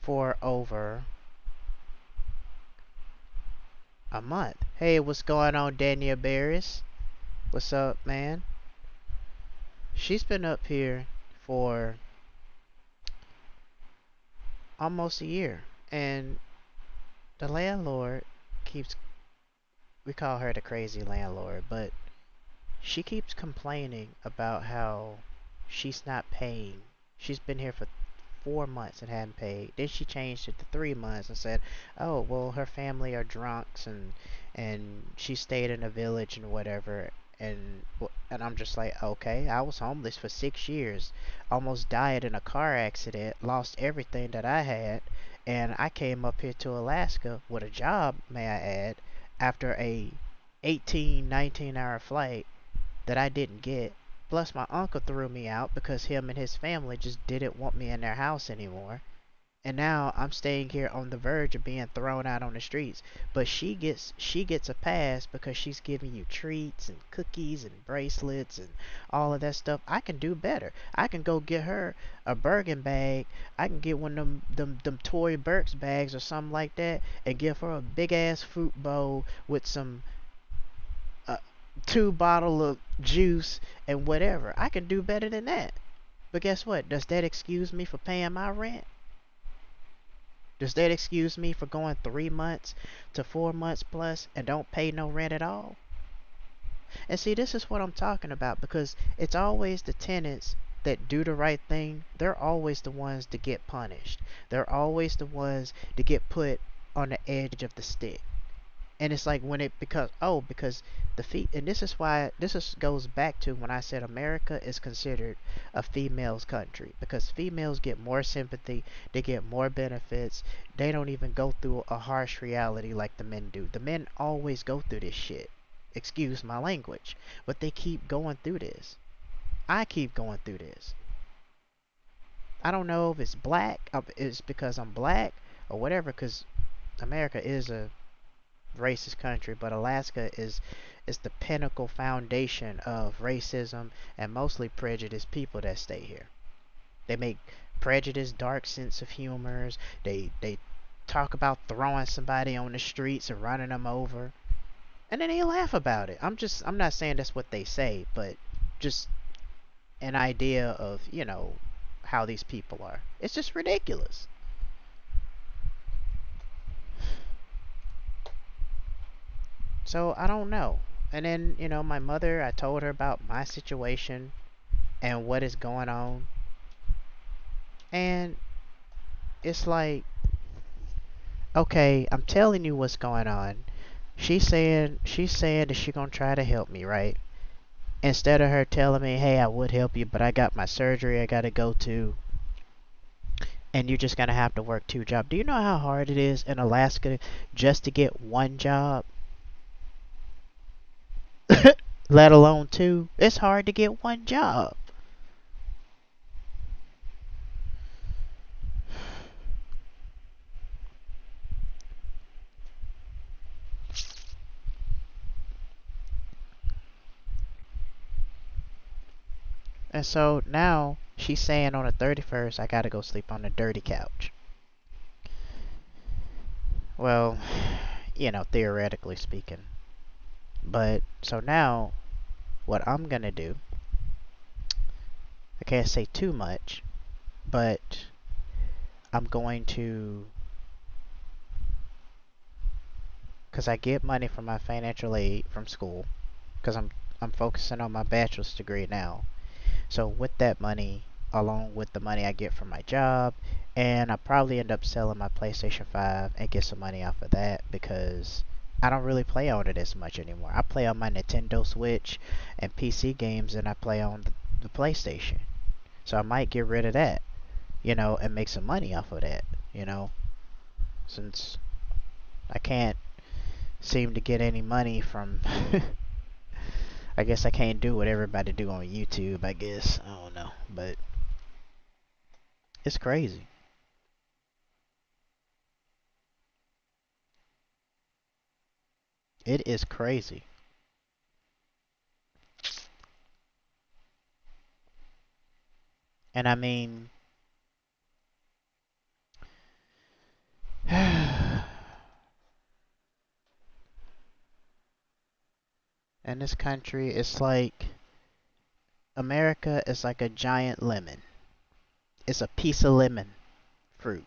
for over a month. Hey, what's going on, Daniel Barris? What's up, man? She's been up here for almost a year, and the landlord keeps, we call her the crazy landlord, but she keeps complaining about how she's not paying. She's been here for 4 months and hadn't paid. Then she changed it to 3 months and said, "Oh, well, her family are drunks and she stayed in a village and whatever." And I'm just like, okay, I was homeless for 6 years, almost died in a car accident, lost everything that I had, and I came up here to Alaska with a job, may I add, after a 18, 19-hour flight that I didn't get. Plus, my uncle threw me out because him and his family just didn't want me in their house anymore. And now I'm staying here on the verge of being thrown out on the streets. But she gets a pass because she's giving you treats and cookies and bracelets and all of that stuff. I can do better. I can go get her a Bergen bag. I can get one of them Tory Burks bags or something like that and give her a big ass fruit bowl with some uh, 2 bottle of juice and whatever. I can do better than that. But guess what? Does that excuse me for paying my rent? Does that excuse me for going 3 months to 4 months plus and don't pay no rent at all? And see, this is what I'm talking about because it's always the tenants that do the right thing. They're always the ones to get punished. They're always the ones to get put on the edge of the stick. And it's like when it because the fee and this is why goes back to when I said America is considered a female's country because females get more sympathy, they get more benefits, they don't even go through a harsh reality like the men do. The men always go through this shit, excuse my language, but they keep going through this. I keep going through this. I don't know if it's because I'm black or whatever, because America is a racist country, but Alaska is the pinnacle foundation of racism and mostly prejudiced people that stay here. They make prejudice, dark sense of humors. They talk about throwing somebody on the streets or running them over, and then they laugh about it. I'm not saying that's what they say, but just an idea of how these people are. It's just ridiculous. So I don't know. And then, my mother, I told her about my situation and what is going on. And it's like, okay, I'm telling you what's going on. She's saying that she's gonna try to help me, right? Instead of her telling me, hey, I would help you, but I got my surgery I gotta go to, and you're just gonna have to work 2 jobs. Do you know how hard it is in Alaska just to get one job? Let alone two. It's hard to get one job. And so now she's saying on the 31st, I gotta go sleep on the dirty couch. Well, theoretically speaking. But so now, what I'm gonna do, I can't say too much, but I'm going to, because I get money from my financial aid from school, because I'm focusing on my bachelor's degree now. So with that money, along with the money I get from my job, and I probably end up selling my PlayStation 5 and get some money off of that because I don't really play on it as much anymore. I play on my Nintendo Switch and PC games and I play on the PlayStation. So I might get rid of that, and make some money off of that, since I can't seem to get any money from I guess I can't do what everybody do on YouTube, I guess. I don't know, but it's crazy. It is crazy. And I mean, in this country, it's like America is like a giant lemon. It's a piece of lemon fruit.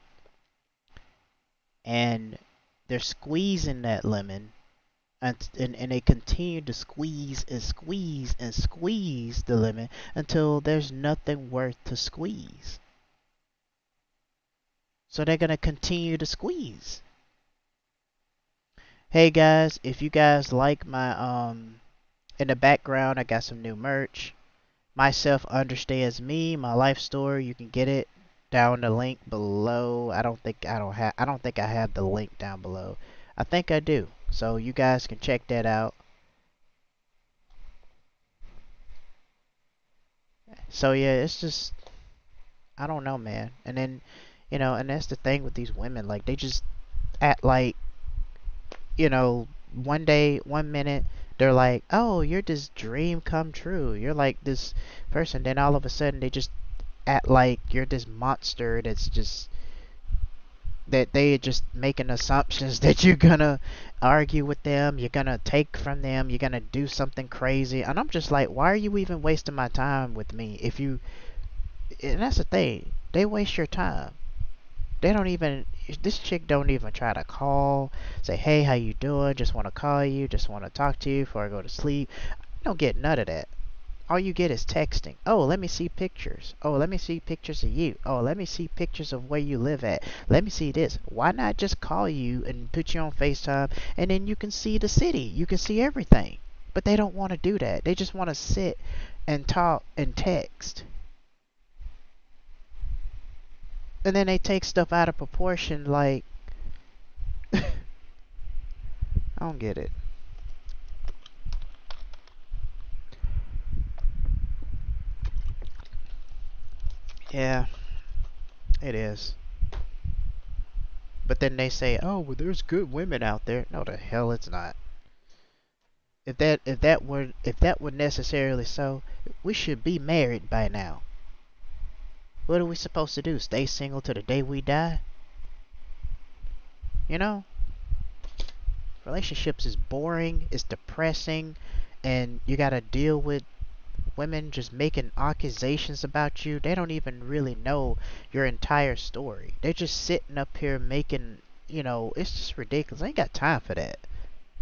And they're squeezing that lemon, and they continue to squeeze and squeeze and squeeze the lemon until there's nothing worth to squeeze. So they're going to continue to squeeze. Hey guys, if you guys like my in the background, I got some new merch. Myself understands me, my life story. You can get it down the link below. I don't think I have the link down below. I think I do. So you guys can check that out. So yeah, it's just I don't know, man. And then, and that's the thing with these women, like they just act like, one day, one minute they're like, "Oh, you're this dream come true. You're like this person." Then all of a sudden they just act like you're this monster that's just that they just making assumptions that you're gonna argue with them, you're gonna take from them, you're gonna do something crazy. And I'm just like, why are you even wasting my time with me? If you And that's the thing, they waste your time. They don't even This chick don't even try to call, say, "Hey, how you doing? Just want to call you, just want to talk to you before I go to sleep." You don't get none of that. All you get is texting. "Oh, let me see pictures. Oh, let me see pictures of you. Oh, let me see pictures of where you live at. Let me see this." Why not just call you and put you on FaceTime, and then you can see the city, you can see everything? But they don't want to do that. They just want to sit and talk and text. And then they take stuff out of proportion, like, I don't get it. Yeah, it is. But then they say, "Oh, well, there's good women out there." No, the hell it's not. If that were necessarily so, we should be married by now. What are we supposed to do? Stay single till the day we die? You know, relationships is boring, it's depressing, and you gotta deal with women just making accusations about you. They don't even really know your entire story. They're just sitting up here making, it's just ridiculous. I ain't got time for that.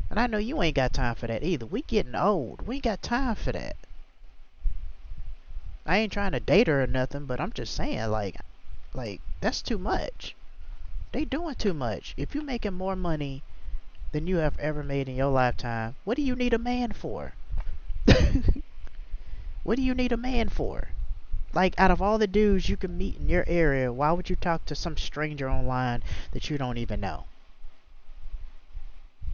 And I know you ain't got time for that either. We getting old. We ain't got time for that. I ain't trying to date her or nothing, but I'm just saying, like that's too much. They doing too much. If you making more money than you have ever made in your lifetime, what do you need a man for? What do you need a man for? Like, out of all the dudes you can meet in your area, why would you talk to some stranger online that you don't even know?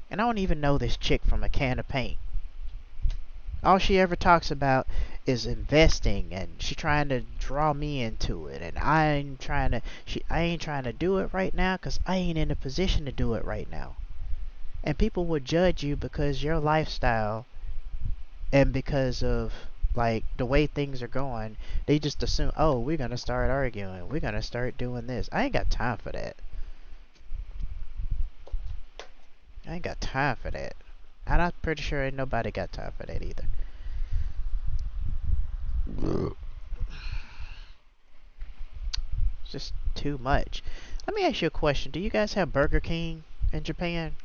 And I don't even know this chick from a can of paint. All she ever talks about is investing, and she trying to draw me into it, and I ain't trying to do it right now because I ain't in a position to do it right now. And people will judge you because your lifestyle and because of like the way things are going. They just assume, "Oh, we're gonna start arguing, we're gonna start doing this." I ain't got time for that. I ain't got time for that. And I'm pretty sure ain't nobody got time for that either. It's just too much. Let me ask you a question. Do you guys have Burger King in Japan?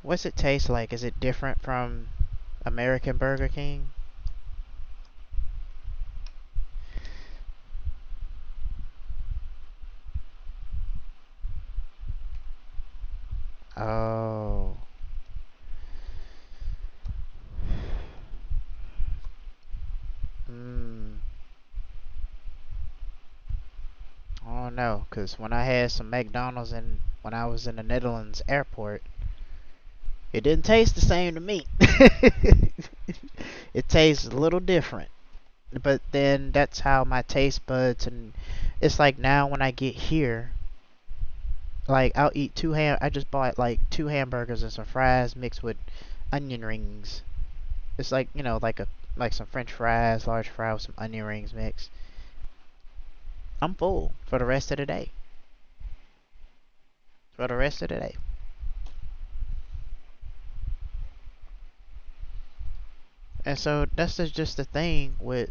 What's it taste like? Is it different from American Burger King? Oh. Hmm. I don't know, cause when I had some McDonald's and when I was in the Netherlands airport, it didn't taste the same to me. It tastes a little different. But then that's how my taste buds, and it's like now when I get here, like I'll eat I just bought like two hamburgers and some fries mixed with onion rings. It's like, like some French fries, large fry with some onion rings mixed. I'm full for the rest of the day. For the rest of the day. And so that's just the thing with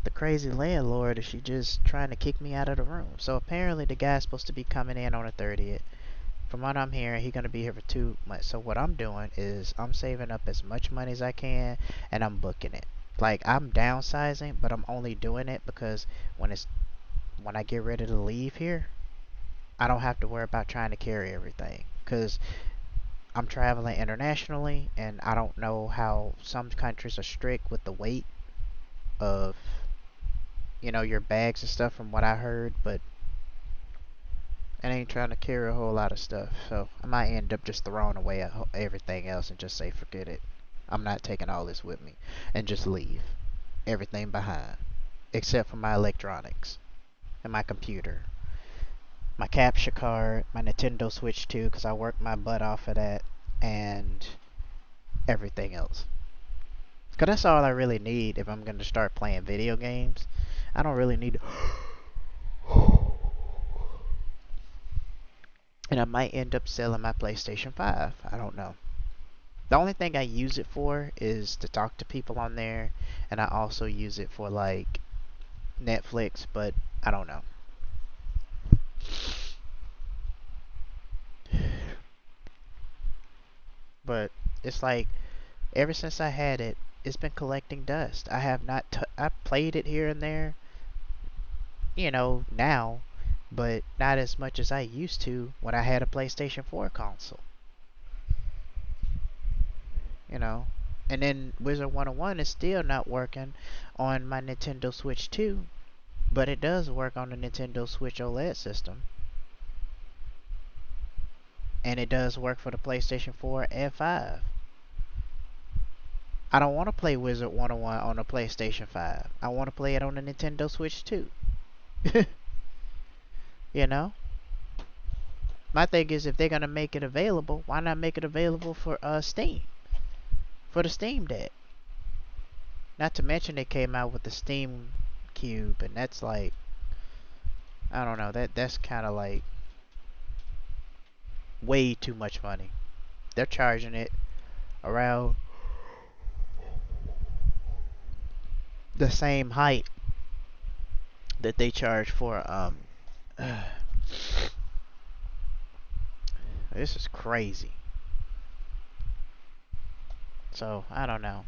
the crazy landlord, is she just trying to kick me out of the room. So apparently the guy's supposed to be coming in on the 30th. From what I'm hearing, he's gonna be here for 2 months. So what I'm doing is I'm saving up as much money as I can, and I'm booking it. Like, I'm downsizing, but I'm only doing it because when I get ready to leave here, I don't have to worry about trying to carry everything. Cause I'm traveling internationally, and I don't know how some countries are strict with the weight of, your bags and stuff, from what I heard, but I ain't trying to carry a whole lot of stuff. So I might end up just throwing away everything else and just say, forget it. I'm not taking all this with me, and just leave everything behind, except for my electronics and my computer, my capture card, my Nintendo Switch 2, because I worked my butt off of that, and everything else. Because that's all I really need if I'm going to start playing video games. I don't really need to. And I might end up selling my PlayStation 5. I don't know. The only thing I use it for is to talk to people on there, and I also use it for like Netflix, but I don't know. But it's like, ever since I had it, it's been collecting dust. I have not I played it here and there, now, but not as much as I used to when I had a PlayStation 4 console. you know. And then Wizard 101 is still not working on my Nintendo Switch 2, but it does work on the Nintendo Switch OLED system. And it does work for the PlayStation 4 and 5. I don't want to play Wizard 101 on the PlayStation 5. I want to play it on the Nintendo Switch 2. you know? My thing is, if they're going to make it available, why not make it available for Steam? For the Steam Deck. Not to mention they came out with the Steam Cube, and that's like, I don't know, that's kind of like way too much money. They're charging it around the same height that they charge for this is crazy. So I don't know.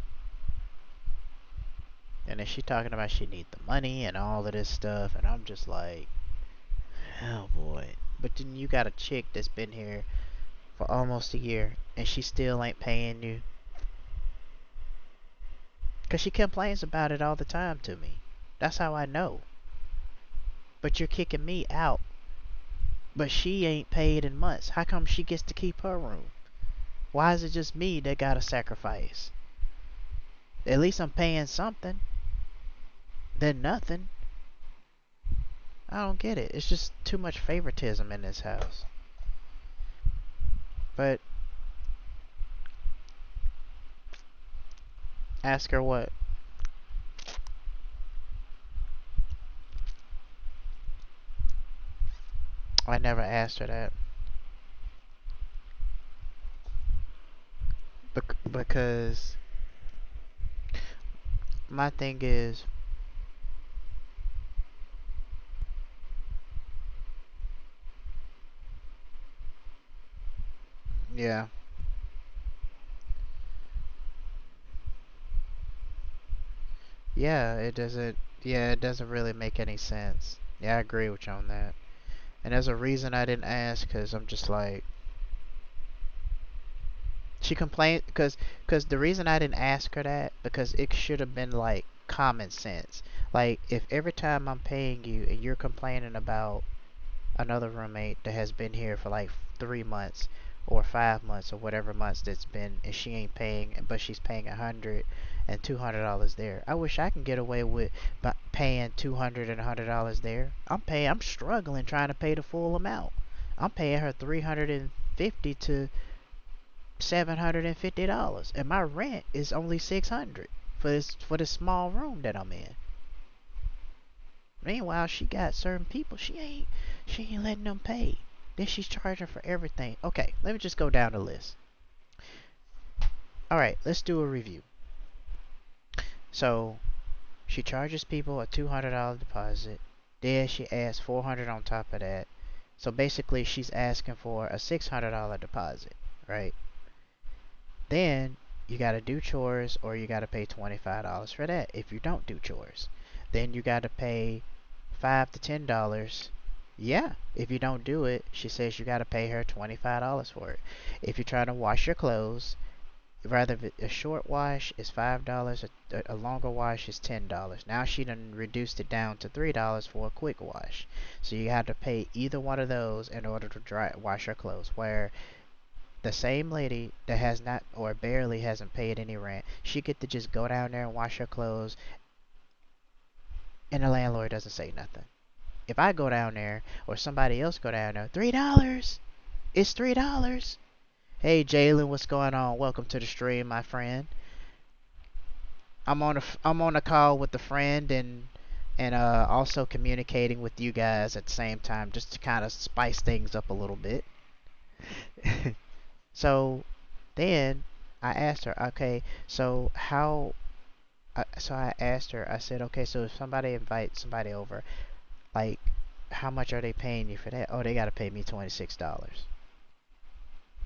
And then she talking about she need the money and all of this stuff, and I'm just like, oh boy. But then you got a chick that's been here for almost a year, and she still ain't paying you. Cause she complains about it all the time to me. That's how I know. But you're kicking me out. But she ain't paid in months. How come she gets to keep her room? Why is it just me that gotta sacrifice? At least I'm paying something. Then nothing. I don't get it. It's just too much favoritism in this house. But ask her what? I never asked her that. Because my thing is, yeah. It doesn't really make any sense. Yeah, I agree with you on that. And there's a reason I didn't ask, because I'm just like, she complained, because the reason I didn't ask her that, because it should have been like common sense. Like, if every time I'm paying you and you're complaining about another roommate that has been here for like 3 months or 5 months or whatever months that's been, and she ain't paying, but she's paying $100 and $200 there. I wish I can get away with paying $200 and $100 there. I'm struggling trying to pay the full amount. I'm paying her $350 to $750, and my rent is only $600 for this small room that I'm in. Meanwhile, she got certain people she ain't letting them pay. Then she's charging for everything. Okay, let me just go down the list. Alright, let's do a review. So she charges people a $200 deposit. Then she adds 400 on top of that. So basically, she's asking for a $600 deposit, right? Then you gotta do chores, or you gotta pay $25 for that if you don't do chores. Then you gotta pay $5 to $10. Yeah, if you don't do it, she says you gotta pay her $25 for it. If you're trying to wash your clothes, rather a short wash is $5, a longer wash is $10. Now she done reduced it down to $3 for a quick wash. So you have to pay either one of those in order to wash your clothes. Where the same lady that has not or barely hasn't paid any rent, she get to just go down there and wash her clothes, and the landlord doesn't say nothing. If I go down there or somebody else go down there, $3. It's $3. Hey Jalen, what's going on? Welcome to the stream, my friend. I'm on a call with a friend, and also communicating with you guys at the same time, just to kind of spice things up a little bit. So then I asked her, okay, so how? So I asked her, I said, okay, so if somebody invites somebody over, like, how much are they paying you for that? Oh, they gotta pay me $26.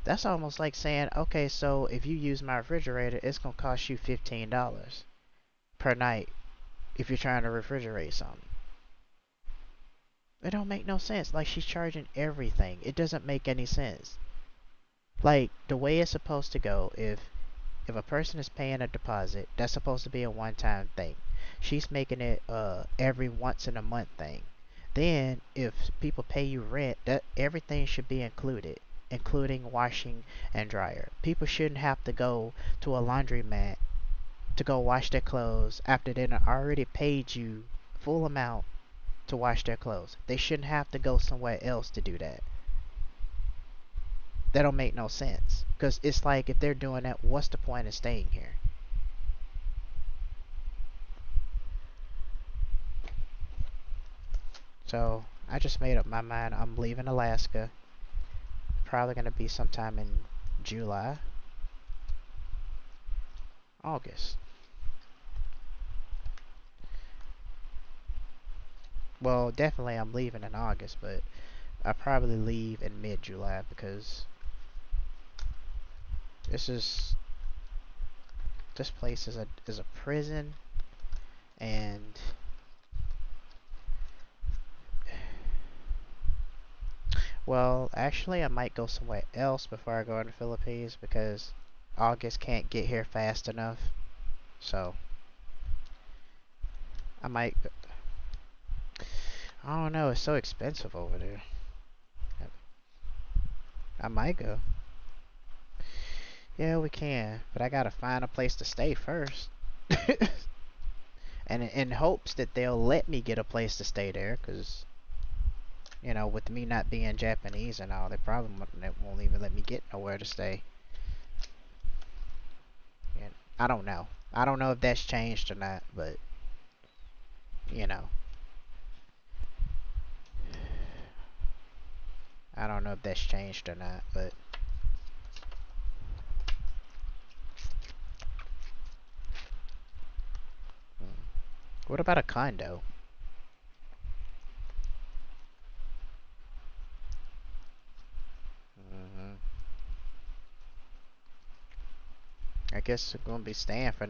That's almost like saying, okay, so if you use my refrigerator, it's gonna cost you $15 per night if you're trying to refrigerate something. It don't make no sense. Like, she's charging everything. It doesn't make any sense. Like, the way it's supposed to go, if a person is paying a deposit, that's supposed to be a one-time thing. She's making it every once in a month thing. Then if people pay you rent, that everything should be included, including washing and dryer. People shouldn't have to go to a laundromat to go wash their clothes after they already paid you full amount to wash their clothes. They shouldn't have to go somewhere else to do that. That don't make no sense. Because it's like, if they're doing that, what's the point of staying here? So I just made up my mind. I'm leaving Alaska. Probably going to be sometime in July, August. Well, definitely I'm leaving in August, but I probably leave in mid-July, because this place is a prison, and well, actually I might go somewhere else before I go in the Philippines, because August can't get here fast enough. So I might, I don't know, it's so expensive over there. I might go. Yeah, we can, but I gotta find a place to stay first. And in hopes that they'll let me get a place to stay there, because, you know, with me not being Japanese and all, they probably won't even let me get nowhere to stay. And I don't know. I don't know if that's changed or not, but, you know. I don't know if that's changed or not, but what about a condo? hmm I guess I'm gonna be staying for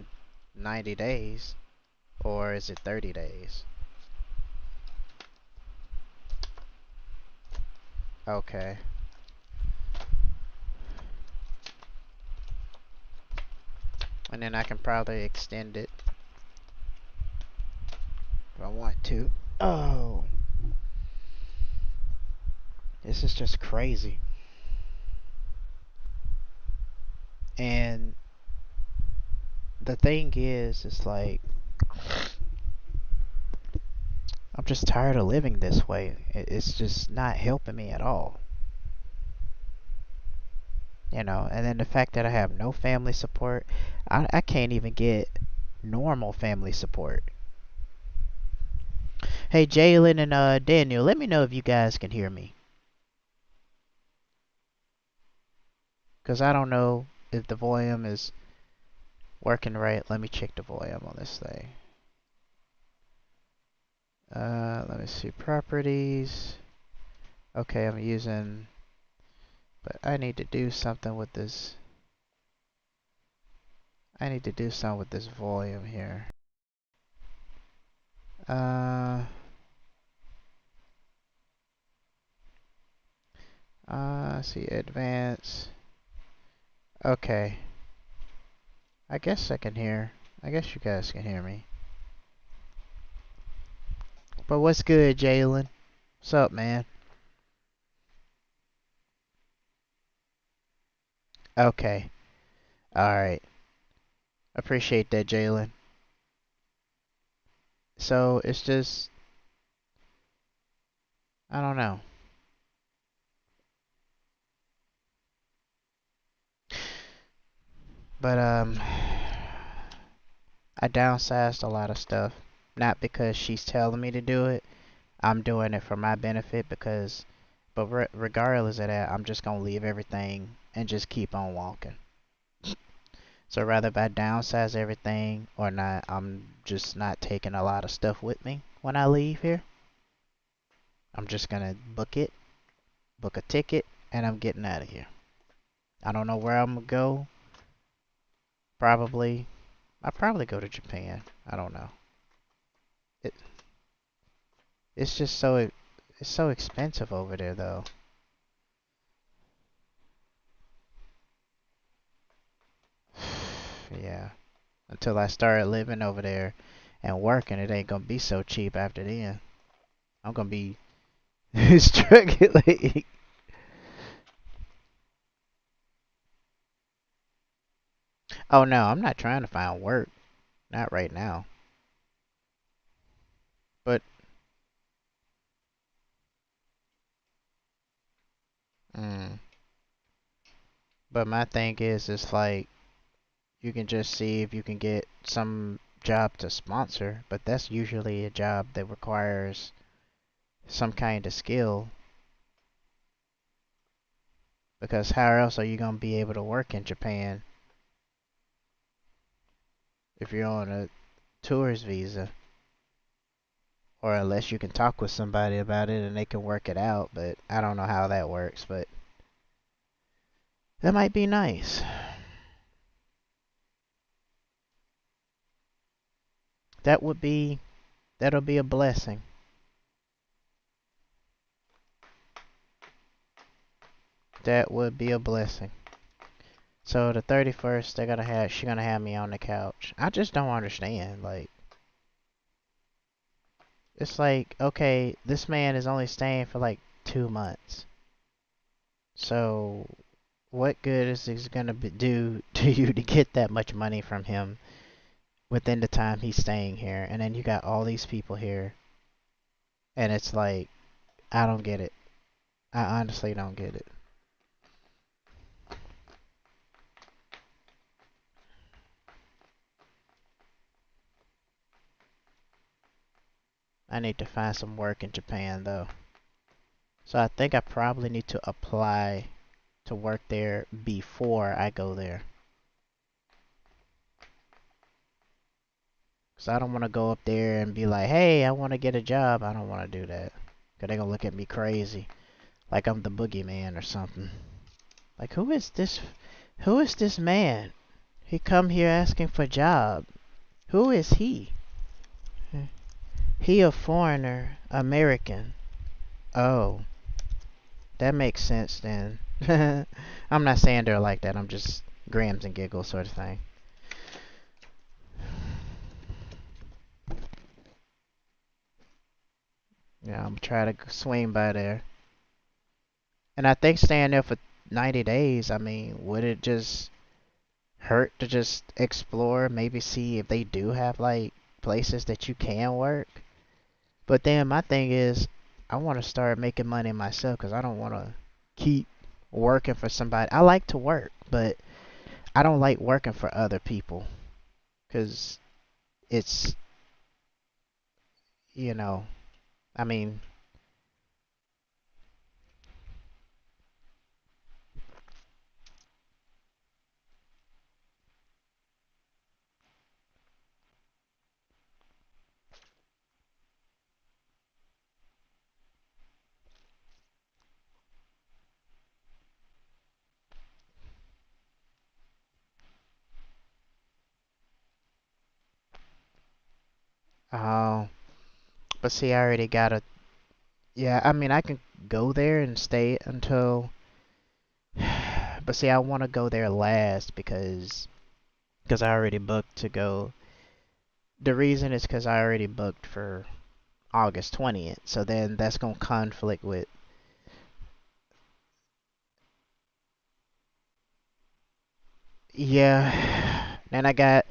90 days, or is it 30 days? Okay. And then I can probably extend it if I want to. Oh, this is just crazy. And the thing is, it's like, I'm just tired of living this way. It's just not helping me at all. You know, and then the fact that I have no family support, I can't even get normal family support. Hey, Jalen and Daniel, let me know if you guys can hear me. Because I don't know if the volume is Working right. Let me check the volume on this thing. Let me see. Properties. Okay, I'm using... But I need to do something with this. I need to do something with this volume here. See, advance. Okay. I guess I can hear. I guess you guys can hear me. But what's good, Jalen? What's up, man? Okay. Alright. Appreciate that, Jalen. So, it's just... I don't know. But, I downsized a lot of stuff. Not because she's telling me to do it. I'm doing it for my benefit because... But regardless of that, I'm just gonna leave everything and just keep on walking. So rather if I downsize everything or not, I'm just not taking a lot of stuff with me when I leave here. I'm just gonna book it, book a ticket, and I'm getting out of here. I don't know where I'm gonna go. I'll probably go to Japan. I don't know. It, it's just it's so expensive over there though. Yeah. Until I start living over there and working, it ain't gonna be so cheap after then. I'm gonna be struggling. Oh no, I'm not trying to find work. Not right now. But mm, but my thing is, it's like you can just see if you can get some job to sponsor, but that's usually a job that requires some kind of skill because how else are you gonna be able to work in Japan if you're on a tourist visa? Or unless you can talk with somebody about it and they can work it out, but I don't know how that works, but that might be nice. That would be that'll be a blessing. That would be a blessing. So the 31st, she's gonna have me on the couch. I just don't understand. Like, it's like, okay, this man is only staying for like 2 months. So what good is it gonna do to you to get that much money from him within the time he's staying here? And then you got all these people here, and it's like, I don't get it. I honestly don't get it. I need to find some work in Japan though. So I think I probably need to apply to work there before I go there. Cause I don't want to go up there and be like, hey, I want to get a job. I don't want to do that. Cause they gonna look at me crazy. Like I'm the boogeyman or something. Like, who is this? Who is this man? He come here asking for a job. Who is he? He a foreigner. American. Oh, that makes sense then. I'm not saying they're like that. I'm just grams and giggles sort of thing. Yeah, I'm trying to swing by there. And I think staying there for 90 days, I mean, would it just hurt to just explore, maybe see if they do have like places that you can work? But then my thing is, I want to start making money myself because I don't want to keep working for somebody. I like to work, but I don't like working for other people because it's, you know, I mean, Oh, but see, I already got a. Yeah, I mean, I can go there and stay until. But see, I want to go there last because I already booked to go. The reason is because I already booked for August 20th. So then that's gonna conflict with. Yeah. Then I got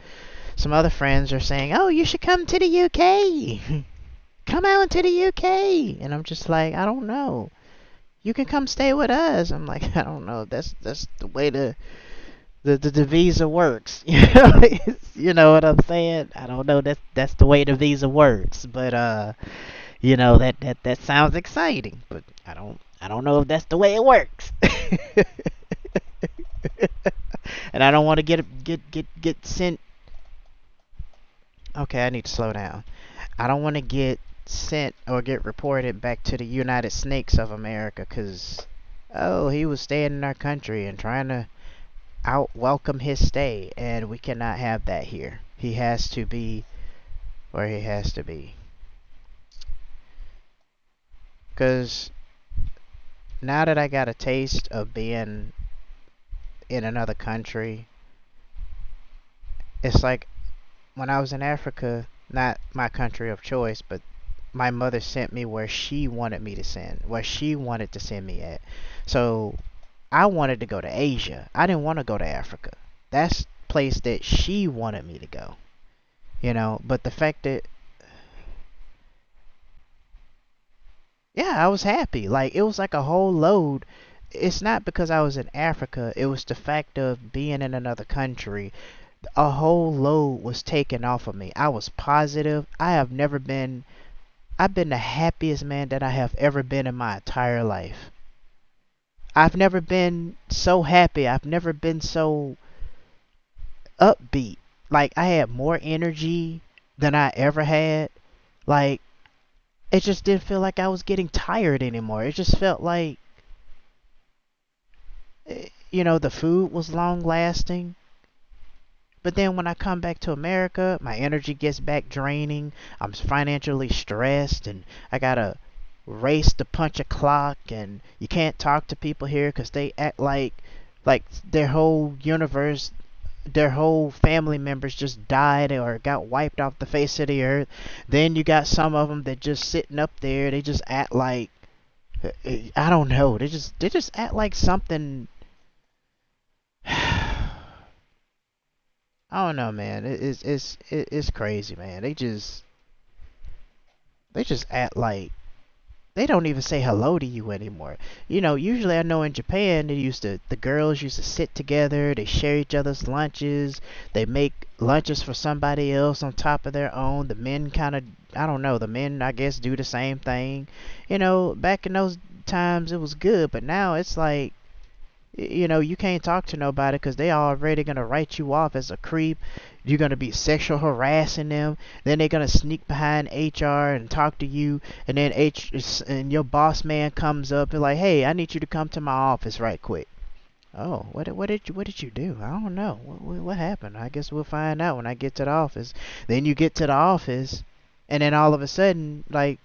some other friends are saying, "Oh, you should come to the UK. Come out to the UK." And I'm just like, I don't know. You can come stay with us. I'm like, I don't know. That's the way the visa works. You know what I'm saying? I don't know. That's the way the visa works. But that sounds exciting. But I don't know if that's the way it works. And I don't want to get sent. Okay, I need to slow down. I don't want to get sent or get reported back to the United Snakes of America because, oh, he was staying in our country and trying to out welcome his stay, and we cannot have that here. He has to be where he has to be. Because now that I got a taste of being in another country, it's like when I was in Africa, not my country of choice, but my mother sent me where she wanted me to send, where she wanted to send me at. So I wanted to go to Asia. I didn't want to go to Africa. That's the place that she wanted me to go. But the fact that, yeah, I was happy. Like, it was like a whole load. It's not because I was in Africa, it was the fact of being in another country. A whole load was taken off of me. I was positive. I've been the happiest man that I have ever been in my entire life. I've never been so happy. I've never been so upbeat. Like, I had more energy than I ever had. Like, it just didn't feel like I was getting tired anymore. It just felt like, the food was long lasting. But then when I come back to America, my energy gets back draining. I'm financially stressed and I gotta race to punch a clock, and you can't talk to people here because they act like their whole universe, their whole family members just died or got wiped off the face of the earth. Then you got some of them that just sitting up there, they just act like, I don't know, they just act like something. I don't know, man. It's crazy, man. They just act like they don't even say hello to you anymore. Usually I know in Japan the girls used to sit together, they share each other's lunches, they make lunches for somebody else on top of their own. The men kind of, I don't know, the men I guess do the same thing. Back in those times it was good, but now it's like, you can't talk to nobody because they already gonna write you off as a creep. You're gonna be sexual harassing them. Then they're gonna sneak behind HR and talk to you, and then and your boss man comes up and like, hey, I need you to come to my office right quick. Oh, what did you do? I don't know. What happened? I guess we'll find out when I get to the office. Then you get to the office, and then all of a sudden, like,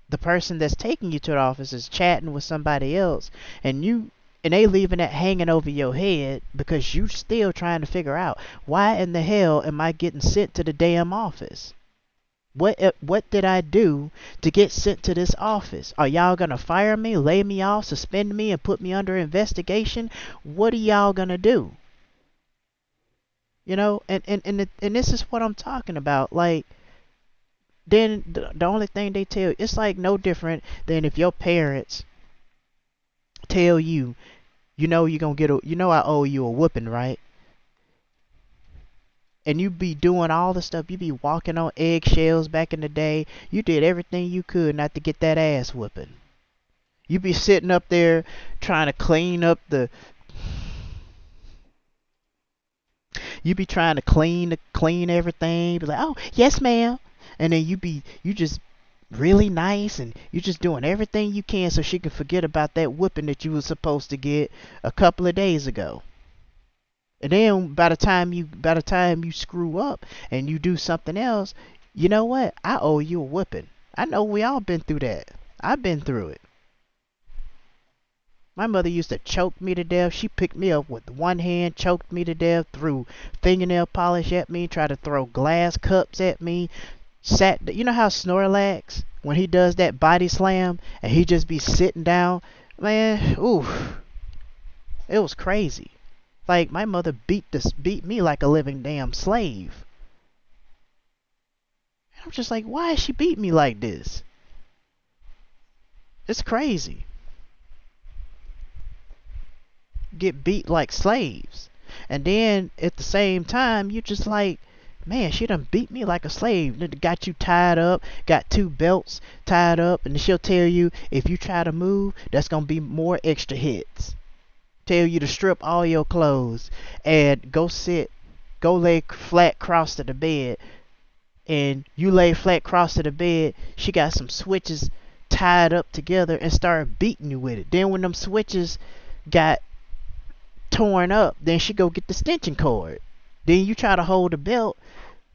the person that's taking you to the office is chatting with somebody else, and they leaving it hanging over your head because you still trying to figure out why in the hell am I getting sent to the damn office? What did I do to get sent to this office? Are y'all gonna fire me, lay me off, suspend me, and put me under investigation? What are y'all gonna do? And this is what I'm talking about. Like, then the only thing they tell you, it's like no different than if your parents tell you, you're gonna I owe you a whooping, right? And you be doing all the stuff, you be walking on eggshells back in the day. You did everything you could not to get that ass whooping. You be sitting up there trying to clean up the you be trying to clean everything, be like, oh yes ma'am. And then you just really nice, and you just doing everything you can so she can forget about that whooping that you was supposed to get a couple of days ago. And then by the time you screw up and you do something else, You know what? I owe you a whooping. I know we all been through that. I've been through it. My mother used to choke me to death. She picked me up with one hand, choked me to death, threw fingernail polish at me, tried to throw glass cups at me. You know how Snorlax, when he does that body slam and he just be sitting down, man, oof, it was crazy. Like my mother beat me like a living damn slave. And I'm just like, why is she beat me like this? It's crazy. Get beat like slaves. And then at the same time, you just like, man, she done beat me like a slave. Got you tied up, got two belts tied up, and she'll tell you if you try to move, that's gonna be more extra hits. Tell you to strip all your clothes and go lay flat cross to the bed. And you lay flat cross to the bed, she got some switches tied up together and started beating you with it. Then when them switches got torn up, then she go get the extension cord. Then you try to hold the belt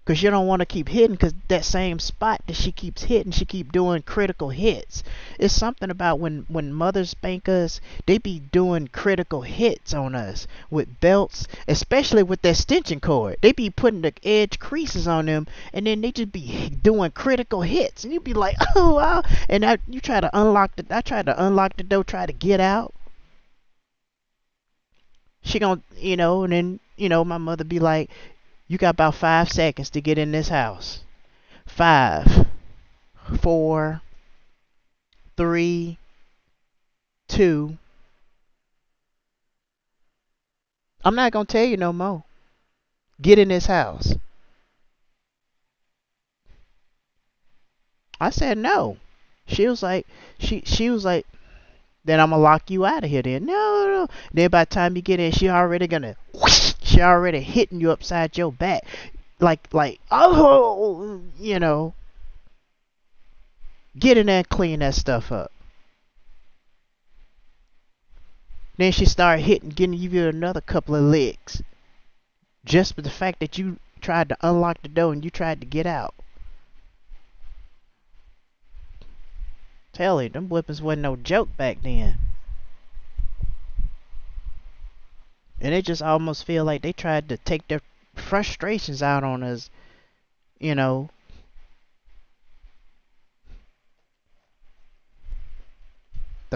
because you don't want to keep hitting, because that same spot that she keeps hitting, she keep doing critical hits. It's something about when mothers spank us, they be doing critical hits on us with belts, especially with the extension cord. They be putting the edge creases on them, and then they just be doing critical hits, and you be like, oh wow. And you try to unlock I tried to unlock the door, try to get out. She gon' and then my mother be like, you got about 5 seconds to get in this house. 5, 4, 3, 2. I'm not gonna tell you no more. Get in this house. I said no. She was like, she was like, then I'm gonna lock you out of here. Then no. Then by the time you get in, she already gonna whoosh, she already hitting you upside your back, like oh, get in there and clean that stuff up. Then she started giving you another couple of licks, just for the fact that you tried to unlock the door and you tried to get out. Tell you, them whippings wasn't no joke back then. And it just almost feel like they tried to take their frustrations out on us, the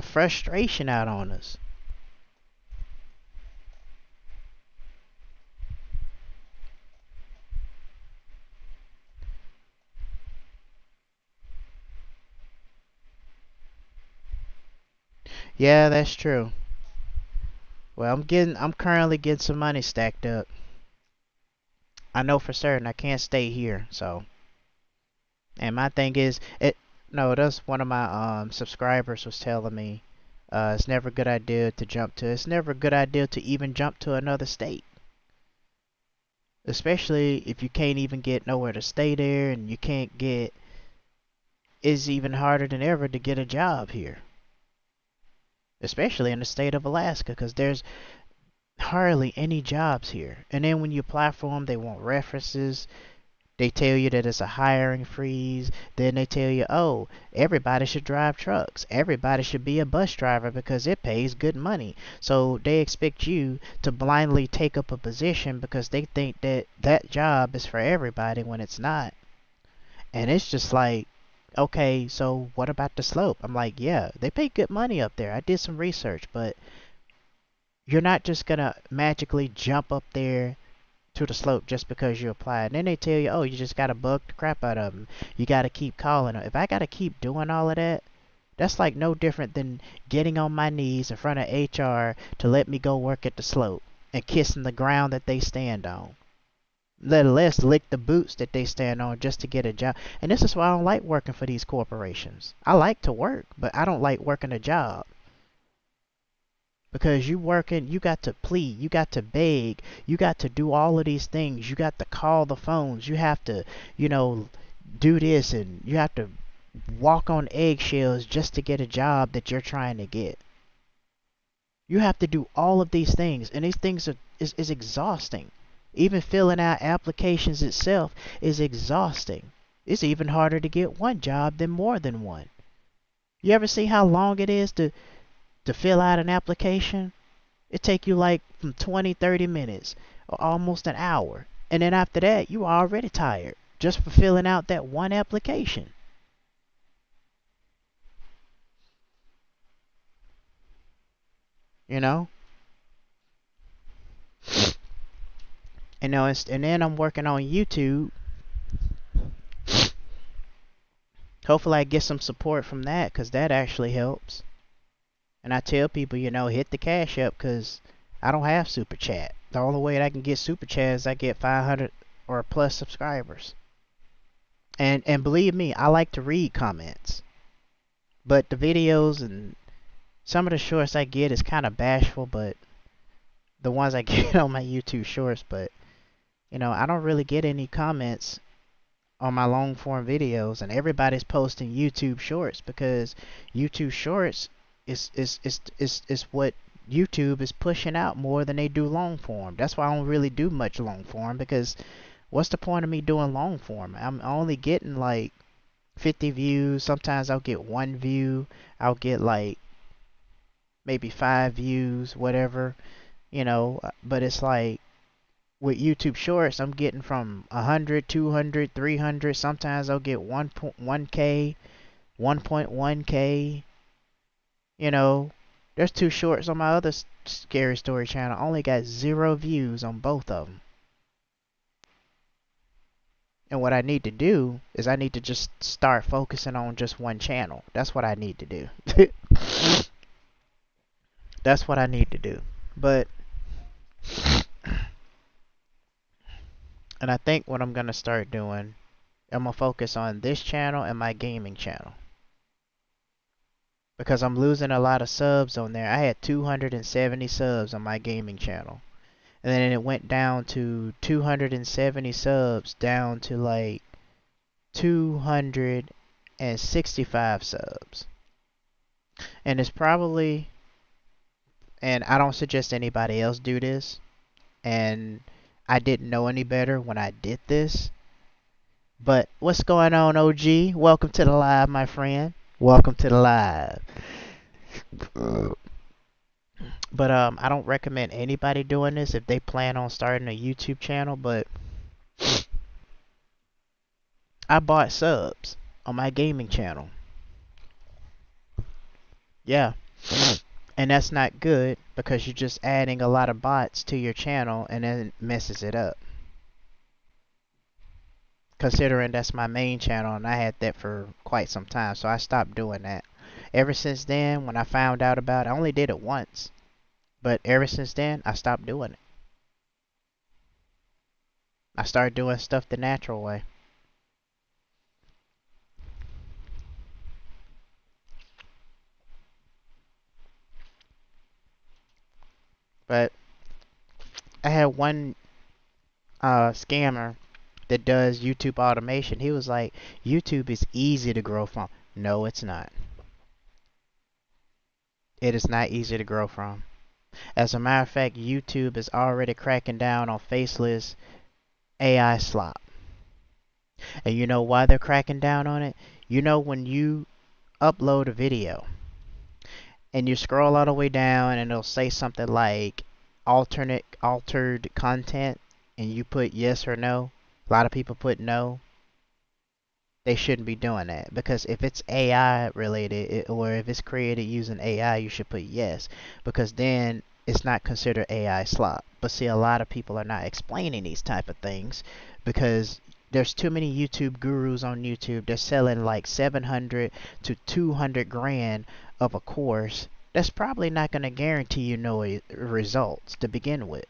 frustration out on us. Yeah, that's true. Well, I'm currently getting some money stacked up. I know for certain I can't stay here, so. And my thing is, no, that's one of my subscribers was telling me, it's never a good idea to it's never a good idea to even jump to another state. Especially if you can't even get nowhere to stay there, and you can't get, it's even harder than ever to get a job here. Especially in the state of Alaska, because there's hardly any jobs here. And then when you apply for them, they want references. They tell you that it's a hiring freeze. Then they tell you, oh, everybody should drive trucks. Everybody should be a bus driver because it pays good money. So they expect you to blindly take up a position because they think that that job is for everybody when it's not. And it's just like, okay, so what about the slope? I'm like, yeah, they pay good money up there. I did some research, but you're not just gonna magically jump up there to the slope just because you applied. And then they tell you, oh, you just gotta bug the crap out of them. You gotta keep calling them. If I gotta keep doing all of that, that's like no different than getting on my knees in front of HR to let me go work at the slope and kissing the ground that they stand on. Let less lick the boots that they stand on just to get a job. And this is why I don't like working for these corporations. I like to work, but I don't like working a job. Because you working, you got to plead, you got to beg, you got to do all of these things. You got to call the phones, you have to, do this, and you have to walk on eggshells just to get a job that you're trying to get. You have to do all of these things, and these things is exhausting. Even filling out applications itself is exhausting. It's even harder to get one job than more than one. You ever see how long it is to fill out an application? It take you like from 20, 30 minutes or almost an hour. And then after that, you are already tired just for filling out that one application. You know? And then I'm working on YouTube. Hopefully I get some support from that, because that actually helps. And I tell people, hit the cash up, because I don't have super chat. The only way that I can get super chat is I get 500 or plus subscribers. And believe me, I like to read comments. But the videos and some of the shorts I get is kind of bashful, but the ones I get on my YouTube shorts, but I don't really get any comments on my long form videos, and everybody's posting YouTube shorts because YouTube shorts is what YouTube is pushing out more than they do long form. That's why I don't really do much long form, because what's the point of me doing long form? I'm only getting like 50 views. Sometimes I'll get 1 view. I'll get like maybe 5 views, whatever, but it's like with YouTube Shorts, I'm getting from 100, 200, 300. Sometimes I'll get 1.1K, 1.1K. There's 2 shorts on my other Scary Story channel. I only got 0 views on both of them. And what I need to do is I need to just start focusing on just one channel. That's what I need to do. That's what I need to do. But and I think what I'm going to start doing, I'm going to focus on this channel and my gaming channel. Because I'm losing a lot of subs on there. I had 270 subs on my gaming channel. And then it went down to 270 subs down to like 265 subs. And it's probably, and I don't suggest anybody else do this, and I didn't know any better when I did this. But what's going on, OG? Welcome to the live, my friend. Welcome to the live. But I don't recommend anybody doing this if they plan on starting a YouTube channel. But I bought subs on my gaming channel. Yeah. And that's not good, because you're just adding a lot of bots to your channel and then it messes it up. Considering that's my main channel and I had that for quite some time, so I stopped doing that. Ever since then, when I found out about it, I only did it once, but ever since then I stopped doing it. I started doing stuff the natural way. But I had one scammer that does YouTube automation. He was like, YouTube is easy to grow from. No, it's not. It is not easy to grow from. As a matter of fact, YouTube is already cracking down on faceless AI slop. And you know why they're cracking down on it? When you upload a video and you scroll all the way down and it'll say something like altered content, and you put yes or no, a lot of people put no. They shouldn't be doing that, because if it's AI related, or if it's created using AI, you should put yes, because then it's not considered AI slop. But see, a lot of people are not explaining these type of things, because there's too many YouTube gurus on YouTube. They're selling like 700 to 200 grand of a course that's probably not going to guarantee you no results to begin with.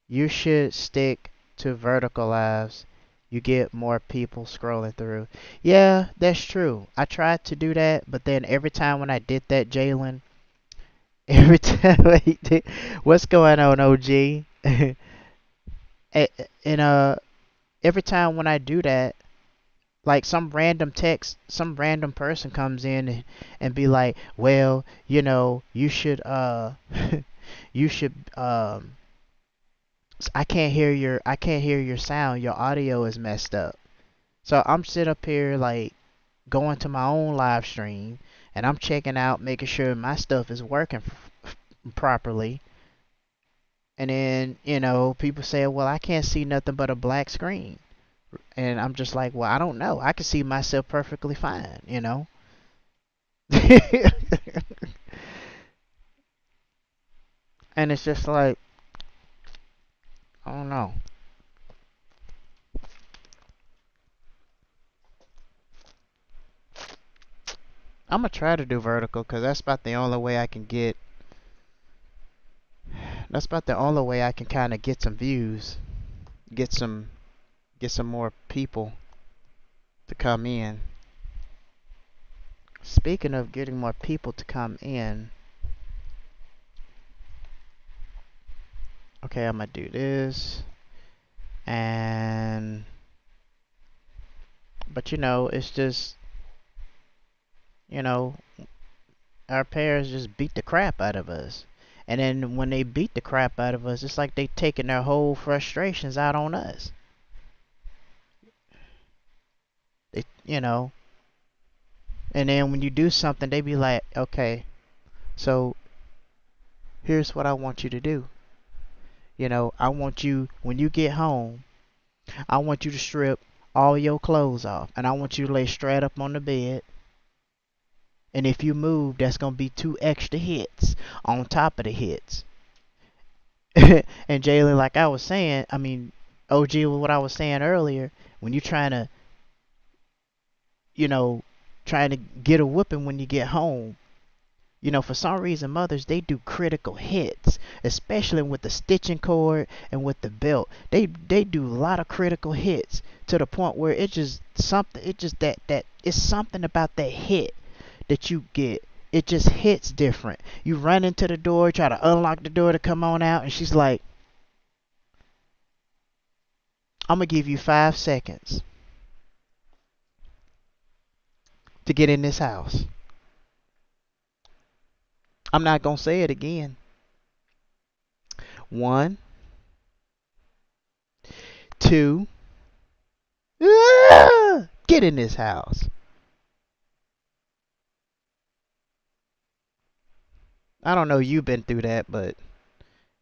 You should stick to vertical lives. You get more people scrolling through. Yeah, that's true. I tried to do that, but then every time when I did that, Jalen, every time I did, what's going on, OG? And every time when I do that, like some random text, some random person comes in and be like, well, you should you should I can't hear your sound. Your audio is messed up. So I'm sitting up here like going to my own live stream and I'm checking out, making sure my stuff is working properly. And then, people say, well, I can't see nothing but a black screen. And I'm just like, well, I don't know. I can see myself perfectly fine. And it's just like, I don't know. I'm gonna try to do vertical because that's about the only way I can get. That's about the only way I can kind of get some views, get some, get some more people to come in. Speaking of getting more people to come in, okay, I'm gonna do this, and but it's just you know, our parents just beat the crap out of us. And then when they beat the crap out of us, it's like they taking their whole frustrations out on us. They. And then when you do something, they be like, okay, so here's what I want you to do. I want you, when you get home, I want you to strip all your clothes off. And I want you to lay straight up on the bed. And if you move, that's going to be 2 extra hits on top of the hits. And Jalen, like I was saying, I mean, OG, what I was saying earlier, when you're you know, trying to get a whooping when you get home, for some reason, mothers, they do critical hits, especially with the stitching cord and with the belt. They do a lot of critical hits to the point where it's just something. It just that it's something about that hit that you get. It just hits different. You run into the door, try to unlock the door to come on out, and she's like, "I'm gonna give you 5 seconds to get in this house. I'm not gonna say it again. 1, 2, get in this house." I don't know you've been through that, but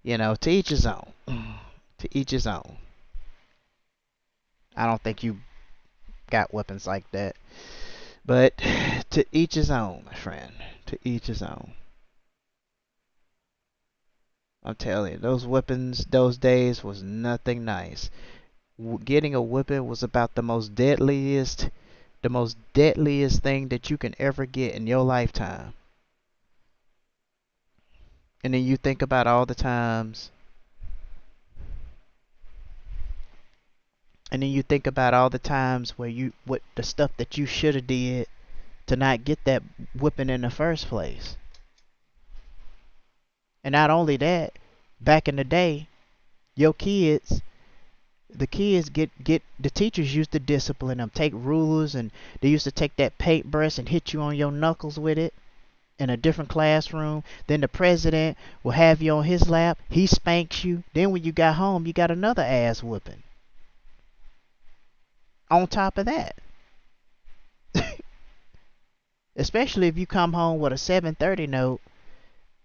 to each his own. To each his own. I don't think you got weapons like that. But to each his own, my friend. To each his own. I'm telling you, those weapons, those days was nothing nice. Getting a whipping was about the most deadliest thing that you can ever get in your lifetime. And then you think about all the times, where what the stuff that you should have did to not get that whipping in the first place. And not only that, back in the day, your kids, the kids get the teachers used to discipline them, take rulers, and they used to take that paintbrush and hit you on your knuckles with it in a different classroom. Then the president will have you on his lap. He spanks you. Then when you got home, you got another ass whooping. On top of that, especially if you come home with a 730 note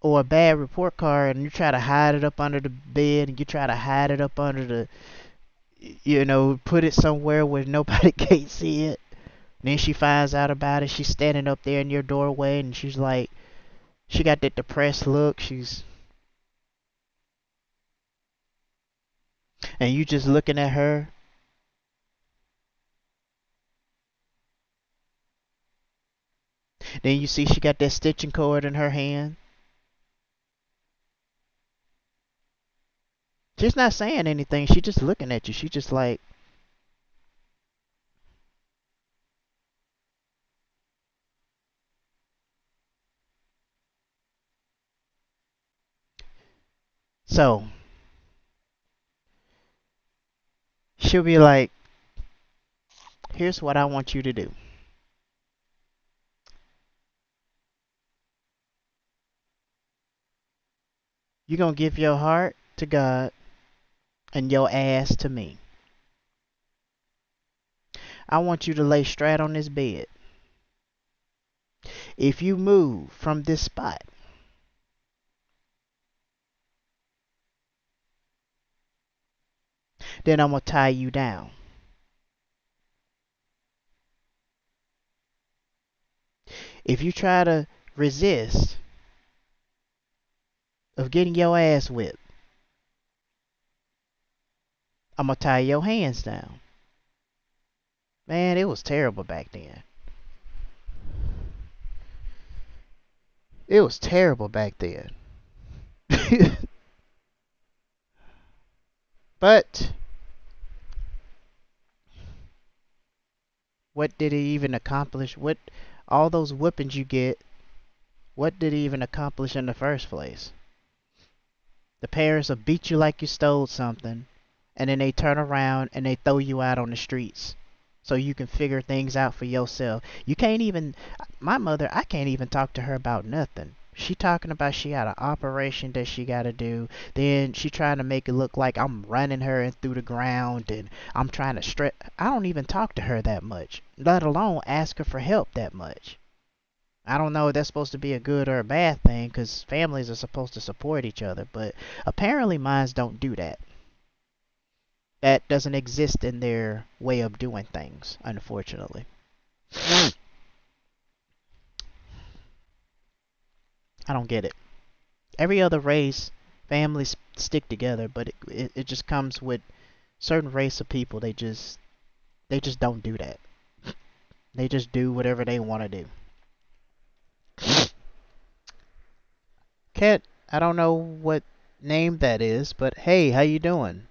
or a bad report card and you try to hide it up under the bed and you try to hide it up under put it somewhere where nobody can't see it. And then she finds out about it. She's standing up there in your doorway and she's like, she got that depressed look. And you just looking at her. Then you see she got that stitching cord in her hand. She's not saying anything. She's just looking at you. She just like, so she'll be like, here's what I want you to do. You're going to give your heart to God and your ass to me. I want you to lay straight on this bed. If you move from this spot, then I'm gonna tie you down. If you try to resist of getting your ass whipped, I'm gonna tie your hands down. Man, it was terrible back then. It was terrible back then. But what did it even accomplish? What all those whippings you get, what did it even accomplish in the first place? The parents will beat you like you stole something, and then they turn around and they throw you out on the streets so you can figure things out for yourself. You can't even, my mother, I can't even talk to her about nothing. She talking about she got an operation that she got to do. Then she trying to make it look like I'm running her in through the ground and I'm trying to stretch. I don't even talk to her that much, let alone ask her for help that much. I don't know if that's supposed to be a good or a bad thing because families are supposed to support each other, but apparently mines don't do that. That doesn't exist in their way of doing things, unfortunately. I don't get it. Every other race, families stick together, but it just comes with certain race of people. They just don't do that. They just do whatever they want to do. Cat, I don't know what name that is, but hey, how you doing?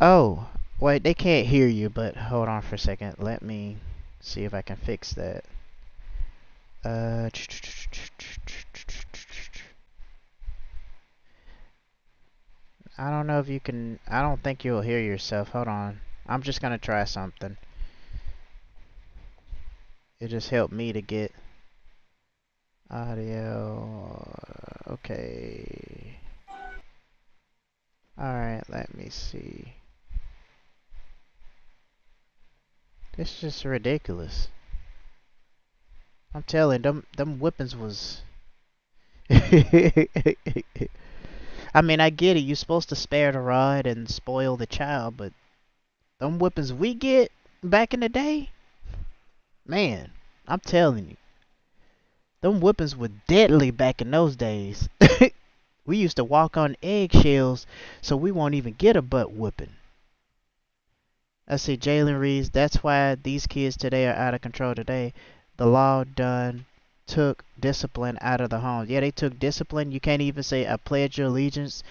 Oh, wait, they can't hear you, but hold on for a second. Let me see if I can fix that. Uh, I don't know if you can. I don't think you'll hear yourself. Hold on. I'm just gonna try something. It just helped me to get audio. Okay. Alright, let me see. This is just ridiculous. I'm telling them whippings was I mean, I get it. You're supposed to spare the rod and spoil the child, but them whippings we get back in the day, man, I'm telling you, them whippings were deadly back in those days. We used to walk on eggshells, so we won't even get a butt whooping. I see Jalen reads, that's why these kids today are out of control today. The law done took discipline out of the home. Yeah, they took discipline. You can't even say I pledge your allegiance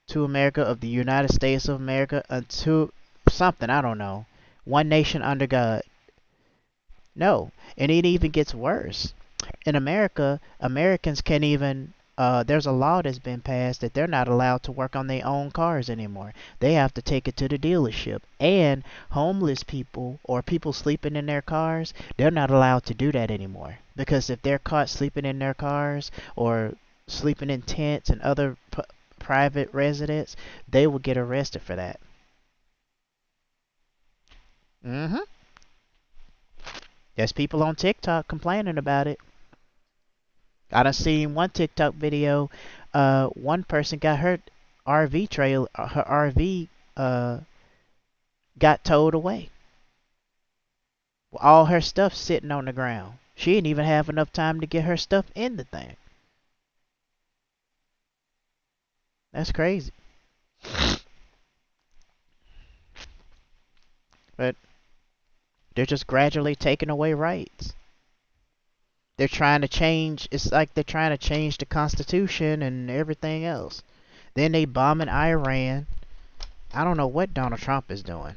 to America of the United States of America unto something, I don't know. One nation under God. No. And it even gets worse. In America, Americans can't even there's a law that's been passed that they're not allowed to work on their own cars anymore. They have to take it to the dealership. And homeless people or people sleeping in their cars, they're not allowed to do that anymore. Because if they're caught sleeping in their cars or sleeping in tents and other private residence, they will get arrested for that. Mhm. There's people on TikTok complaining about it. I done seen one TikTok video. One person got her RV trail, her RV got towed away. All her stuff sitting on the ground. She didn't even have enough time to get her stuff in the thing. That's crazy. But they're just gradually taking away rights. They're trying to change. It's like they're trying to change the Constitution and everything else. Then they bombing Iran. I don't know what Donald Trump is doing.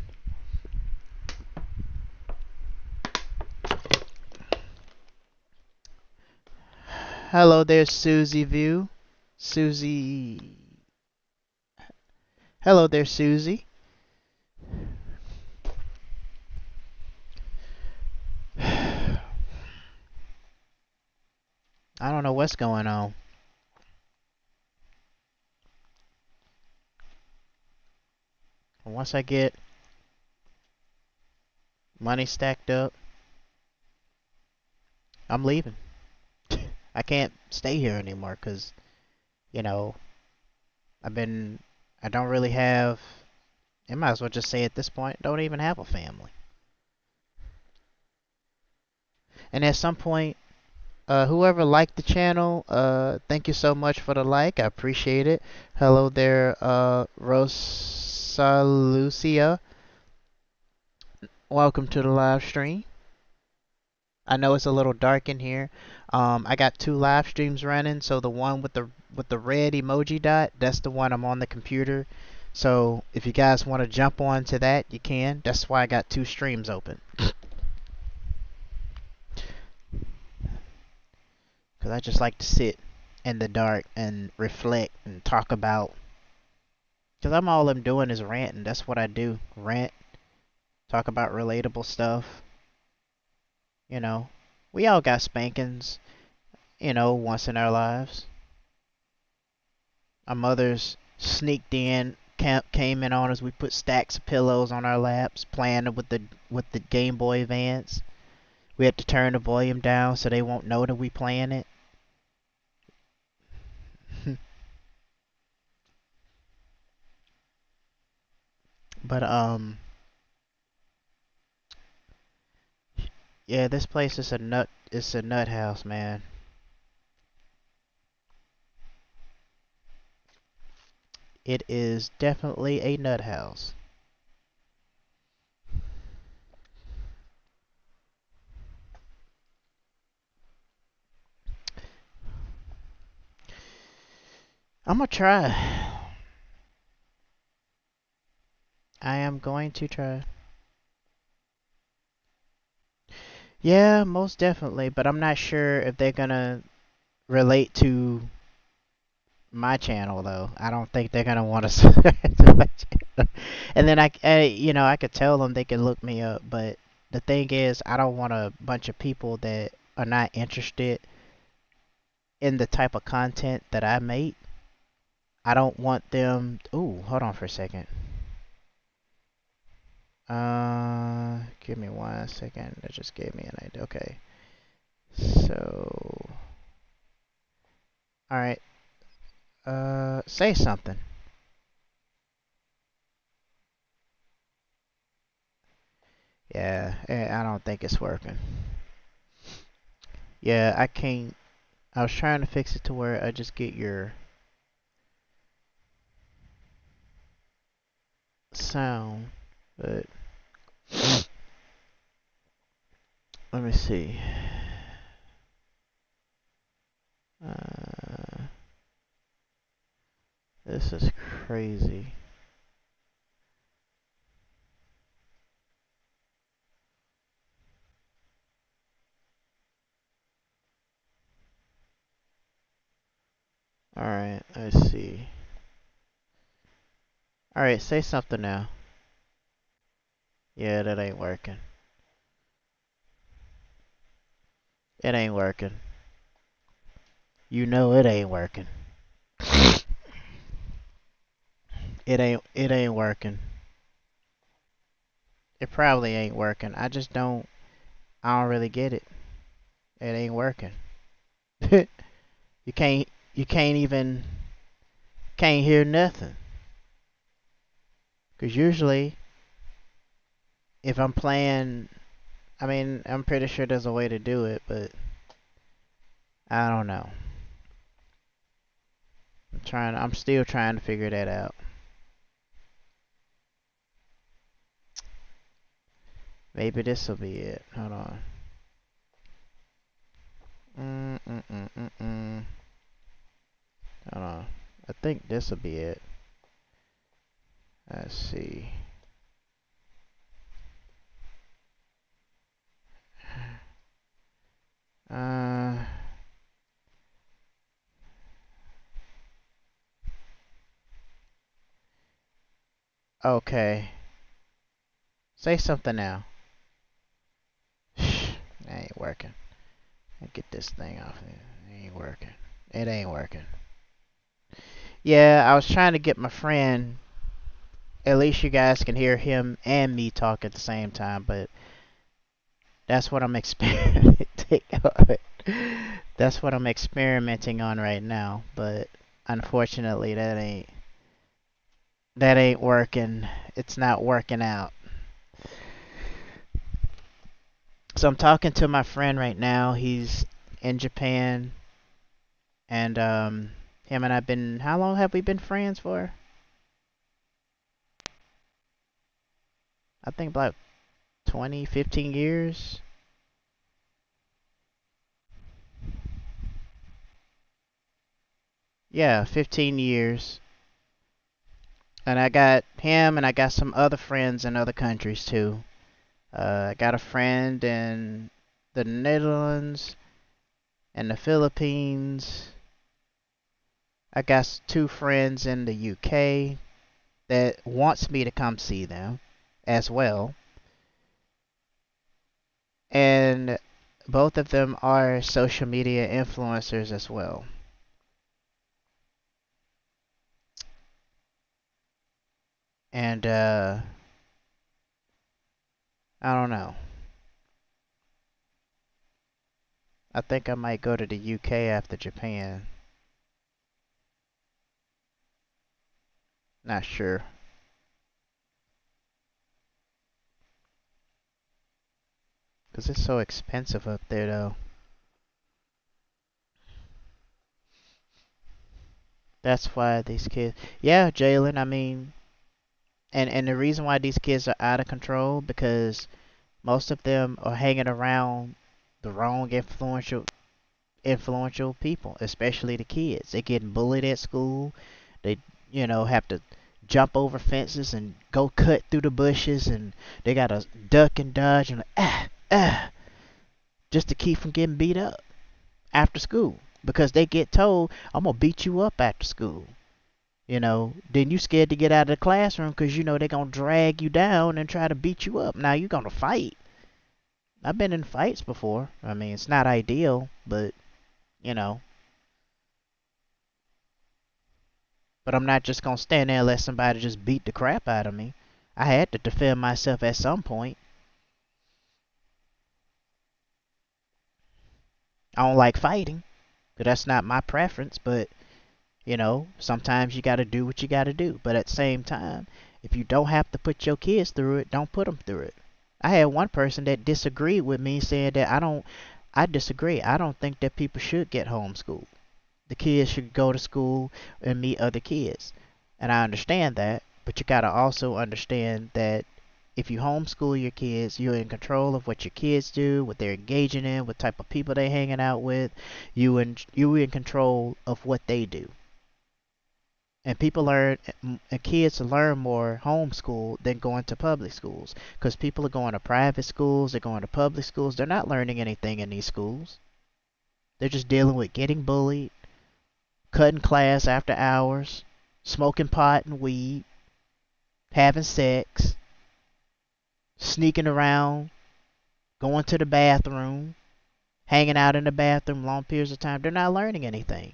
Hello there, Susie View. Susie. Hello there, Susie. I don't know what's going on. Once I get money stacked up, I'm leaving. I can't stay here anymore because, you know, I've been, I don't really have, I might as well just say at this point, don't even have a family. And at some point, whoever liked the channel, thank you so much for the like. I appreciate it. Hello there, Rosalucia. Welcome to the live stream. I know it's a little dark in here. I got two live streams running, so the one with the red emoji dot, that's the one I'm on the computer. So if you guys want to jump on to that, you can. That's why I got two streams open. Because I just like to sit in the dark and reflect and talk about. Because all I'm doing is ranting. That's what I do. Rant. Talk about relatable stuff. You know. We all got spankings, once in our lives. Our mothers sneaked in, came in on us. We put stacks of pillows on our laps, playing with the Game Boy Advance. We had to turn the volume down so they won't know that we playing it. But yeah, this place is a nut. It's a nut house, man. It is definitely a nut house. I'm gonna try. I am going to try. Yeah, most definitely, but I'm not sure if they're gonna relate to my channel though. I don't think they're gonna want to subscribe to my channel. And then I could tell them they can look me up, but the thing is, I don't want a bunch of people that are not interested in the type of content that I make. I don't want them. Ooh, hold on for a second. Give me 1 second. That just gave me an idea. Okay. So, all right. Say something. Yeah, I don't think it's working. Yeah, I can't. I was trying to fix it to where I just get your sound, but let me see. Uh, this is crazy. Alright, let's see. Alright, say something now. Yeah, that ain't working. It ain't working. You know it ain't working. It ain't working. It probably ain't working. I don't really get it. It ain't working. You can't even can't hear nothing. 'Cause usually if I'm playing, I mean, I'm pretty sure there's a way to do it, but I don't know. I'm still trying to figure that out. Maybe this'll be it. Hold on. Hold on. I think this'll be it. Let's see. Uh, okay. Say something now. That ain't working. Get this thing off. It ain't working. It ain't working. Yeah, I was trying to get my friend at least you guys can hear him and me talk at the same time, but that's what I'm experimenting on. That's what I'm experimenting on right now, but unfortunately that ain't working. It's not working out. So I'm talking to my friend right now. He's in Japan, and him and I've been. How long have we been friends for? I think about 20, 15 years. Yeah, 15 years. And I got him, and I got some other friends in other countries too. I got a friend in the Netherlands and the Philippines. I got two friends in the UK that wants me to come see them as well. And both of them are social media influencers as well. And I don't know. I think I might go to the UK after Japan. Not sure. Because it's so expensive up there, though. That's why these kids. Yeah, Jalen, I mean, and the reason why these kids are out of control because most of them are hanging around the wrong influential people, especially the kids. They're getting bullied at school. They, have to jump over fences and go cut through the bushes, and they gotta duck and dodge and just to keep from getting beat up after school because they get told, "I'm gonna beat you up after school." Then you scared to get out of the classroom because they're gonna drag you down and try to beat you up. Now you're gonna fight. I've been in fights before. I mean, it's not ideal, but you know. But I'm not just gonna stand there and let somebody just beat the crap out of me. I had to defend myself at some point. I don't like fighting, but that's not my preference. But sometimes you gotta do what you gotta do. But at the same time, if you don't have to put your kids through it, don't put them through it. I had one person that disagreed with me, saying that I disagree. I don't think that people should get homeschooled. The kids should go to school and meet other kids. And I understand that, but you gotta also understand that if you homeschool your kids, you're in control of what your kids do, what they're engaging in, what type of people they're hanging out with. You in control of what they do. And kids learn more homeschool than going to public schools. Because people are going to private schools, they're going to public schools. They're not learning anything in these schools. They're just dealing with getting bullied, cutting class after hours, smoking pot and weed, having sex, sneaking around, going to the bathroom, hanging out in the bathroom long periods of time. They're not learning anything.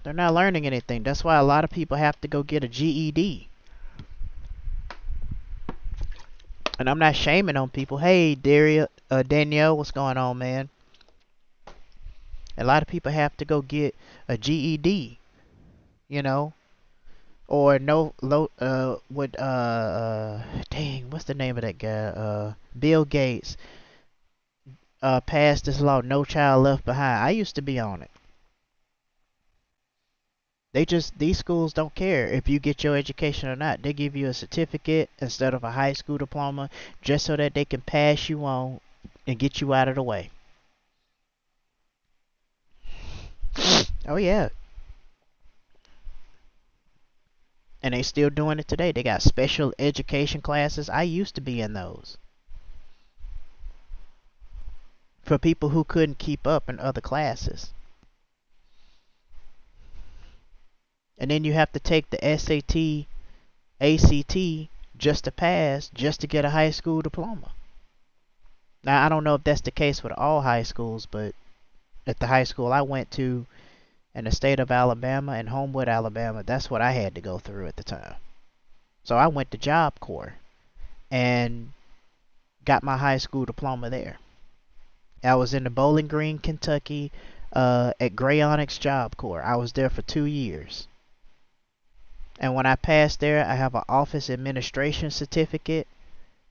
They're not learning anything. That's why a lot of people have to go get a GED. And I'm not shaming on people. Hey, Danielle, what's going on, man? A lot of people have to go get a GED, you know, or no, dang, what's the name of that guy? Bill Gates passed this law, No Child Left Behind. I used to be on it. These schools don't care if you get your education or not. They give you a certificate instead of a high school diploma just so that they can pass you on and get you out of the way. Oh yeah, and they still doing it today. They got special education classes. I used to be in those for people who couldn't keep up in other classes. And then you have to take the SAT, ACT just to pass, just to get a high school diploma. Now, I don't know if that's the case with all high schools, but at the high school I went to in the state of Alabama, in Homewood, Alabama, that's what I had to go through at the time. So I went to Job Corps and got my high school diploma there. I was in the Bowling Green, Kentucky, at Gray Onyx Job Corps. I was there for 2 years. And when I passed there, I have an office administration certificate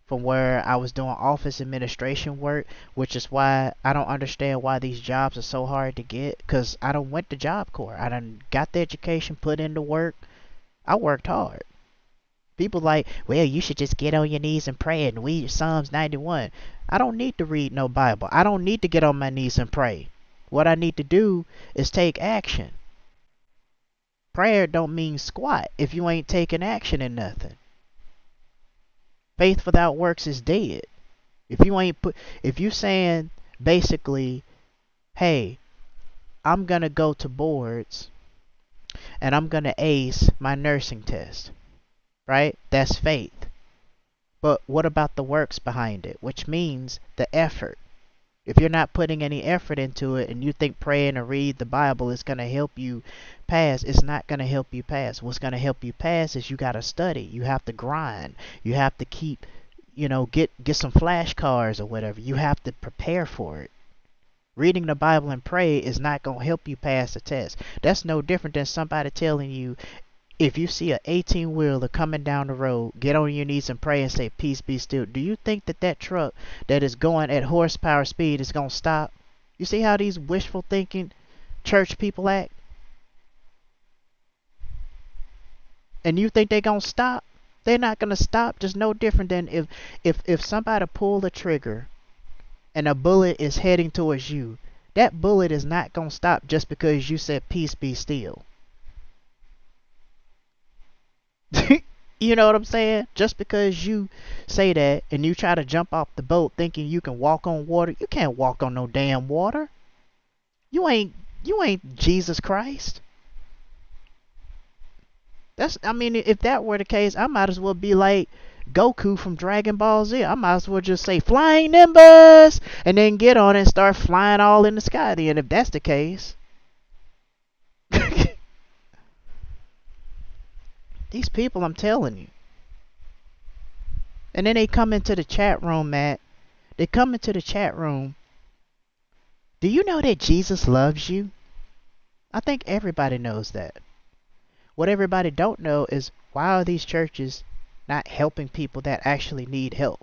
from where I was doing office administration work, which is why I don't understand why these jobs are so hard to get. Because I done went to Job Corps. I done got the education, put in the work. I worked hard. People like, well, you should just get on your knees and pray and read Psalms 91. I don't need to read no Bible. I don't need to get on my knees and pray. What I need to do is take action. Prayer don't mean squat if you ain't taking action in nothing. Faith without works is dead. If you saying basically, hey, I'm gonna go to boards and I'm gonna ace my nursing test, right? That's faith. But what about the works behind it? Which means the effort. If you're not putting any effort into it and you think praying or read the Bible is going to help you pass, it's not going to help you pass. What's going to help you pass is you got to study. You have to grind. You have to keep, get some flashcards or whatever. You have to prepare for it. Reading the Bible and pray is not going to help you pass the test. That's no different than somebody telling you, if you see an 18-wheeler coming down the road, get on your knees and pray and say, peace be still. Do you think that truck that is going at horsepower speed is going to stop? You see how these wishful thinking church people act? And you think they're going to stop? They're not going to stop. Just no different than if somebody pulled the trigger and a bullet is heading towards you. That bullet is not going to stop just because you said, peace be still. You know what I'm saying? Just because you say that and you try to jump off the boat thinking you can walk on water, you can't walk on no damn water. You ain't Jesus Christ. If that were the case, I might as well be like Goku from Dragon Ball Z. I might as well just say flying nimbus and then get on it and start flying all in the sky then, if that's the case. These people, I'm telling you. And then they come into the chat room, Matt. They come into the chat room. Do you know that Jesus loves you? I think everybody knows that. What everybody don't know is, why are these churches not helping people that actually need help?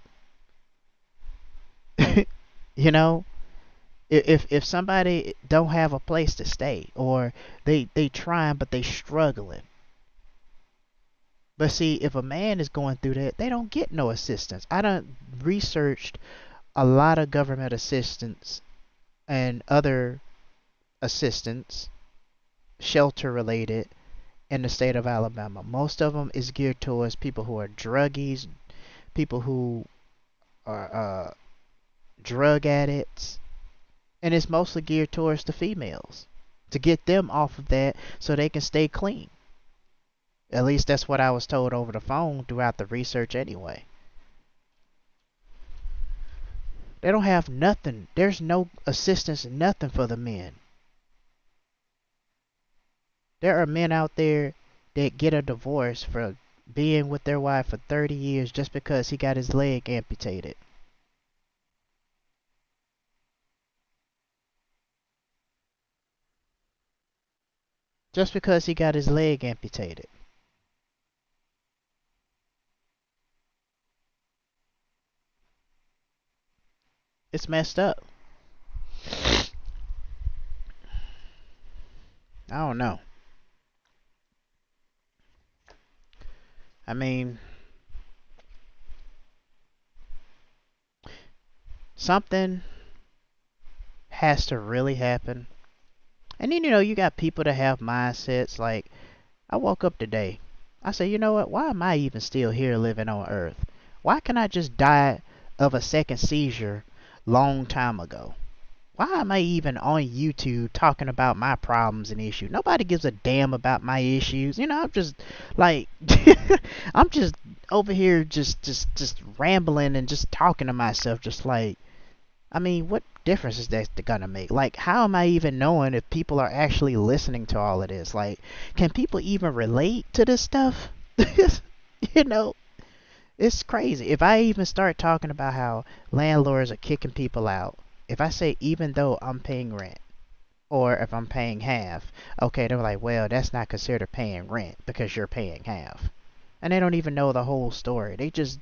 If somebody don't have a place to stay, or they trying but they struggling. But see, if a man is going through that, they don't get no assistance. I done researched a lot of government assistance and other assistance, shelter related, in the state of Alabama. Most of them is geared towards people who are druggies, people who are drug addicts, and it's mostly geared towards the females to get them off of that so they can stay clean. At least that's what I was told over the phone throughout the research anyway. They don't have nothing. There's no assistance, nothing for the men. There are men out there that get a divorce for being with their wife for 30 years just because he got his leg amputated. Just because he got his leg amputated. It's messed up. I don't know. I mean, something has to really happen. And then, you got people that have mindsets like, I woke up today. I said, you know what? Why am I even still here living on Earth? Why can't I just die of a second seizure long time ago? Why am I even on YouTube talking about my problems and issues? Nobody gives a damn about my issues. I'm just like, I'm just over here just rambling and just talking to myself, just like, I mean, what difference is that gonna make? Like, how am I even knowing if people are actually listening to all of this? Like, can people even relate to this stuff? You know, it's crazy. If I even start talking about how landlords are kicking people out, if I say even though I'm paying rent, or if I'm paying half, okay, they're like, well, that's not considered paying rent because you're paying half. And they don't even know the whole story. They just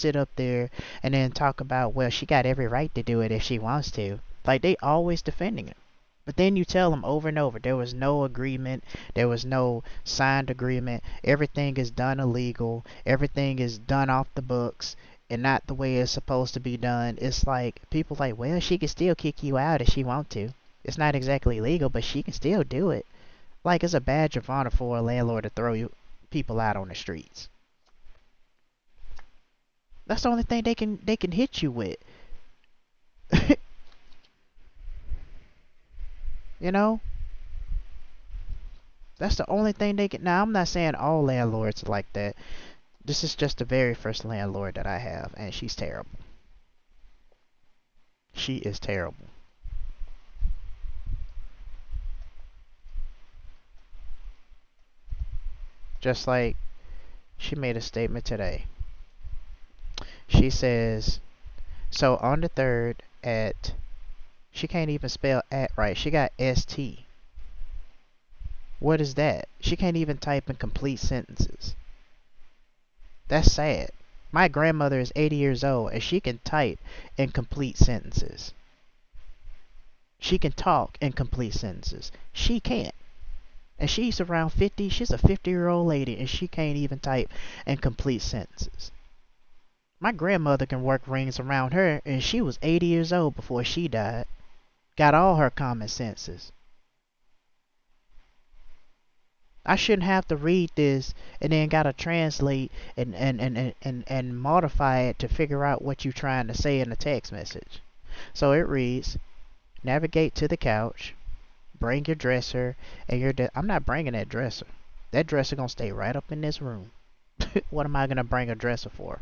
sit up there and then talk about, well, she got every right to do it if she wants to. Like they always defending it. But then you tell them over and over, there was no agreement, there was no signed agreement, everything is done illegal, everything is done off the books and not the way it's supposed to be done. It's like people like, well, she can still kick you out if she want to. It's not exactly legal, but she can still do it. Like it's a badge of honor for a landlord to throw you people out on the streets. That's the only thing they can hit you with. You know? That's the only thing they can. Now, I'm not saying all landlords are like that. This is just the very first landlord that I have, and she's terrible. She is terrible. Just like she made a statement today. She says, so on the 3rd at, she can't even spell at right. She got ST. What is that? She can't even type in complete sentences. That's sad. My grandmother is 80 years old and she can type in complete sentences. She can talk in complete sentences. She can't. And she's around 50. She's a 50-year-old lady and she can't even type in complete sentences. My grandmother can work rings around her and she was 80 years old before she died. Got all her common senses. I shouldn't have to read this and then gotta translate and modify it to figure out what you're trying to say in the text message. So it reads, navigate to the couch, bring your dresser, and I'm not bringing that dresser. That dresser gonna stay right up in this room. What am I gonna bring a dresser for?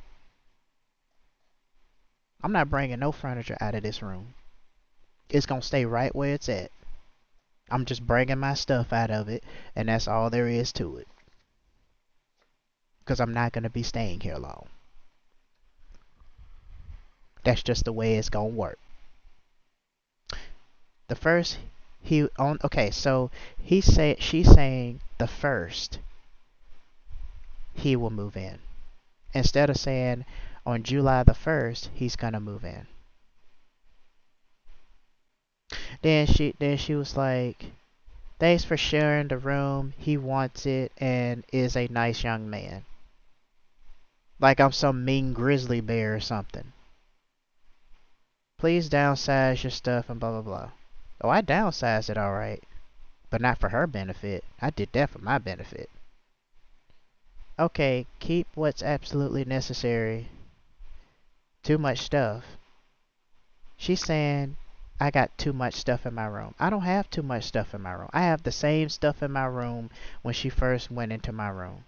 I'm not bringing no furniture out of this room. It's gonna stay right where it's at. I'm just bringing my stuff out of it, and that's all there is to it. Because I'm not gonna be staying here long. That's just the way it's gonna work. The first he on okay, so she's saying the first he will move in. Instead of saying on July the 1st he's gonna move in. Then she was like, thanks for sharing the room. He wants it and is a nice young man. Like I'm some mean grizzly bear or something. Please downsize your stuff and blah blah blah. Oh, I downsized it alright. But not for her benefit. I did that for my benefit. Okay, keep what's absolutely necessary. Too much stuff. She's saying I got too much stuff in my room. I don't have too much stuff in my room. I have the same stuff in my room when she first went into my room.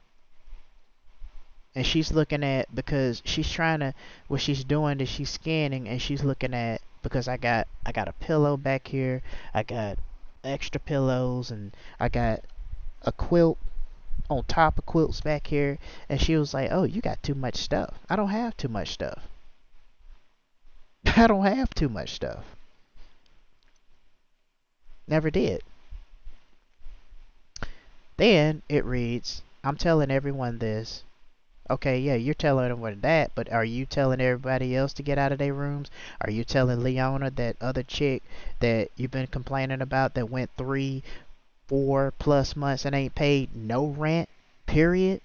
And she's looking at, because she's trying to, what she's doing is she's scanning and she's looking at, because I got a pillow back here, I got extra pillows, and I got a quilt on top of quilts back here, and she was like, oh, you got too much stuff. I don't have too much stuff. I don't have too much stuff. Never did. Then it reads, I'm telling everyone this. Okay, yeah, you're telling everyone that, but are you telling everybody else to get out of their rooms? Are you telling Leona, that other chick that you've been complaining about that went 3, 4+ months and ain't paid no rent, period?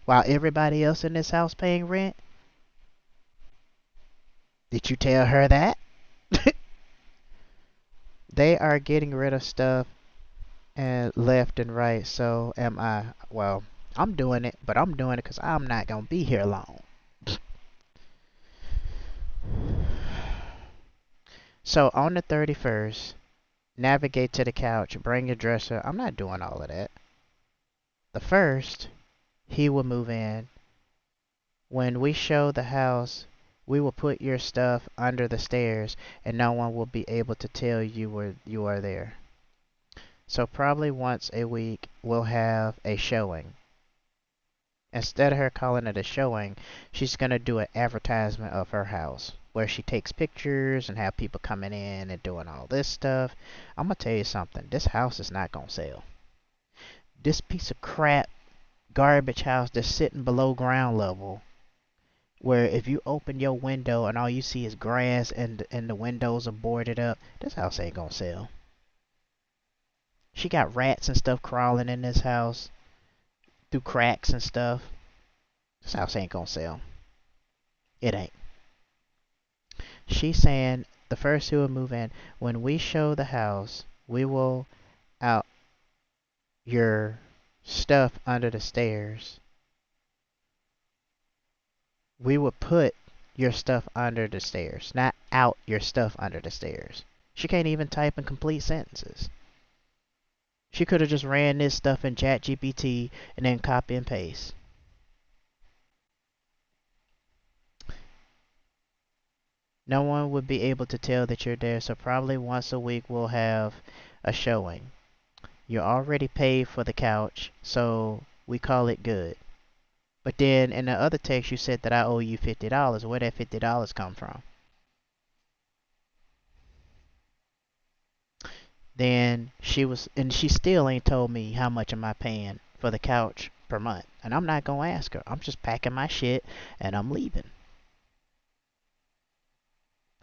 While everybody else in this house paying rent? Did you tell her that? They are getting rid of stuff and left and right, so am I. Well, I'm doing it, but I'm doing it because I'm not going to be here long. So on the 31st, navigate to the couch, bring your dresser. I'm not doing all of that. The first, he will move in. When we show the house, We will put your stuff under the stairs and no one will be able to tell you are there. So probably once a week we'll have a showing. Instead of her calling it a showing, she's gonna do an advertisement of her house where she takes pictures and have people coming in and doing all this stuff. I'm gonna tell you something. This house is not gonna sell. This piece of crap garbage house that's sitting below ground level, where if you open your window and all you see is grass and the windows are boarded up, this house ain't gonna sell. She got rats and stuff crawling in this house through cracks and stuff. This house ain't gonna sell. It ain't. She's saying the first who will move in, when we show the house, we will out your stuff under the stairs. We will put your stuff under the stairs, not out your stuff under the stairs. She can't even type in complete sentences. She could have just ran this stuff in ChatGPT and then copy and paste. No one would be able to tell that you're there, so probably once a week we'll have a showing. You already paid for the couch, so we call it good. But then in the other text you said that I owe you $50. Where did that $50 come from? Then she still ain't told me how much am I paying for the couch per month. And I'm not gonna ask her. I'm just packing my shit and I'm leaving.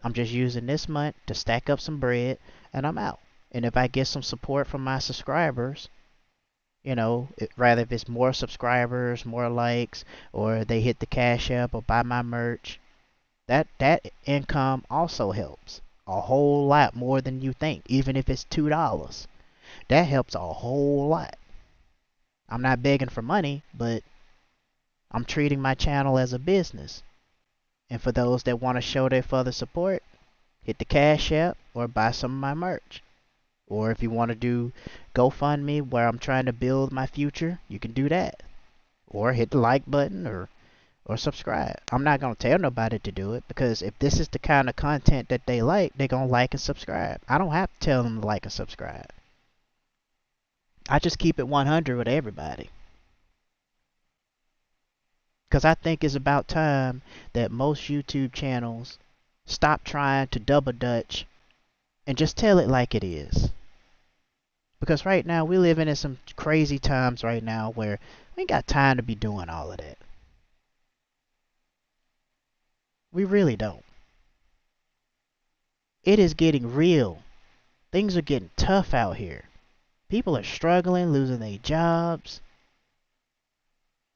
I'm just using this month to stack up some bread and I'm out. And if I get some support from my subscribers, rather if it's more subscribers, more likes, or they hit the Cash App or buy my merch, that income also helps a whole lot more than you think. Even if it's $2, that helps a whole lot. I'm not begging for money, but I'm treating my channel as a business. And for those that want to show their further support, hit the Cash App or buy some of my merch. Or if you want to do GoFundMe where I'm trying to build my future, you can do that. Or hit the like button or subscribe. I'm not going to tell nobody to do it because if this is the kind of content that they like, they're going to like and subscribe. I don't have to tell them to like and subscribe. I just keep it 100 with everybody. Because I think it's about time that most YouTube channels stop trying to double dutch and just tell it like it is. Because right now we living in some crazy times right now where we ain't got time to be doing all of that. We really don't. It is getting real. Things are getting tough out here. People are struggling, losing their jobs,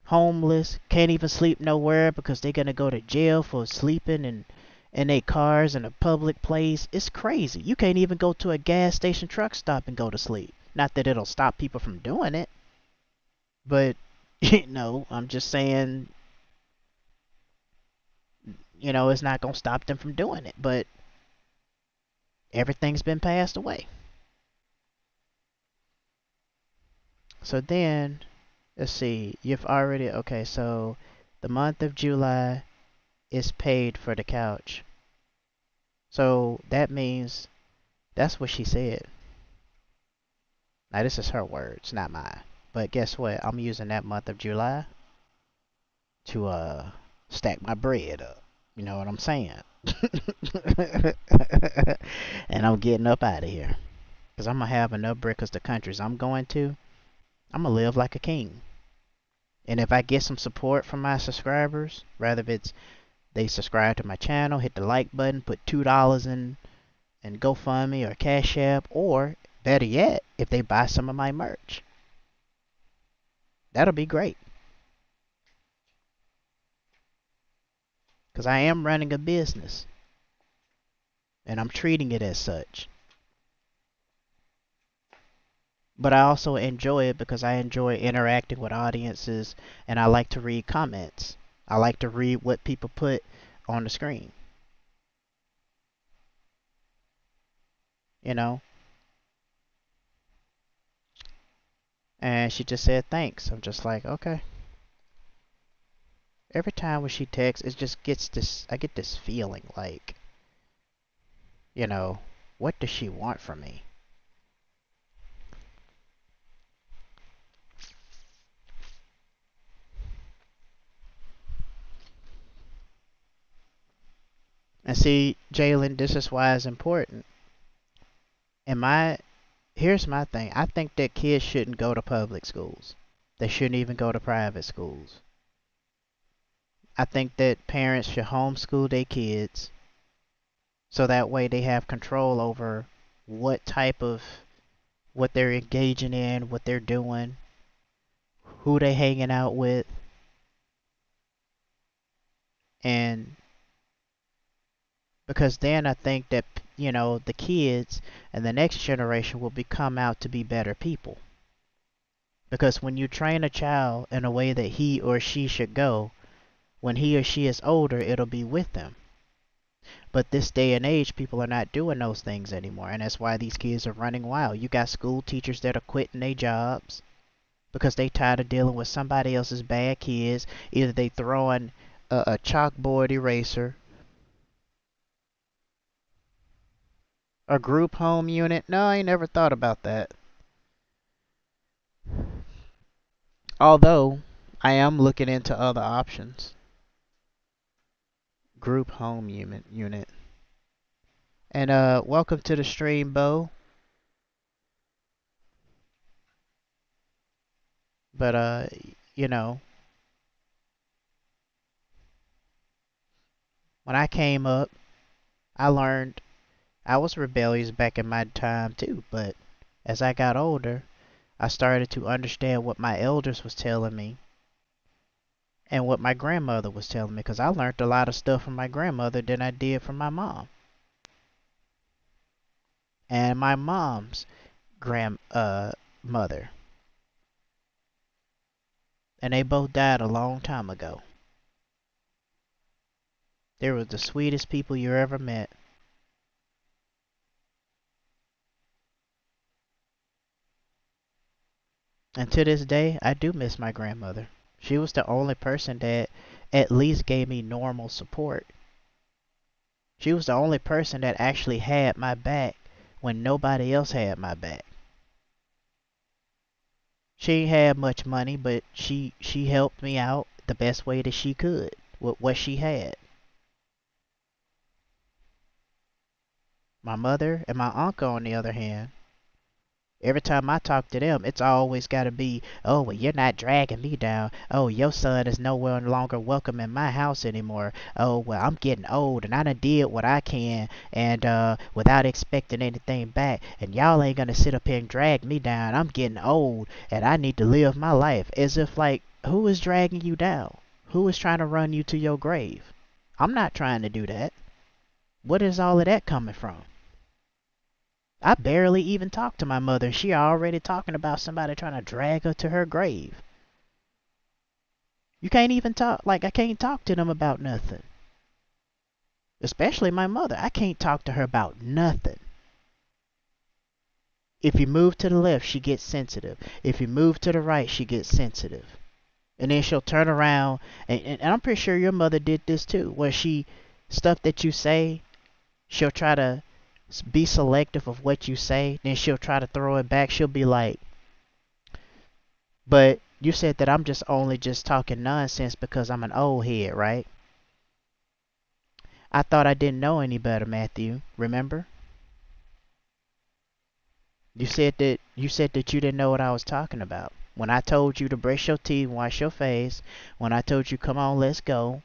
homeless, can't even sleep nowhere because they're gonna go to jail for sleeping in their cars in a public place. It's crazy. You can't even go to a gas station truck stop and go to sleep. Not that it'll stop people from doing it, but I'm just saying, it's not gonna stop them from doing it. But everything's been passed away. So then, let's see. You've already okay. So the month of July is paid for the couch. So that means that's what she said. Now this is her words, not mine. But guess what? I'm using that month of July to stack my bread up. You know what I'm saying? And I'm getting up out of here. Because I'm going to have enough bread because the countries I'm going to, I'm going to live like a king. And if I get some support from my subscribers, rather if it's they subscribe to my channel, hit the like button, put $2 in GoFundMe or Cash App, or better yet, if they buy some of my merch. That'll be great. Because I am running a business. And I'm treating it as such. But I also enjoy it because I enjoy interacting with audiences and I like to read comments. I like to read what people put on the screen. You know? And she just said thanks. I'm just like, okay. Every time when she texts, it just gets this. I get this feeling like, you know, what does she want from me? And see, Jalen, this is why it's important. And here's my thing. I think that kids shouldn't go to public schools. They shouldn't even go to private schools. I think that parents should homeschool their kids so that way they have control over what type of what they're engaging in, what they're doing, who they hanging out with, and because then I think that the kids and the next generation will become out to be better people. Because when you train a child in a way that he or she should go, when he or she is older, it'll be with them. But this day and age, people are not doing those things anymore, and that's why these kids are running wild. You got school teachers that are quitting their jobs because they tired of dealing with somebody else's bad kids. Either they throwing a chalkboard eraser, a group home unit. No, I ain't never thought about that. Although I am looking into other options. Group home unit. And welcome to the stream, Bo. But you know, when I came up, I learned I was rebellious back in my time too, but as I got older, I started to understand what my elders was telling me and what my grandmother was telling me because I learned a lot of stuff from my grandmother than I did from my mom. And my mom's mother. And they both died a long time ago. They were the sweetest people you ever met. And to this day, I do miss my grandmother. She was the only person that at least gave me normal support. She was the only person that actually had my back when nobody else had my back. She ain't had much money, but she helped me out the best way that she could with what she had. My mother and my uncle, on the other hand, every time I talk to them, it's always got to be, oh, well, you're not dragging me down. Oh, your son is nowhere longer welcome in my house anymore. Oh, well, I'm getting old and I done did what I can and without expecting anything back. And y'all ain't going to sit up here and drag me down. I'm getting old and I need to live my life. As if, like, who is dragging you down? Who is trying to run you to your grave? I'm not trying to do that. What is all of that coming from? I barely even talk to my mother, and she already talking about somebody trying to drag her to her grave. You can't even talk, like, I can't talk to them about nothing. Especially my mother. I can't talk to her about nothing. If you move to the left, she gets sensitive. If you move to the right, she gets sensitive. And then she'll turn around, and I'm pretty sure your mother did this too, where stuff that you say, she'll try to be selective of what you say, then she'll try to throw it back. She'll be like, but you said that I'm just only just talking nonsense because I'm an old head, right? I thought I didn't know any better, Matthew. Remember? You said that you didn't know what I was talking about. When I told you to brush your teeth, wash your face, when I told you come on, let's go,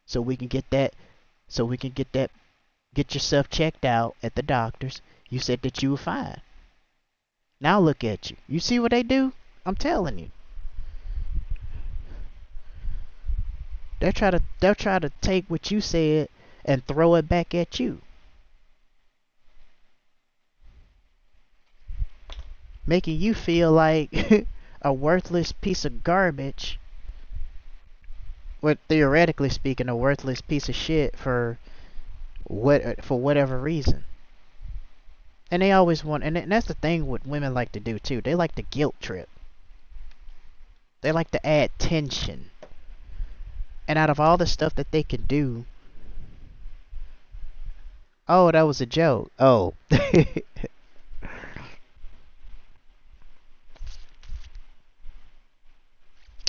so we can get that so we can get yourself checked out at the doctor's, you said that you were fine. Now look at you. You see what they do? I'm telling you. They'll try to take what you said and throw it back at you, making you feel like a worthless piece of garbage. Well, theoretically speaking, a worthless piece of shit for whatever reason. And they always want, and that's the thing what women like to do too. They like to guilt trip. They like to add tension. And out of all the stuff that they can do, oh, that was a joke. Oh. I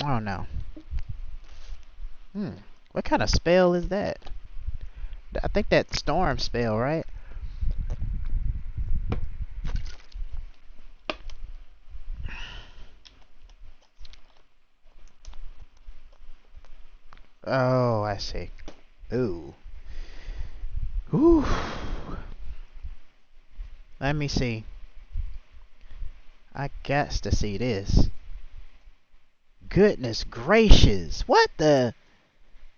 don't know. Hmm. What kind of spell is that? I think that's storm spell, right? Oh, I see. Ooh. Ooh. Let me see. I got to see this. Goodness gracious. What the?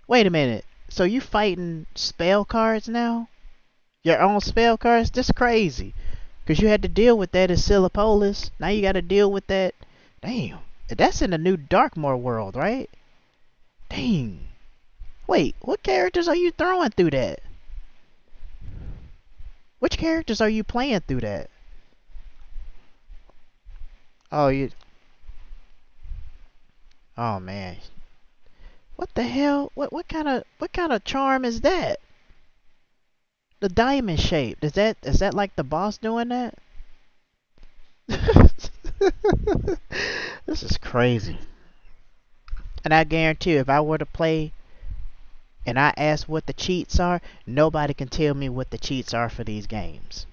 Wait a minute. So you fighting spell cards now? Your own spell cards? This crazy. Because you had to deal with that as Silipolis. Now you got to deal with that. Damn. That's in the new Darkmoor world, right? Dang. Wait, what characters are you throwing through that? Which characters are you playing through that? Oh, you. Oh man. What the hell? What kind of charm is that? The diamond shape. Is that like the boss doing that? This is crazy. And I guarantee you, if I were to play and I ask what the cheats are, nobody can tell me what the cheats are for these games.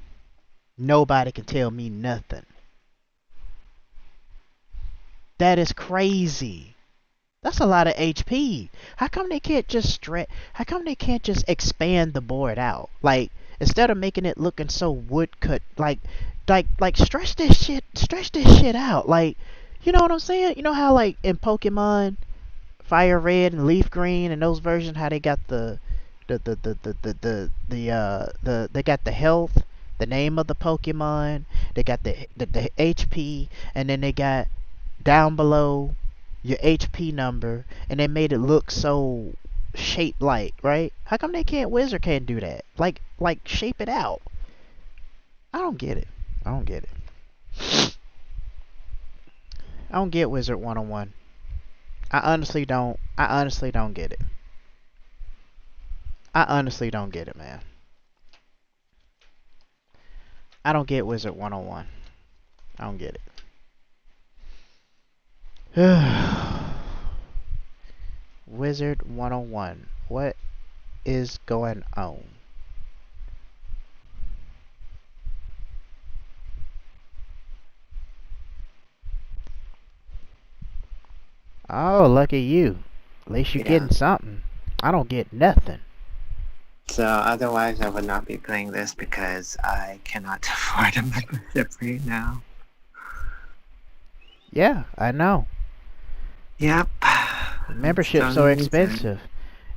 Nobody can tell me nothing. That is crazy. That's a lot of HP. How come they can't just stretch? How come they can't just expand the board out? Like instead of making it looking so woodcut, like stretch this shit out. Like, you know what I'm saying? You know how like in Pokemon, Fire Red and Leaf Green and those versions, how they got the they got the health, the name of the Pokemon, they got the HP, and then they got down below your HP number, and they made it look so shape like, right? How come they can't Wizard can't do that? Like shape it out. I don't get it. I don't get it. I don't get Wizard 101. I honestly don't. I honestly don't get it. I honestly don't get it, man. I don't get Wizard 101. I don't get it. Wizard 101. What is going on? Oh, lucky you. At least you're Yeah. getting something. I don't get nothing. So otherwise I would not be playing this because I cannot afford a membership right now. Yeah, I know. Yep. That's the Memberships only are reason. expensive.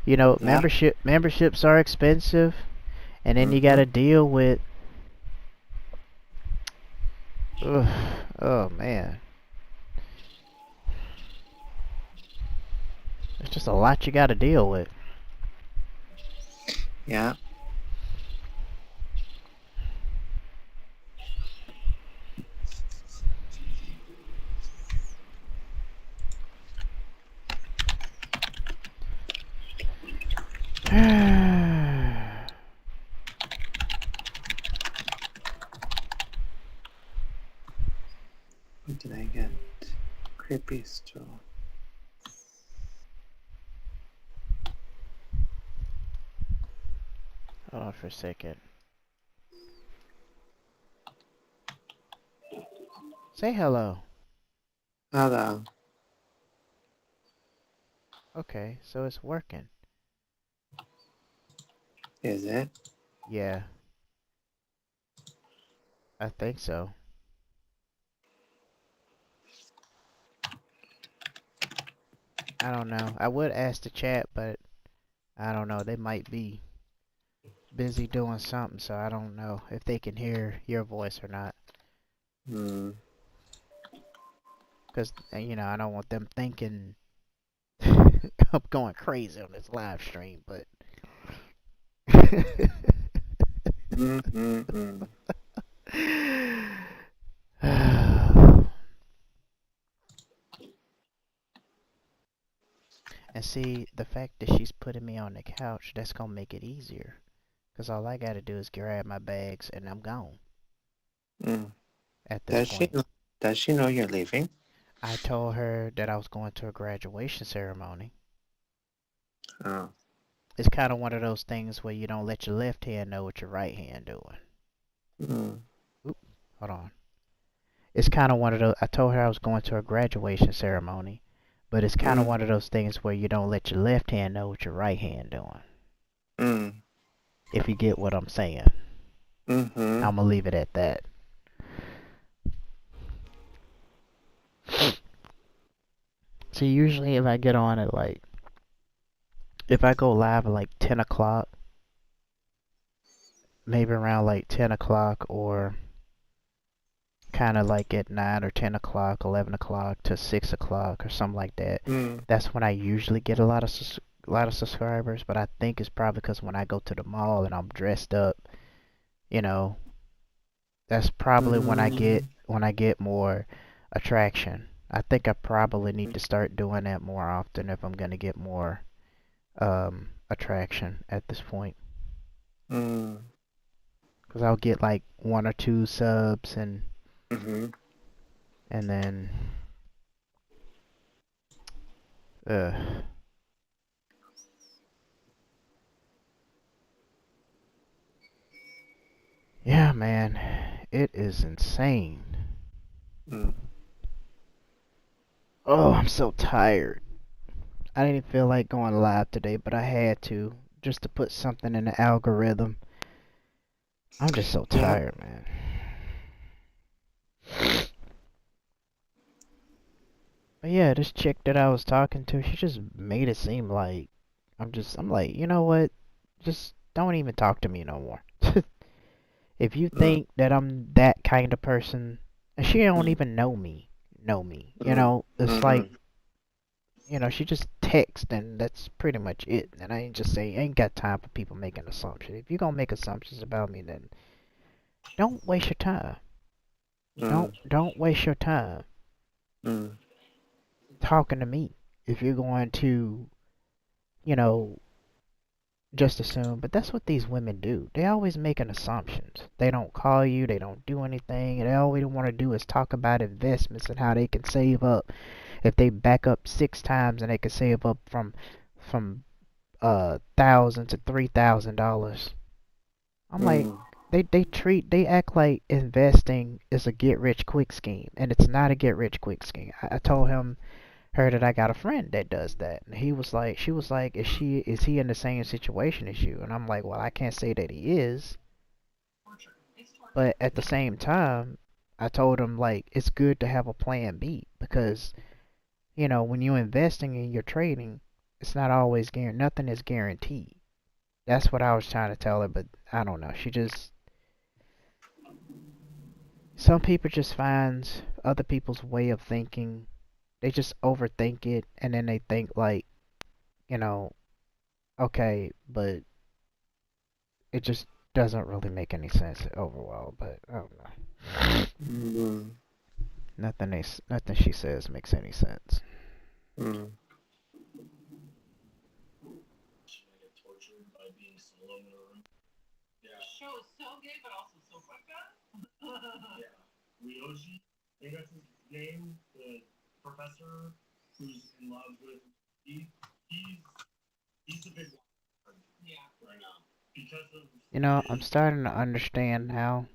You know, Yep. memberships are expensive, and then you got Mm-hmm. to deal with. Ugh, oh man, it's just a lot you got to deal with. Yep. What did I get? Creepy stool. Hold on for a second. Say hello. Hello. Okay, so it's working. Is it? Yeah, I think so. I don't know. I would ask the chat, but I don't know. They might be busy doing something, so I don't know if they can hear your voice or not. Hmm. Because, you know, I don't want them thinking I'm going crazy on this live stream, but. Mm-mm-mm. And see, the fact that she's putting me on the couch, that's gonna make it easier. Cause all I gotta do is grab my bags and I'm gone Mm. at this Does she point. does she know you're leaving? I told her that I was going to a graduation ceremony. Oh. It's kind of one of those things where you don't let your left hand know what your right hand doing. Mm. Oop, hold on. It's kind of one of those. I told her I was going to a graduation ceremony, but it's kind of Mm. one of those things where you don't let your left hand know what your right hand doing. Mm. If you get what I'm saying, Mm-hmm. I'm gonna leave it at that. So usually, if I get on at like, if I go live at like 10 o'clock, maybe around like 10 o'clock, or kind of like at 9 or 10 o'clock, 11 o'clock to 6 o'clock or something like that. Mm. That's when I usually get a lot of subscribers, but I think it's probably because when I go to the mall and I'm dressed up, you know, that's probably Mm. when I get more attraction. I think I probably need to start doing that more often if I'm going to get more attraction at this point. Mm. Cuz I'll get like one or two subs Mm-hmm. and then uh yeah, man. It is insane. Mm. Oh, I'm so tired. I didn't feel like going live today, but I had to just to put something in the algorithm. I'm just so Yeah. tired, man. But yeah, this chick that I was talking to, she just made it seem like I'm like, you know what? Just don't even talk to me no more. If you Mm. think that I'm that kind of person, and she don't Mm. even know me. You Mm. know, it's like, Mm-hmm. she just text and that's pretty much it. And I ain't just say, ain't got time for people making assumptions. If you gonna make assumptions about me, then don't waste your time. Mm. Don't waste your time Mm. talking to me if you're going to, you know, just assume. But that's what these women do. They always making assumptions. They don't call you. They don't do anything. And all they want to do is talk about investments and how they can save up. If they back up 6 times and they can save up from $1,000 to $3,000. I'm like, Mm. they act like investing is a get rich quick scheme, and it's not a get rich quick scheme. I told her that I got a friend that does that, and she was like, is he in the same situation as you? And I'm like, well, I can't say that he is, but at the same time, I told him like it's good to have a plan B because when you're investing and you're trading, it's not always guaranteed. Nothing is guaranteed. That's what I was trying to tell her, but I don't know. Some people just finds other people's way of thinking. They just overthink it, and then they think like, you know, okay, but it just doesn't really make any sense overall. But I don't know. Mm. Nothing she says makes any sense. Mm. I'm starting to understand now,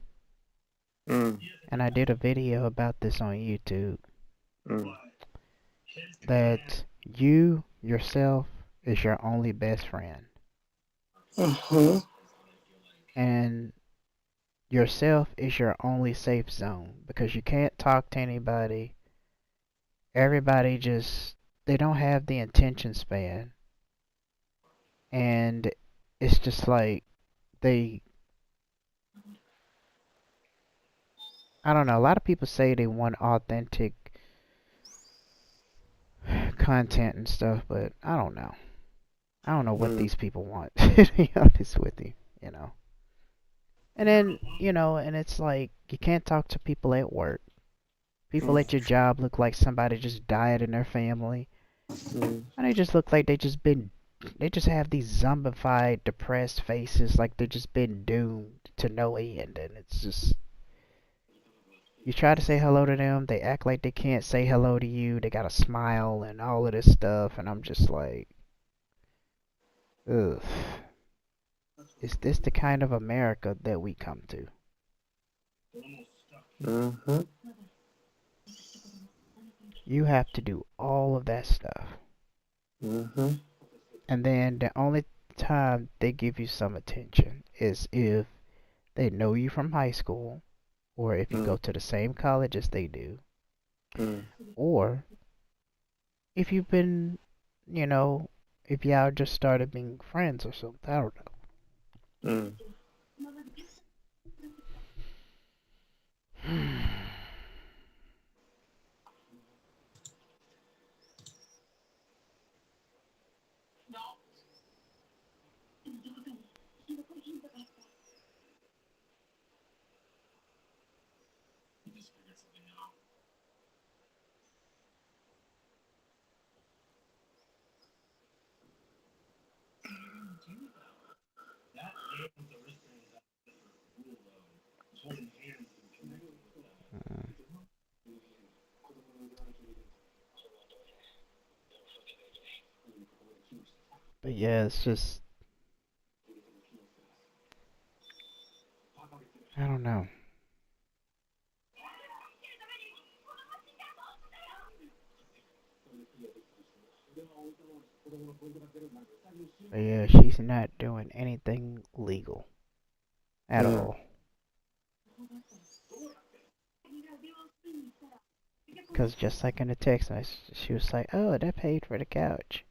Mm. and I did a video about this on YouTube, Mm. that you yourself is your only best friend. Uh-huh. And yourself is your only safe zone because you can't talk to anybody. Everybody just, they don't have the attention span. And it's just like they, I don't know, a lot of people say they want authentic content and stuff, but I don't know. I don't know what Mm. these people want, to be honest with you, you know. And then, and it's like you can't talk to people at work. People Mm. at your job look like somebody just died in their family. Mm. And they just look like they just have these zombified, depressed faces, like they just been doomed to no end. And it's just, you try to say hello to them, they act like they can't say hello to you. They got a smile and all of this stuff, and I'm just like, ugh. Is this the kind of America that we come to? Mm-hmm. You have to do all of that stuff. Mm-hmm. And then the only time they give you some attention is if they know you from high school, or if you Mm. go to the same college as they do, Mm. or if you've been, you know, if y'all just started being friends or something. I don't Mm. know. But yeah, it's just, I don't know. But yeah, she's not doing anything legal at Mm. all. Because just like in the text message, she was like, oh, that paid for the couch.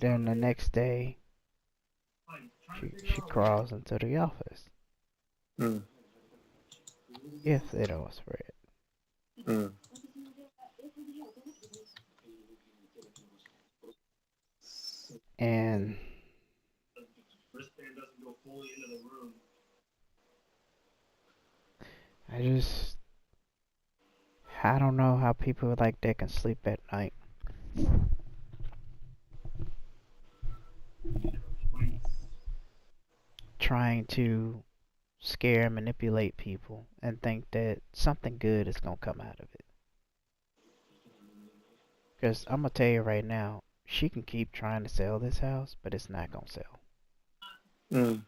Then the next day, she crawls into the office. Mm. If they don't spread. Mm. And I just, I don't know how people like that can sleep at night. Trying to scare and manipulate people and think that something good is going to come out of it. Because I'm going to tell you right now, she can keep trying to sell this house, but it's not going to sell. Mm.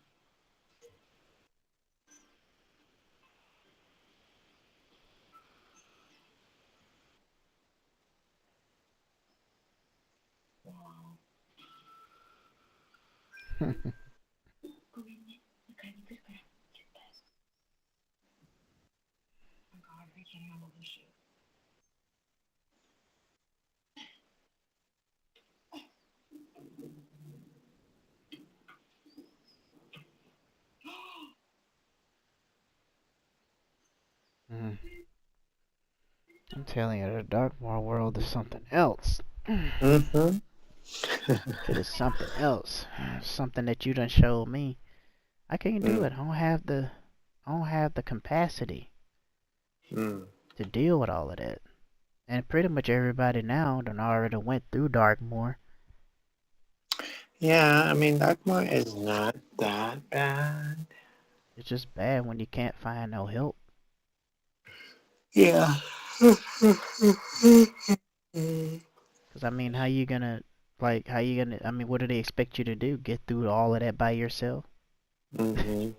Mm. I'm telling you, the dark world is something else. Mm-hmm. It is something else. Something that you done showed me. I can't do Mm. it. I don't have the capacity Mm. to deal with all of that. And pretty much everybody now done already went through Darkmoor. Yeah, I mean, Dagmar is not that bad. It's just bad when you can't find no help. Yeah. Cause I mean, how you gonna, like, how you gonna? I mean, what do they expect you to do? Get through all of that by yourself? Mm-hmm.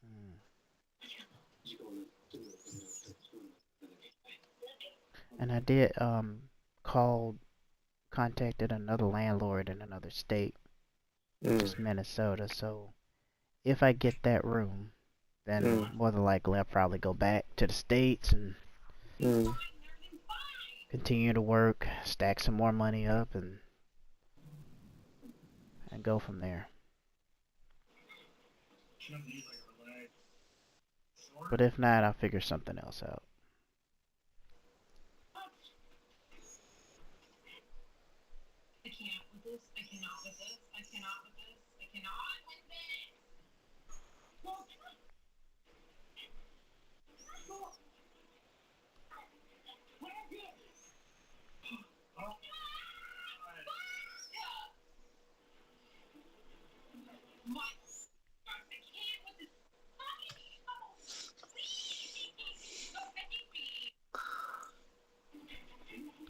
Mm. And I did called contacted another landlord in another state, which Mm. is Minnesota. So if I get that room, then Mm. more than likely I'll probably go back to the states and Mm. continue to work, stack some more money up, and go from there. But if not, I'll figure something else out.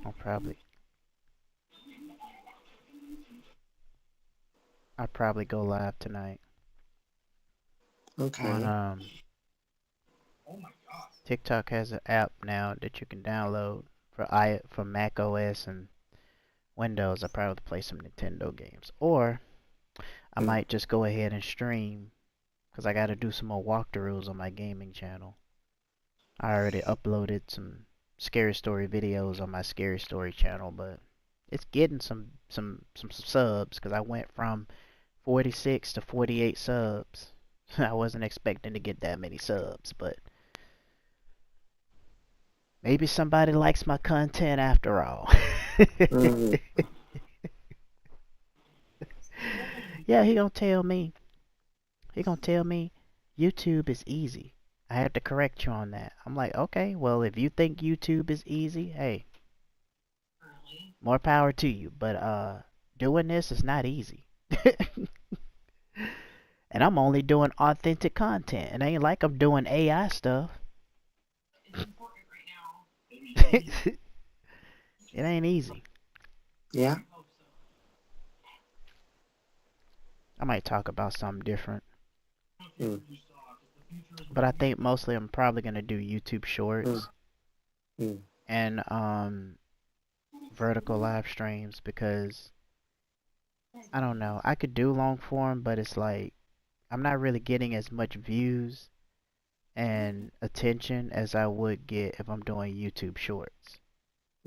I'll probably I'll probably go live tonight on Okay. TikTok has an app now that you can download for Mac OS and Windows. I probably play some Nintendo games, or I Mm. might just go ahead and stream because I got to do some more walkthroughs on my gaming channel. I already uploaded some scary story videos on my scary story channel, but it's getting some subs because I went from 46 to 48 subs. I wasn't expecting to get that many subs, but maybe somebody likes my content after all. Mm. Yeah, he gonna tell me. He gonna tell me YouTube is easy. I had to correct you on that. I'm like, okay, well, if you think YouTube is easy, hey, more power to you. But doing this is not easy. And I'm only doing authentic content. It ain't like I'm doing AI stuff. It ain't easy. Yeah. I might talk about something different. Mm. But I think mostly I'm probably gonna do YouTube Mm. shorts Mm. and vertical live streams because I don't know. I could do long form, but it's like I'm not really getting as much views and attention as I would get if I'm doing YouTube shorts.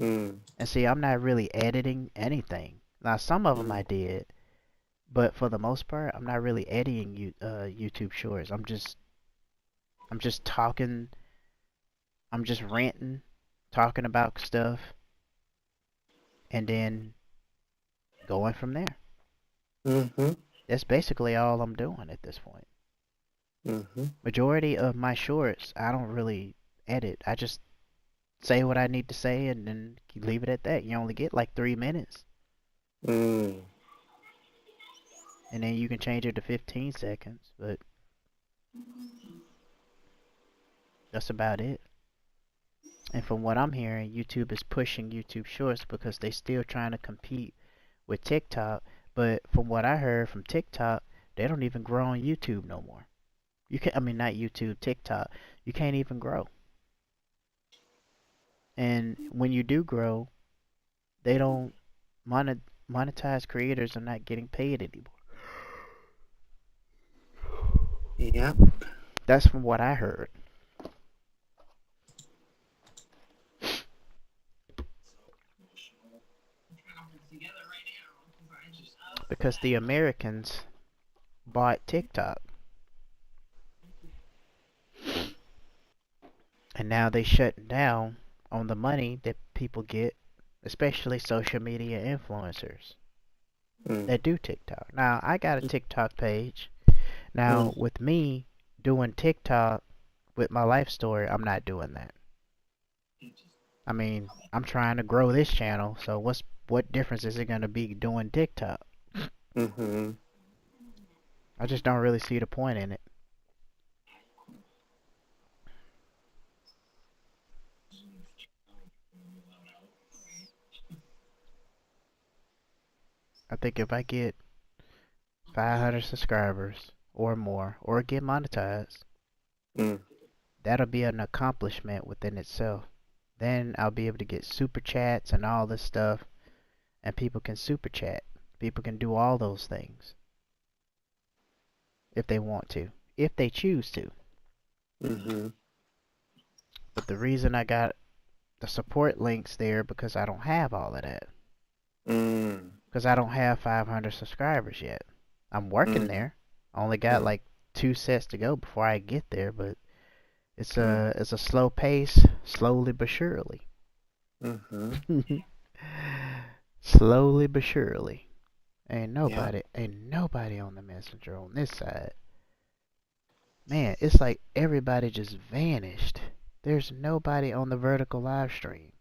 Mm. And see, I'm not really editing anything. Now, some of them I Mm. did, but for the most part, I'm not really editing YouTube shorts. I'm just talking. I'm just ranting, talking about stuff, and then going from there. Mm-hmm. That's basically all I'm doing at this point. Mm-hmm. Majority of my shorts, I don't really edit. I just say what I need to say and then you leave it at that. You only get like 3 minutes, Mm. and then you can change it to 15 seconds, but that's about it. And from what I'm hearing, YouTube is pushing YouTube Shorts because they still trying to compete with TikTok. But from what I heard from TikTok, they don't even grow on YouTube no more. You can, I mean, not YouTube, TikTok. You can't even grow. And when you do grow, they don't monetize creators are not getting paid anymore. Yep. That's from what I heard. Because the Americans bought TikTok. And now they shutting down on the money that people get, especially social media influencers Mm. that do TikTok. Now, I got a TikTok page. Now, Mm. with me doing TikTok with my life story, I'm not doing that. I mean, I'm trying to grow this channel, so what difference is it going to be doing TikTok? Mm-hmm. I just don't really see the point in it. I think if I get 500 subscribers or more, or get monetized, Mm. that'll be an accomplishment within itself. Then I'll be able to get super chats and all this stuff, and people can super chat. People can do all those things if they want to, if they choose to. Mm-hmm. But the reason I got the support links there because I don't have all of that. Mm. Because I don't have 500 subscribers yet. I'm working Mm. there. I only got Mm. like 2 sets to go before I get there, but Mm. it's a slow pace, slowly but surely. Mm-hmm. Slowly but surely. Yeah. Ain't nobody on the messenger on this side. Man, it's like everybody just vanished. There's nobody on the vertical live stream.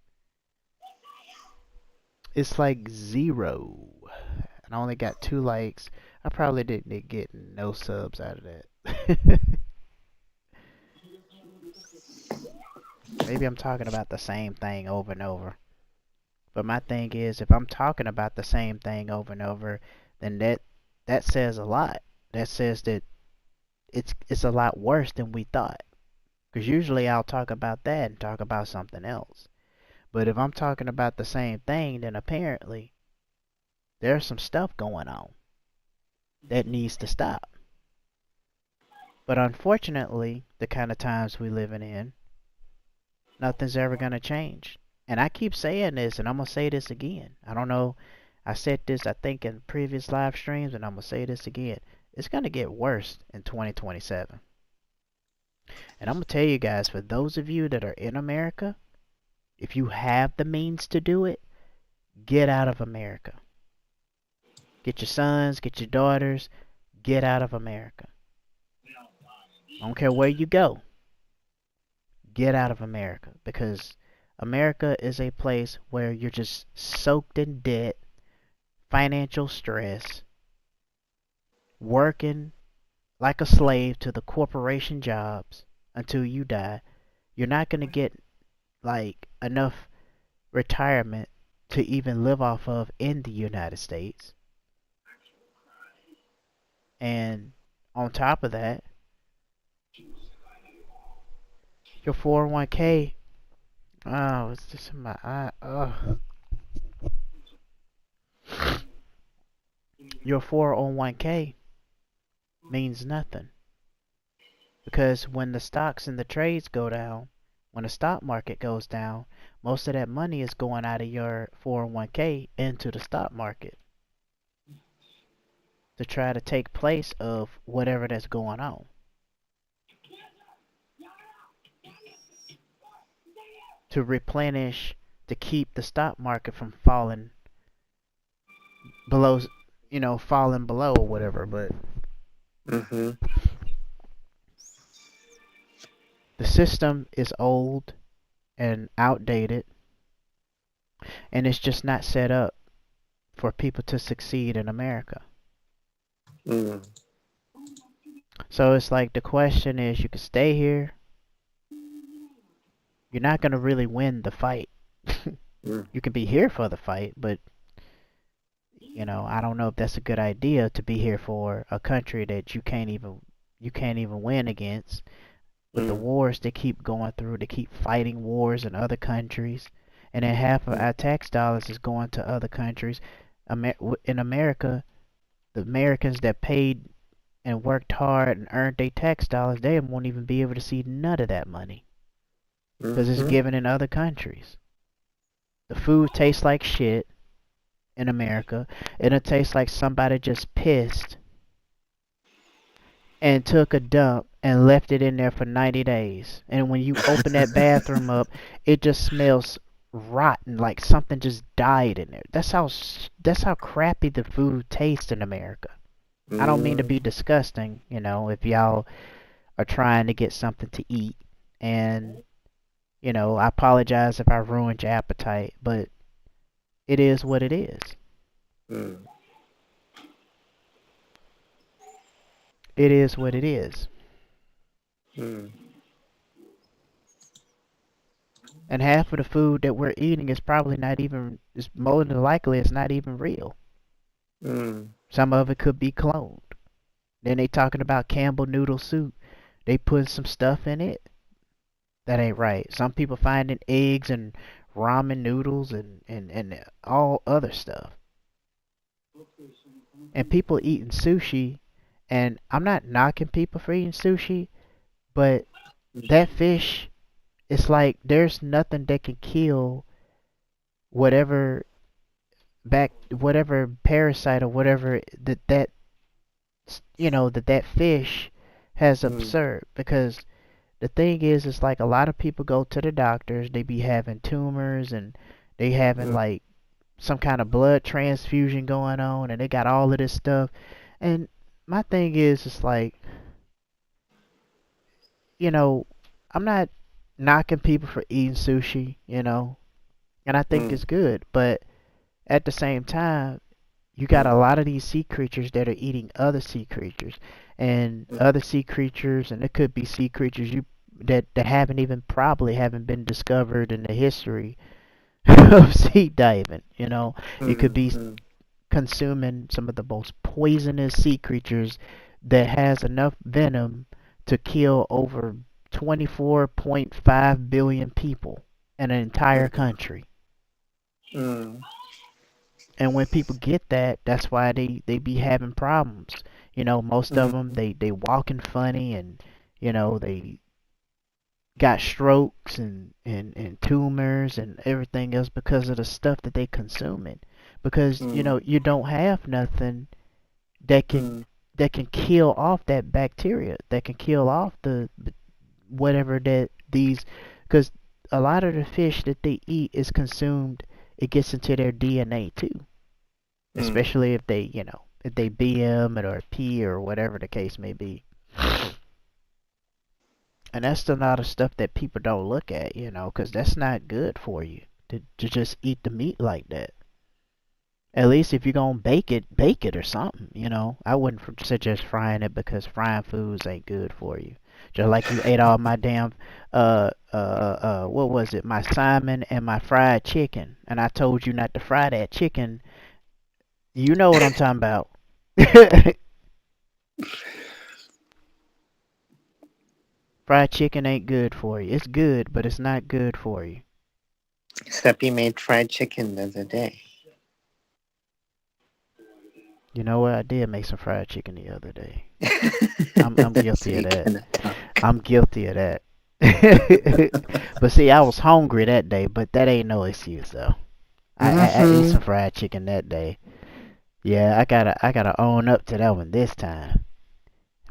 It's like zero. And I only got 2 likes. I probably didn't get no subs out of that. Maybe I'm talking about the same thing over and over. But my thing is, if I'm talking about the same thing over and over, then that says a lot. That says that it's a lot worse than we thought. Because usually I'll talk about that and talk about something else. But if I'm talking about the same thing, then apparently there's some stuff going on that needs to stop. But unfortunately, the kind of times we living in, nothing's ever going to change. And I keep saying this, and I'm going to say this again. I don't know. I said this, I think, in previous live streams, and I'm going to say this again. It's going to get worse in 2027. And I'm going to tell you guys, for those of you that are in America, if you have the means to do it, get out of America. Get your sons, get your daughters, get out of America. I don't care where you go. Get out of America, because America is a place where you're just soaked in debt, financial stress, working like a slave to the corporation jobs until you die. You're not going to get like enough retirement to even live off of in the United States. And on top of that, your 401k, oh, it's just in my eye. Your 401k means nothing. Because when the stocks and the trades go down, when the stock market goes down, most of that money is going out of your 401k into the stock market to try to take place of whatever that's going on. To replenish, to keep the stock market from falling below, falling below or whatever. But Mhm. the system is old and outdated, and it's just not set up for people to succeed in America. Mm. So it's like the question is, you can stay here. You're not going to really win the fight. Mm. You can be here for the fight, but I don't know if that's a good idea to be here for a country that you can't even win against, with the Mm. wars they keep going through. They keep fighting wars in other countries, and then half of Mm. our tax dollars is going to other countries. In America, the Americans that paid and worked hard and earned their tax dollars, they won't even be able to see none of that money because it's Mhm. given in other countries. The food tastes like shit in America, and it tastes like somebody just pissed and took a dump and left it in there for 90 days. And when you open that bathroom up, it just smells rotten, like something just died in there. That's how crappy the food tastes in America. I don't mean to Mm. be disgusting, if y'all are trying to get something to eat. And, I apologize if I ruined your appetite, but it is what it is. Mm. It is what it is. Mm. And half of the food that we're eating is probably not even, is more than likely, it's not even real. Mm. Some of it could be cloned. Then they talking about Campbell noodle soup. They put some stuff in it that ain't right. Some people finding eggs and ramen noodles and all other stuff. And people eating sushi, and I'm not knocking people for eating sushi, but that fish, it's like there's nothing that can kill whatever whatever parasite or whatever that fish has Mm. observed. Because the thing is, it's like a lot of people go to the doctors, they be having tumors, and they having Mm. like some kind of blood transfusion going on, and they got all of this stuff. And my thing is, it's like, you know, I'm not knocking people for eating sushi, and I think Mm. it's good, but at the same time, you got a lot of these sea creatures that are eating other sea creatures, and Mm. other sea creatures, and it could be sea creatures that haven't even, probably haven't been discovered in the history of sea diving. You could be Mm-hmm. consuming some of the most poisonous sea creatures that has enough venom to kill over 24.5 billion people in an entire country. Mm-hmm. And when people get that, that's why they be having problems. Most of them, Mm-hmm. they walking funny, and they got strokes and tumors and everything else because of the stuff that they consuming. Because you don't have nothing that can Mm-hmm. kill off that bacteria, that can kill off the whatever that these, because a lot of the fish that they eat is consumed. It gets into their DNA too, especially if they if they BM it or P or whatever the case may be. And that's the lot of stuff that people don't look at, because that's not good for you to just eat the meat like that. At least if you're gonna bake it or something. I wouldn't suggest frying it because frying foods ain't good for you. Just like you ate all my damn what was it? My salmon and my fried chicken, and I told you not to fry that chicken. You know what I'm talking about. Fried chicken ain't good for you. It's good, but it's not good for you. Except you made fried chicken the other day. You know what? I did make some fried chicken the other day. I'm So guilty of you that. kind of talk. I'm guilty of that. But see, I was hungry that day, but that ain't no excuse though. I ate Mm-hmm. some fried chicken that day. Yeah, I gotta own up to that one this time.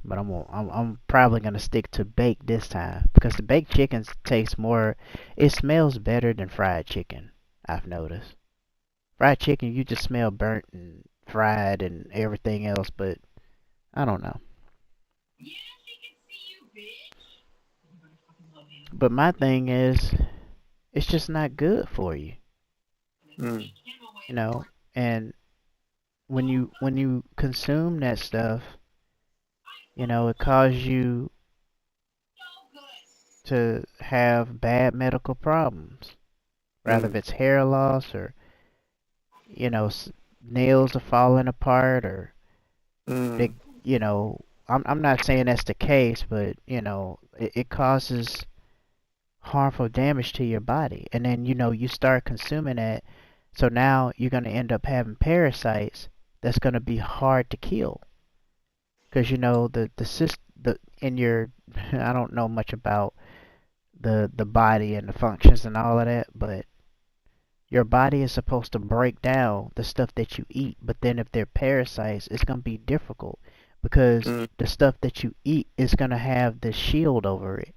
But I'm probably gonna stick to baked this time because the baked chicken tastes more. It smells better than fried chicken. I've noticed. Fried chicken, you just smell burnt and fried and everything else, but I don't know. But my thing is, it's just not good for you, Mm. you know. And when you consume that stuff, it causes you to have bad medical problems. Rather if Mm. it's hair loss or nails are falling apart or they, Mm. I'm not saying that's the case, but it causes harmful damage to your body, and then you start consuming that, so now you're gonna end up having parasites that's gonna be hard to kill because the in your I don't know much about the body and the functions and all of that, but your body is supposed to break down the stuff that you eat, but then if they're parasites, it's gonna be difficult because Mm. the stuff that you eat is gonna have this shield over it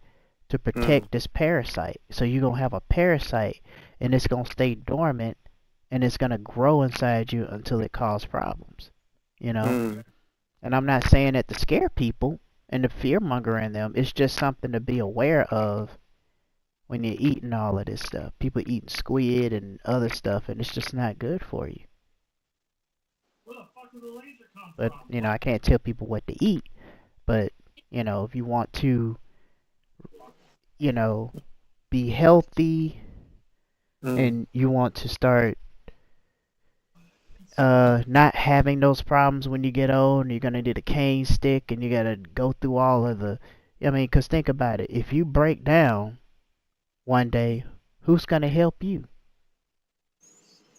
to Mm. protect this parasite. So you're gonna have a parasite and it's gonna stay dormant and it's gonna grow inside you until it causes problems. You know? Mm. And I'm not saying that to scare people and to fear monger in them. It's just something to be aware of when you're eating all of this stuff. People eating squid and other stuff, and it's just not good for you. But I can't tell people what to eat. But if you want to, you know, be healthy Mm. and you want to start not having those problems when you get old, and you're gonna need a cane stick, and you gotta go through all of the. I mean, 'cause think about it. If you break down one day, who's gonna help you?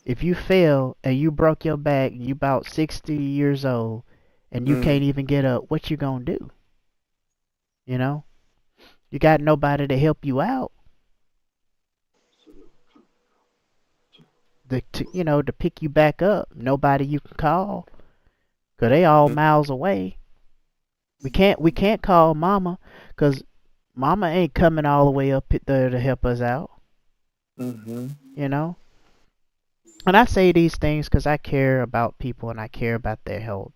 If you fail and you broke your back, and you about 60 years old, and you Mm. can't even get up, what you gonna do? You know, you got nobody to help you out. To pick you back up. Nobody you can call, 'cause they all Mm. miles away. We can't call mama, 'cause mama ain't coming all the way up there to help us out. Mm-hmm. You know. And I say these things 'cause I care about people and I care about their health.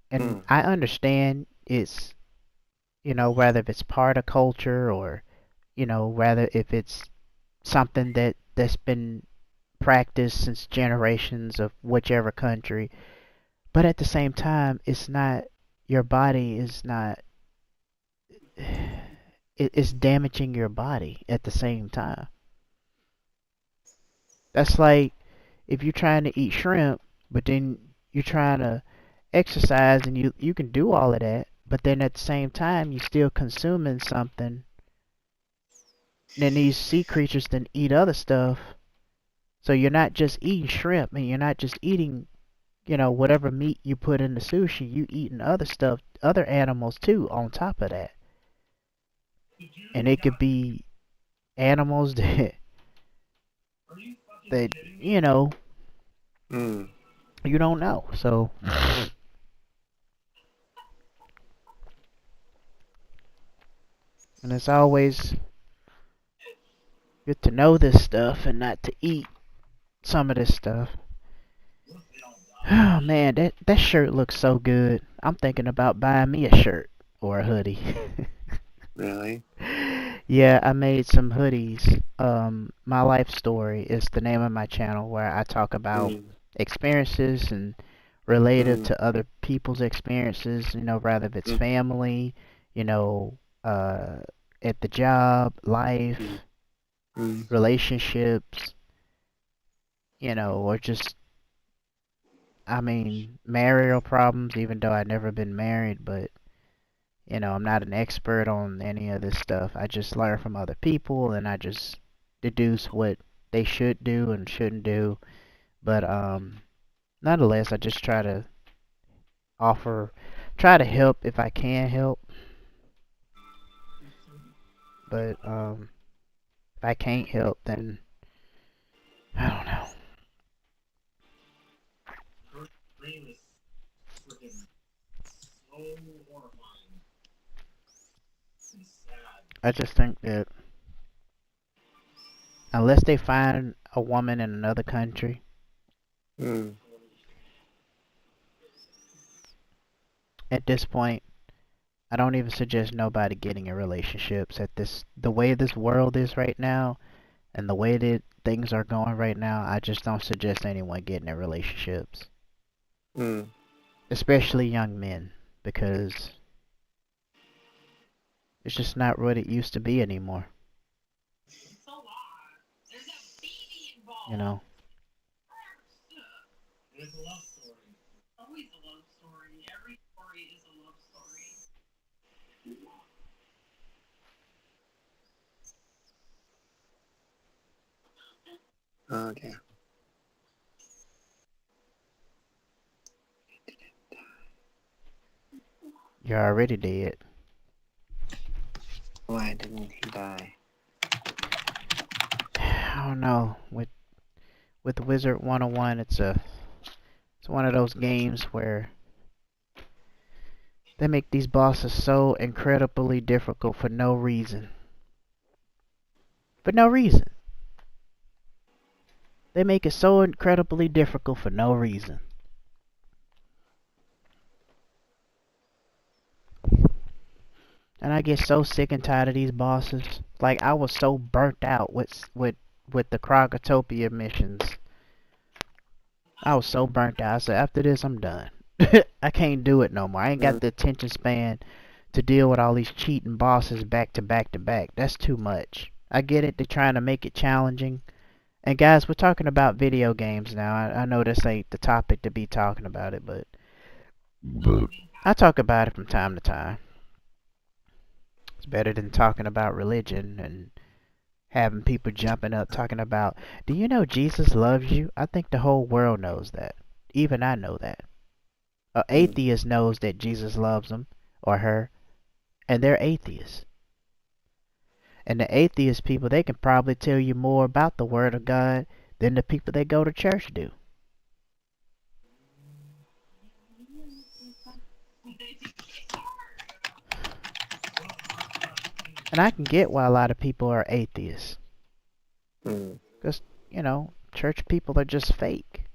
And Mm. I understand it's whether if it's part of culture or rather if it's something that's been practiced since generations of whichever country. But at the same time, it's not. Your body is not. It's damaging your body at the same time. That's like if you're trying to eat shrimp, but then you're trying to exercise and you can do all of that, but then at the same time you're still consuming something. Then these sea creatures then eat other stuff. So you're not just eating shrimp and you're not just eating, whatever meat you put in the sushi, you eating other stuff, other animals too on top of that. And it could be animals that Mm. you don't know. So and it's always good to know this stuff and not to eat some of this stuff. Oh man, that shirt looks so good. I'm thinking about buying me a shirt or a hoodie. Really? Yeah, I made some hoodies. My life story is the name of my channel where I talk about Mm. experiences and related Mm. to other people's experiences, rather if it's Mm. family, you know, uh, at the job, Mm. life, Mm. relationships, or just, I mean, marital problems, even though I've never been married, but, I'm not an expert on any of this stuff. I just learn from other people and I just deduce what they should do and shouldn't do. But, nonetheless, I just offer, try to help if I can help. But, if I can't help, then I don't know. I just think that unless they find a woman in another country, Mm. at this point, I don't even suggest nobody getting in relationships at the way this world is right now and the way that things are going right now. I just don't suggest anyone getting in relationships, Mm. especially young men, because it's just not what it used to be anymore. You know. Oh dear. You're already dead. Why didn't he die? I don't know. With Wizard 101, it's one of those games where they make these bosses so incredibly difficult for no reason. For no reason. They make it so incredibly difficult for no reason. And I get so sick and tired of these bosses. Like I was so burnt out with the Krogotopia missions. I was so burnt out. I said after this I'm done. I can't do it no more. I ain't got Mm. the attention span to deal with all these cheating bosses back to back to back. That's too much. I get it. They're trying to make it challenging. And guys, we're talking about video games now. I know this ain't the topic to be talking about it, but I talk about it from time to time. It's better than talking about religion and having people jumping up talking about, do you know Jesus loves you? I think the whole world knows that. Even I know that. An Mm. atheist knows that Jesus loves him or her, and they're atheists. And the atheist people, they can probably tell you more about the Word of God than the people that go to church do. And I can get why a lot of people are atheists. Mm. Because, church people are just fake.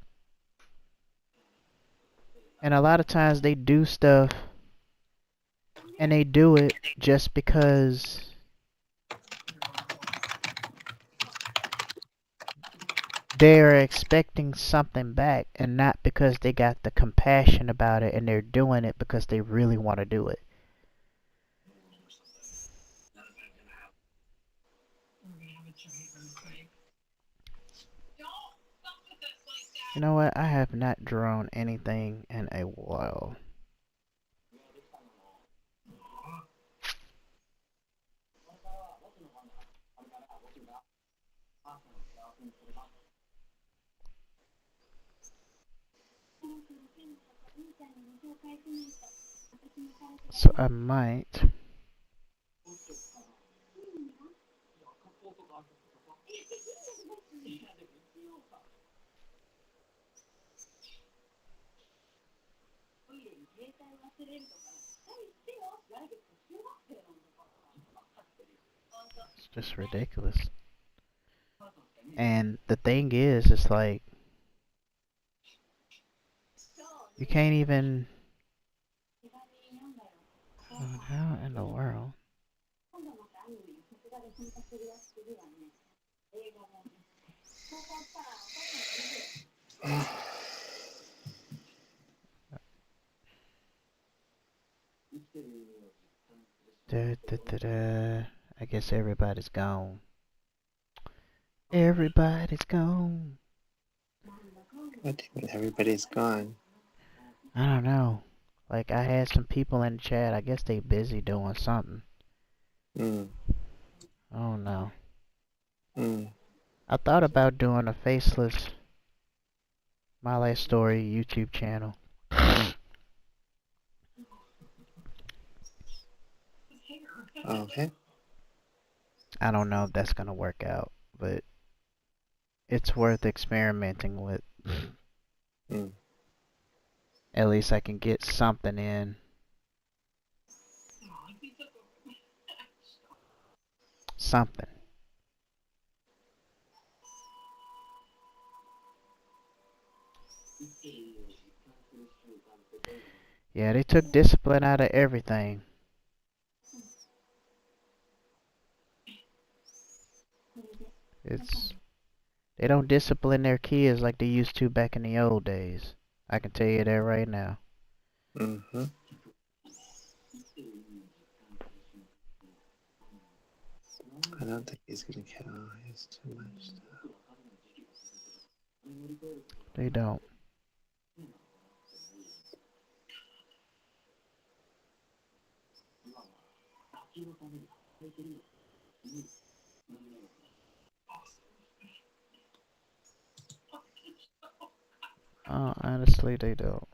And a lot of times they do stuff and they do it just because they're expecting something back and not because they got the compassion about it and they're doing it because they really want to do it. You know what? I have not drawn anything in a while. So I might. It's just ridiculous. And the thing is, it's like you can't even. How in the world? Da, da, da, da. I guess everybody's gone. Everybody's gone. What do you mean everybody's gone? I don't know. Like I had some people in the chat. I guess they busy doing something. Mm, I don't know. mm. I thought about doing a faceless My Life Story YouTube channel. Okay. I don't know if that's gonna work out, but it's worth experimenting with. Mm. At least I can get something in. Something. Yeah, they took discipline out of everything. It's they don't discipline their kids like they used to back in the old days. I can tell you that right now. Mm-hmm. I don't think he's gonna kill. He has too much stuff. They don't. Honestly, they don't.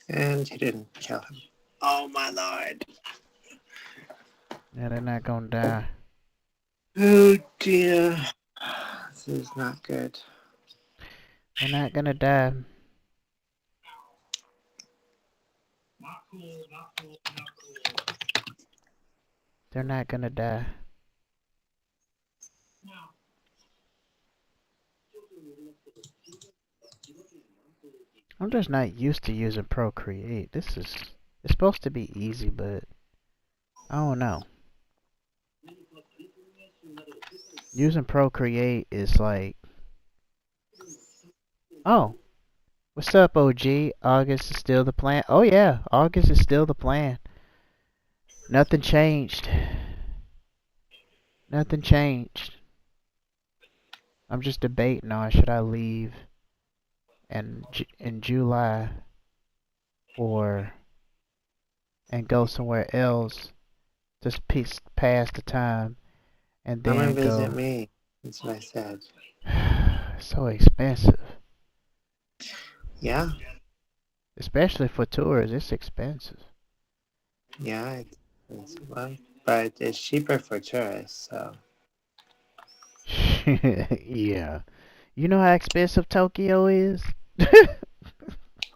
And he didn't kill him. Oh my lord. Yeah, they're not gonna die. Oh dear. This is not good. They're not gonna die. They're not gonna die. I'm just not used to using Procreate. It's supposed to be easy, but I don't know. Using Procreate is like, oh, what's up, OG? August is still the plan. Oh yeah, August is still the plan. Nothing changed. Nothing changed. I'm just debating on should I leave in July or and go somewhere else, just pass the time, and Come and then visit go. me. That's what I said. So expensive, Yeah, especially for tours. It's expensive. yeah, it's well, but it's cheaper for tourists, so Yeah, you know how expensive Tokyo is.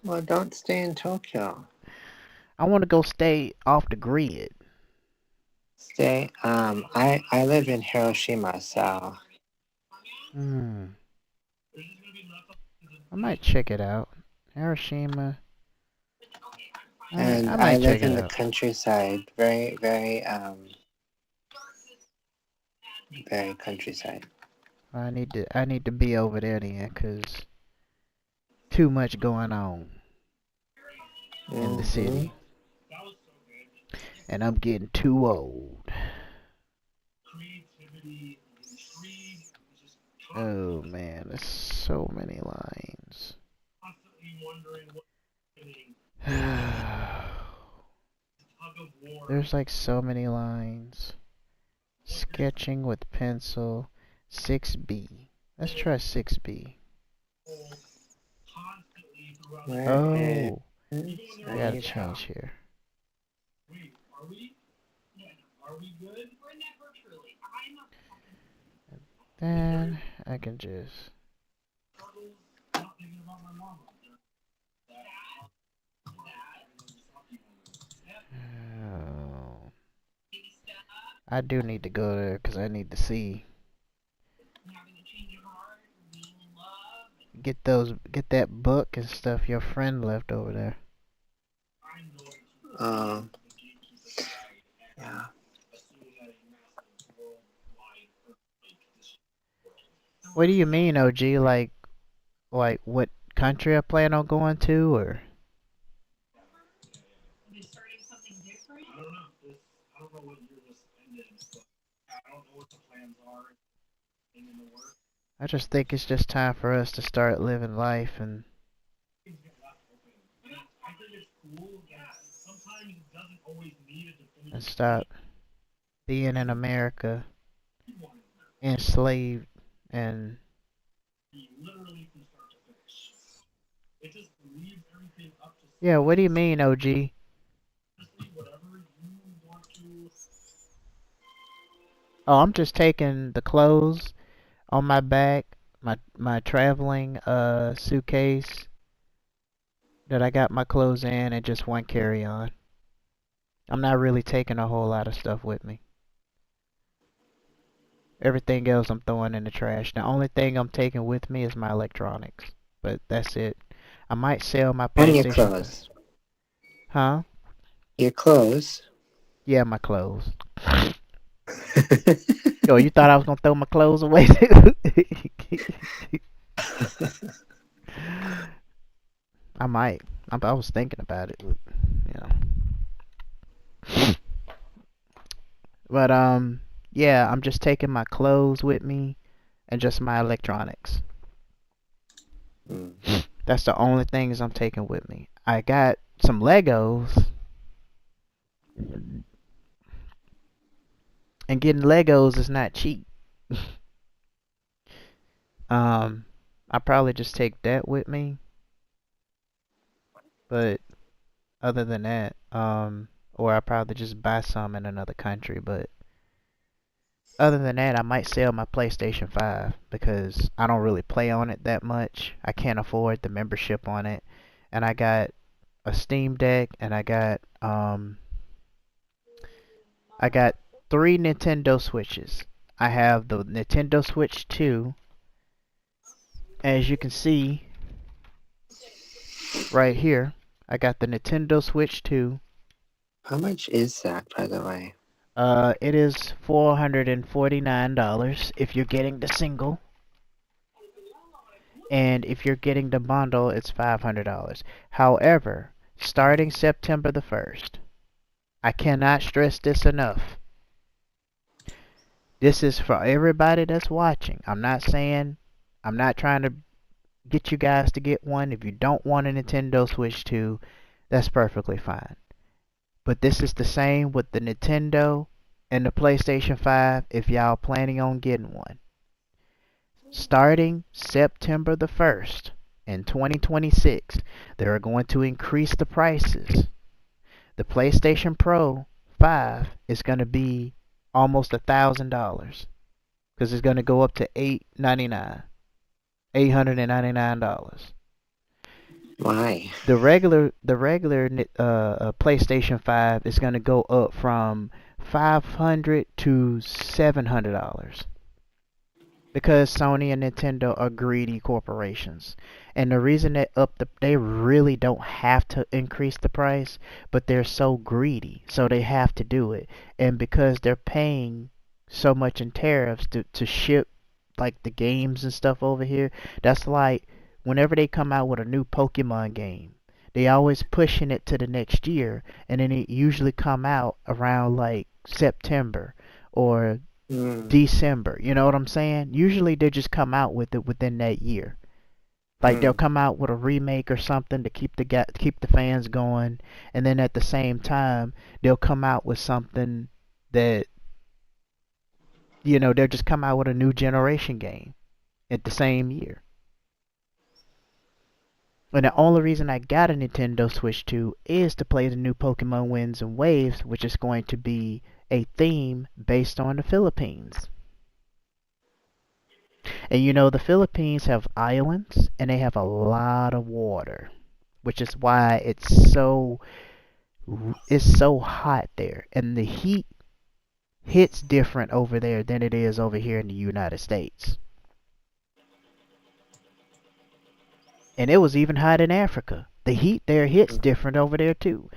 well don't stay in Tokyo. I want to go stay off the grid. Stay I live in Hiroshima, so Hmm. I might check it out. Hiroshima. And I I might check live it in the out. countryside, very, very, very countryside. I need to be over there then, 'cause too much going on in the Mm-hmm. city, and I'm getting too old. Oh man, there's so many lines. There's like so many lines. Sketching with pencil, 6B. Let's try 6B. Where is? Oh, I I gotta need help. change here. Then I can just. Oh, I do need to go there because I need to see. Get that book and stuff your friend left over there. Um, yeah. What do you mean, OG? Like what country I plan on going to, or I just think it's just time for us to start living life and stop being in America enslaved and yeah. What do you mean, OG? Oh, I'm just taking the clothes on my back, my traveling suitcase that I got my clothes in, and just one carry on. I'm not really taking a whole lot of stuff with me. Everything else I'm throwing in the trash. The only thing I'm taking with me is my electronics. But that's it. I might sell my And your PlayStation 5. clothes. Huh? Your clothes. Yeah, my clothes. Yo, you thought I was gonna throw my clothes away too? I might. I was thinking about it, you know. But yeah, I'm just taking my clothes with me and just my electronics. Mm. That's the only things I'm taking with me. I got some Legos, and getting Legos is not cheap. I probably just take that with me, but other than that, or I probably just buy some in another country, but other than that, I might sell my PlayStation 5 because I don't really play on it that much. I can't afford the membership on it. And I got a Steam Deck and I got 3 Nintendo Switches. I have the Nintendo Switch 2. As you can see right here, I got the Nintendo Switch 2. How much is that, by the way? It is $449 if you're getting the single. And if you're getting the bundle, it's $500. However, starting September the 1st, I cannot stress this enough. This is for everybody that's watching. I'm not trying to get you guys to get one. If you don't want a Nintendo Switch 2, that's perfectly fine. But this is the same with the Nintendo and the PlayStation 5 if y'all planning on getting one. Starting September the 1st in 2026, they are going to increase the prices. The PlayStation Pro 5 is going to be almost $1,000 because it's going to go up to $899. Why? The regular PlayStation 5 is going to go up from $500 to $700 because Sony and Nintendo are greedy corporations. And the reason they really don't have to increase the price, but they're so greedy, so they have to do it. And because they're paying so much in tariffs to ship like the games and stuff over here, that's like whenever they come out with a new Pokemon game, they always pushing it to the next year, and then it usually come out around like September or Mm, December. You know what I'm saying? Usually they just come out with it within that year. Like they'll mm, come out with a remake or something to keep the fans going, and then at the same time they'll come out with something that they'll just come out with a new generation game at the same year. And the only reason I got a Nintendo Switch 2 is to play the new Pokemon Winds and Waves, which is going to be a theme based on the Philippines. And the Philippines have islands and they have a lot of water, which is why it's so hot there. And the heat hits different over there than it is over here in the United States. And it was even hot in Africa. The heat there hits mm, different over there too.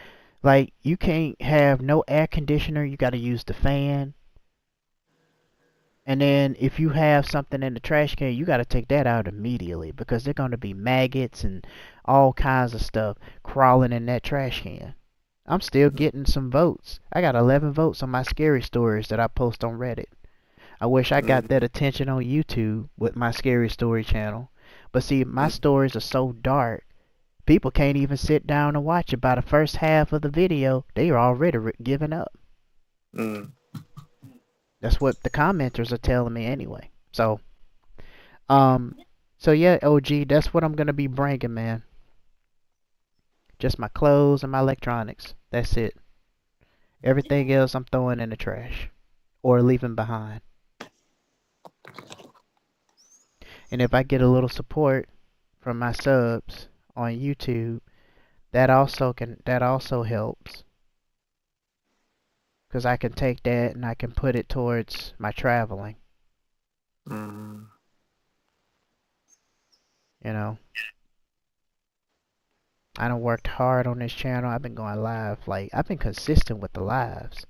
Like you can't have no air conditioner, you got to use the fan. And then if you have something in the trash can, you got to take that out immediately because they're going to be maggots and all kinds of stuff crawling in that trash can. I'm still getting some votes. I got 11 votes on my scary stories that I post on Reddit. I wish I got that mm, attention on YouTube with my scary story channel. But see, my mm, stories are so dark, people can't even sit down and watch it. By the first half of the video, they are already giving up. mm. That's what the commenters are telling me anyway. Um, so yeah, OG, that's what I'm gonna be bringing, man. Just my clothes and my electronics. That's it. Everything else I'm throwing in the trash or leaving behind. And if I get a little support from my subs on YouTube, that also helps because I can take that and I can put it towards my traveling. Mm. You know, I done worked hard on this channel. I've been going live. Like I've been consistent with the lives.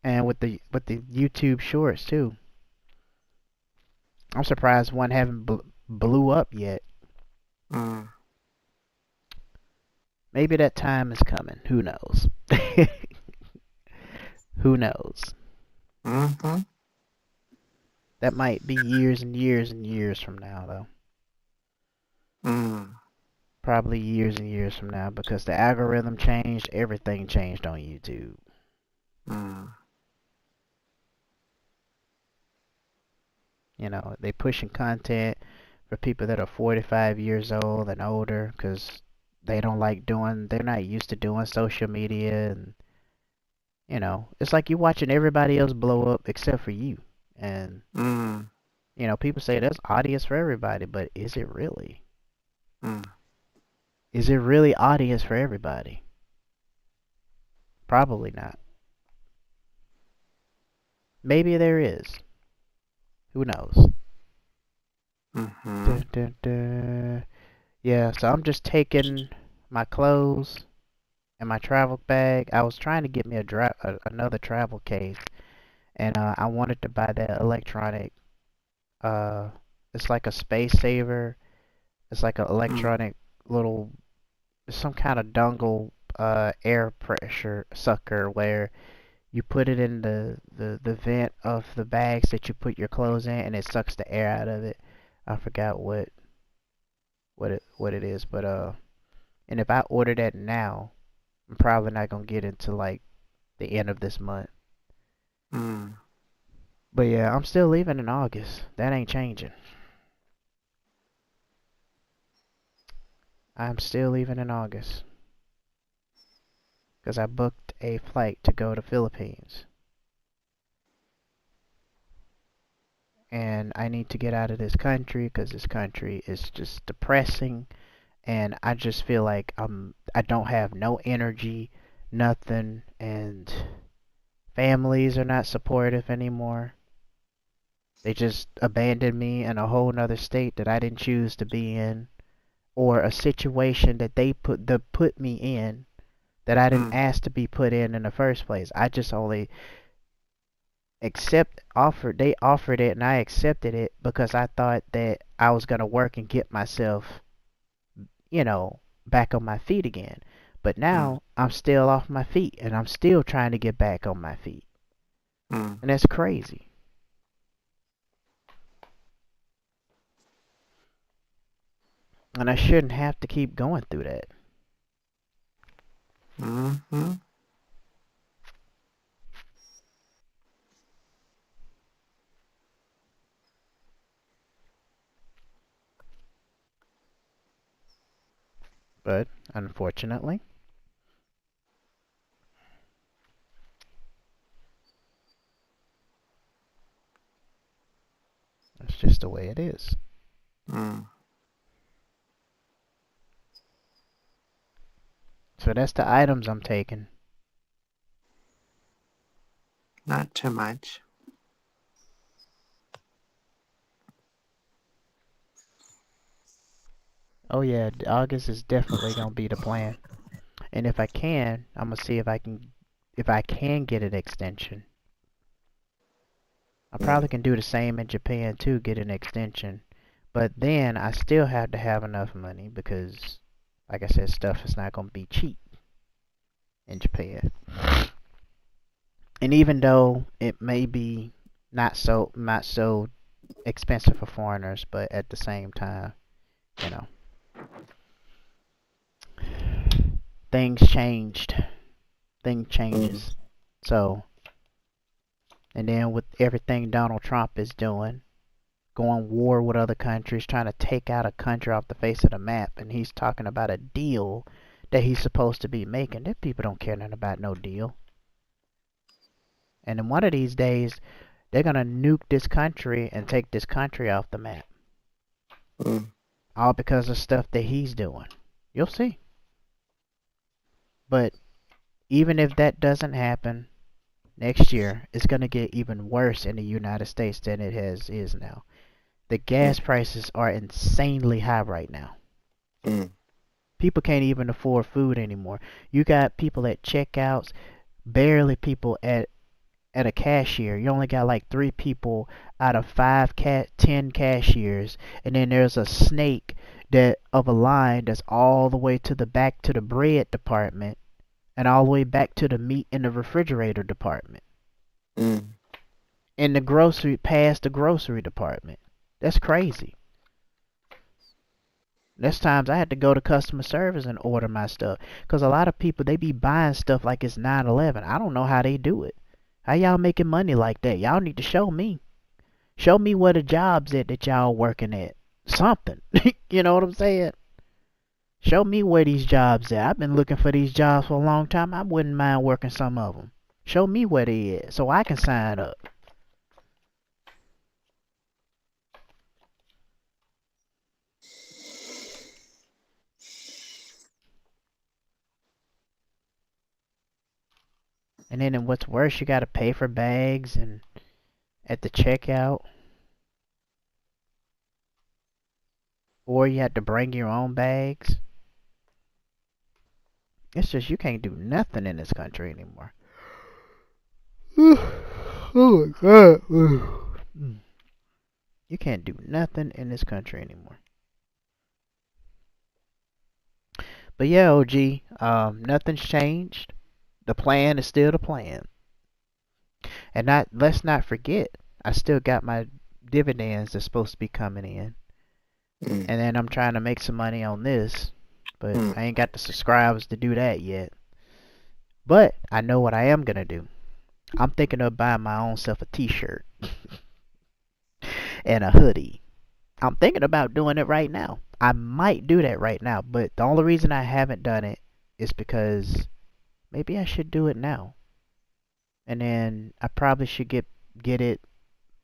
And with the YouTube shorts too. I'm surprised one haven't blew up yet. Mm. Maybe that time is coming. Who knows? Who knows? Mhm. That might be years and years and years from now, though. Mm. Probably years and years from now because the algorithm changed, everything changed on YouTube. Mm. They pushing content for people that are 45 years old and older because they're not used to doing social media. And, it's like you're watching everybody else blow up except for you. And, Mm. people say there's audience for everybody, but is it really? Mm. Is it really audience for everybody? Probably not. Maybe there is. Who knows? Mhm. Dun, dun, dun. Yeah, so I'm just taking my clothes and my travel bag. I was trying to get me another travel case, and I wanted to buy that electronic. Uh, it's like a space saver. It's like an Mm. electronic little, some kind of dongle, air pressure sucker where you put it in the vent of the bags that you put your clothes in, and it sucks the air out of it. I forgot what it is, but and if I order that now, I'm probably not gonna get it till like the end of this month. Mm. But yeah, I'm still leaving in August. That ain't changing. I'm still leaving in August because I booked a flight to go to Philippines, and I need to get out of this country because this country is just depressing, and I just feel like I don't have no energy, nothing, and Families are not supportive anymore. They just abandoned me in a whole nother state that I didn't choose to be in, or a situation that they put me in that I didn't Mm. ask to be put in the first place. I just only accept offered they offered it and I accepted it because I thought that I was gonna work and get myself, you know, back on my feet again. But Mm. now I'm still off my feet and I'm still trying to get back on my feet. Mm. And that's crazy. And I shouldn't have to keep going through that. Mm. But unfortunately, that's just the way it is. Mm. So that's the items I'm taking. Not too much. Oh yeah, August is definitely gonna be the plan. And if I can, I'm gonna see if I can get an extension. I Mm. probably can do the same in Japan too, get an extension. But then I still have to have enough money because, like I said, stuff is not gonna be cheap in Japan. And even though it may be not so expensive for foreigners, but at the same time, you know, things changed. Thing Mm. changes. So, and then with everything Donald Trump is doing, going war with other countries, trying to take out a country off the face of the map, and he's talking about a deal that he's supposed to be making. That people don't care nothing about no deal. And in one of these days, they're gonna nuke this country and take this country off the map, Mm. all because of stuff that he's doing. You'll see. But even if that doesn't happen next year, it's gonna get even worse in the United States than it has is now. The gas Mm. prices are insanely high right now. Mm. People can't even afford food anymore. You got people at checkouts, barely people at a cashier. You only got like 3 people out of 10 cashiers, and then there's a snake that of a line that's all the way to the back to the bread department and all the way back to the meat in the refrigerator department. Mm. And the grocery past the grocery department. That's crazy. There's times I had to go to customer service and order my stuff. Because a lot of people, they be buying stuff like it's 9/11. I don't know how they do it. How y'all making money like that? Y'all need to show me. Show me where the jobs at that y'all working at. Something. You know what I'm saying? Show me where these jobs at. I've been looking for these jobs for a long time. I wouldn't mind working some of them. Show me where they at so I can sign up. And then what's worse, you gotta pay for bags and at the checkout. Or you have to bring your own bags. It's just you can't do nothing in this country anymore. Oh my god. You can't do nothing in this country anymore. But yeah, OG, nothing's changed. The plan is still the plan. And not let's not forget, I still got my dividends that's supposed to be coming in. Mm. And then I'm trying to make some money on this, but Mm. I ain't got the subscribers to do that yet. But I know what I am gonna do. I'm thinking of buying my own self a t-shirt and a hoodie. I'm thinking about doing it right now. I might do that right now, but the only reason I haven't done it is because maybe I should do it now. And then I probably should get it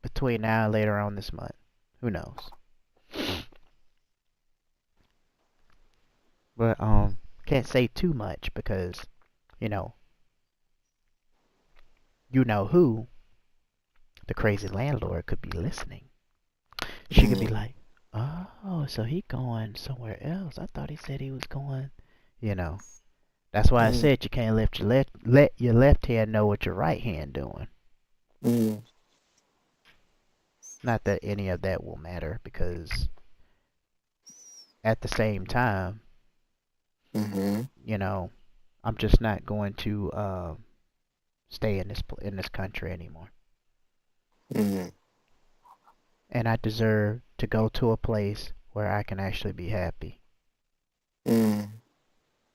between now and later on this month. Who knows? But can't say too much because, you know, you know who, the crazy landlord, could be listening. She could be Mm. like, "Oh, so he going somewhere else? I thought he said he was going." You know, that's why I Mm. said you can't let your left hand know what your right hand doing. Mm. Not that any of that will matter, because at the same time, Mm-hmm. you know, I'm just not going to stay in this country anymore. Mm. And I deserve to go to a place where I can actually be happy. Mm.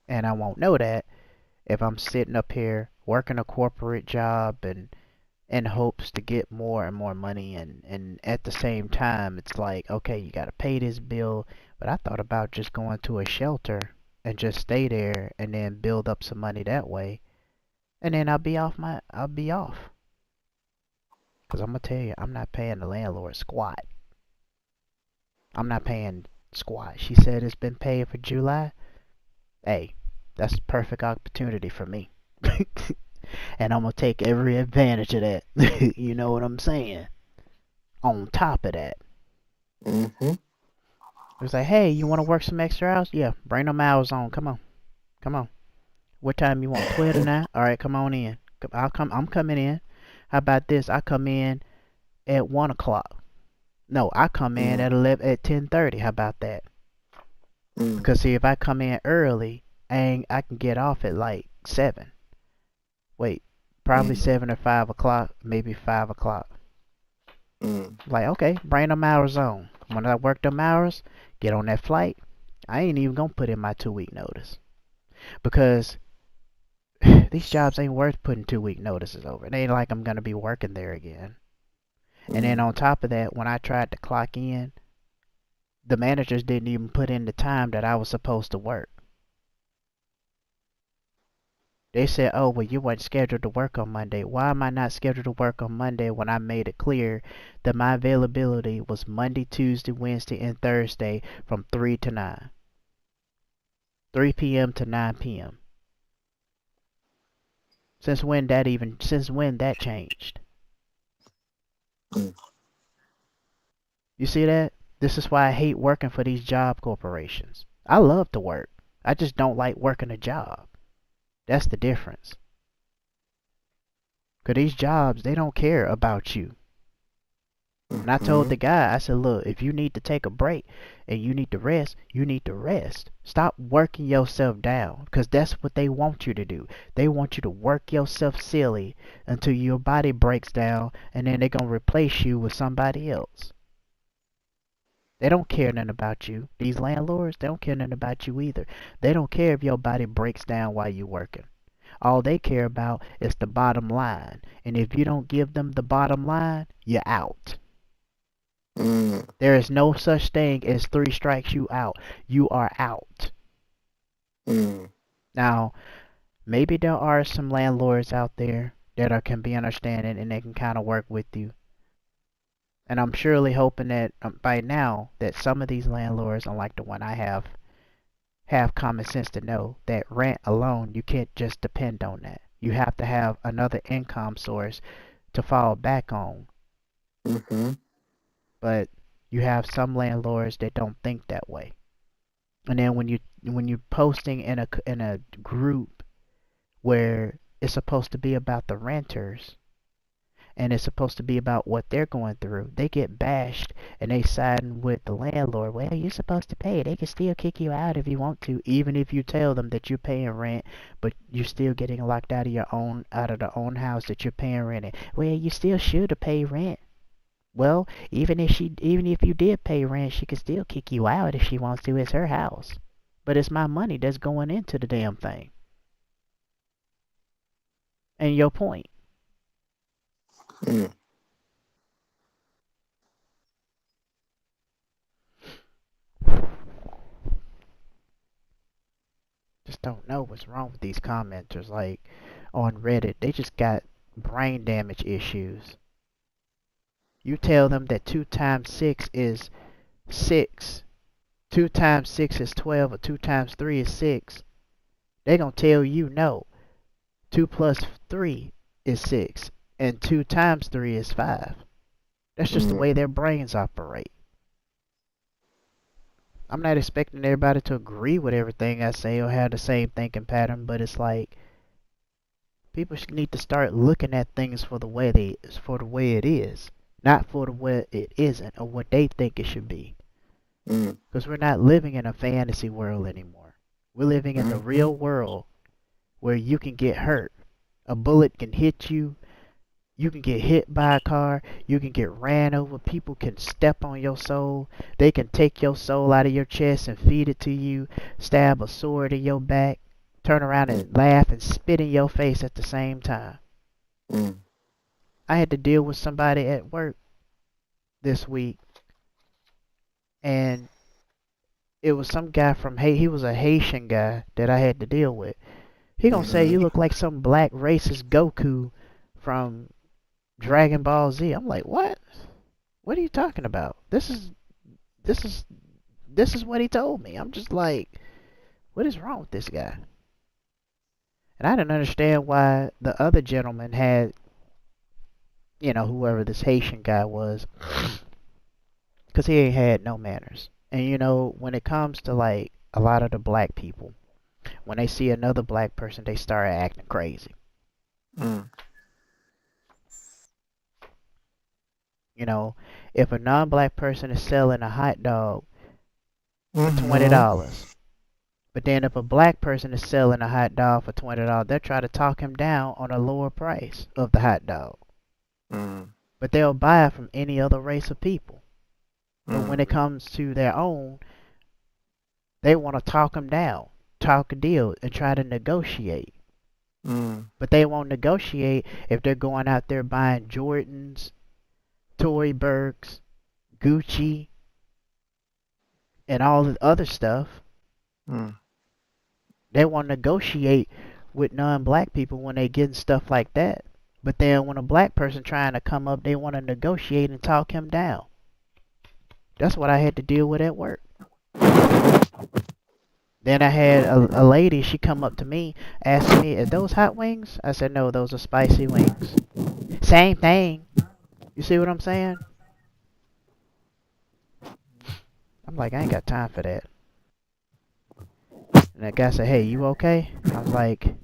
And I won't know that if I'm sitting up here working a corporate job and in hopes to get more and more money, and at the same time it's like, okay, you gotta pay this bill, but I thought about just going to a shelter and just stay there and then build up some money that way, and then I'll be off. Cause I'm gonna tell you, I'm not paying the landlord squat. I'm not paying squat. She said it's been paid for July. Hey, that's a perfect opportunity for me. And I'm gonna take every advantage of that. You know what I'm saying? On top of that, Mm-hmm. it was like, hey, you want to work some extra hours? Yeah, bring them hours on. Come on, come on. What time you want? 12 to 9? All right, come on in. I'll come. I'm coming in. How about this? I come in at 1 o'clock. No, I come in Mm. at 10:30. How about that? Mm. Because see, if I come in early, I can get off at like 7. Wait, probably Mm. 7 or 5 o'clock, maybe 5 o'clock. Mm. Like, okay, bring them hours on. When I work them hours, get on that flight. I ain't even gonna put in my 2 week notice, because these jobs ain't worth putting 2 week notices over. It ain't like I'm gonna be working there again. And then Mm. on top of that, when I tried to clock in, the managers didn't even put in the time that I was supposed to work. They said, oh, well, you weren't scheduled to work on Monday. Why am I not scheduled to work on Monday when I made it clear that my availability was Monday, Tuesday, Wednesday, and Thursday from 3 to 9? 3 p.m. to 9 p.m. Since when that changed? Mm. You see that? This is why I hate working for these job corporations. I love to work. I just don't like working a job. That's the difference. Because these jobs, they don't care about you. And I told Mm-hmm. the guy, I said, look, if you need to take a break and you need to rest, you need to rest. Stop working yourself down, because that's what they want you to do. They want you to work yourself silly until your body breaks down, and then they're going to replace you with somebody else. They don't care nothing about you. These landlords, they don't care nothing about you either. They don't care if your body breaks down while you're working. All they care about is the bottom line. And if you don't give them the bottom line, you're out. Mm. There is no such thing as 3 strikes you out. You are out. Mm. Now, maybe there are some landlords out there that can be understanding and they can kind of work with you. And I'm surely hoping that by now that some of these landlords, unlike the one I have common sense to know that rent alone, you can't just depend on that. You have to have another income source to fall back on. Mm-hmm. But you have some landlords that don't think that way. And then when you're posting in a group where it's supposed to be about the renters and it's supposed to be about what they're going through, they get bashed and they siding with the landlord. Well, you're supposed to pay. They can still kick you out if you want to, even if you tell them that you're paying rent, but you're still getting locked out of the own house that you're paying rent in. Well, you still should have paid rent. Well, even if you did pay rent, she could still kick you out if she wants to. It's her house. But it's my money that's going into the damn thing. And your point. Mm. Just don't know what's wrong with these commenters. Like on Reddit, they just got brain damage issues. You tell them that 2 times 6 is 6. 2 times 6 is 12, or 2 times 3 is 6. They gonna tell you no. 2 plus 3 is 6. and 2 times 3 is 5. That's just the Mm, way their brains operate. I'm not expecting everybody to agree with everything I say or have the same thinking pattern, but it's like people should need to start looking at things for the way it is, not for the way it isn't or what they think it should be. mm, Because we're not living in a fantasy world anymore. We're living in the mhm, real world where you can get hurt. A bullet can hit you. You can get hit by a car. You can get ran over. People can step on your soul. They can take your soul out of your chest and feed it to you. Stab a sword in your back. Turn around mm, and laugh and spit in your face at the same time. mm, I had to deal with somebody at work this week, and it was some guy from Haiti. He was a Haitian guy that I had to deal with. He gonna say you mhm, look like some black racist Goku from Dragon Ball Z. I'm like, what? What are you talking about? This is this is what he told me. I'm just like, what is wrong with this guy? And I didn't understand why the other gentleman had, whoever this Haitian guy was, because he ain't had no manners. And when it comes to like a lot of the black people, when they see another black person, they start acting crazy. mm, You know, if a non-black person is selling a hot dog for twenty mhm, dollars, but then if a black person is selling a hot dog for $20, they'll try to talk him down on a lower price of the hot dog. mm, But they'll buy it from any other race of people. But when it mm, comes to their own, they want to talk them down, talk a deal, and try to negotiate. mm, But they won't negotiate if they're going out there buying Jordans, Tory Burks, Gucci, and all the other stuff. mm, They won't negotiate with non-black people when they getting stuff like that. But then when a black person trying to come up, they want to negotiate and talk him down. That's what I had to deal with at work. Then I had a lady, she come up to me, asking me, are those hot wings? I said, no, those are spicy wings. Same thing. You see what I'm saying? I'm like, I ain't got time for that. And that guy said, hey, you okay? I was like,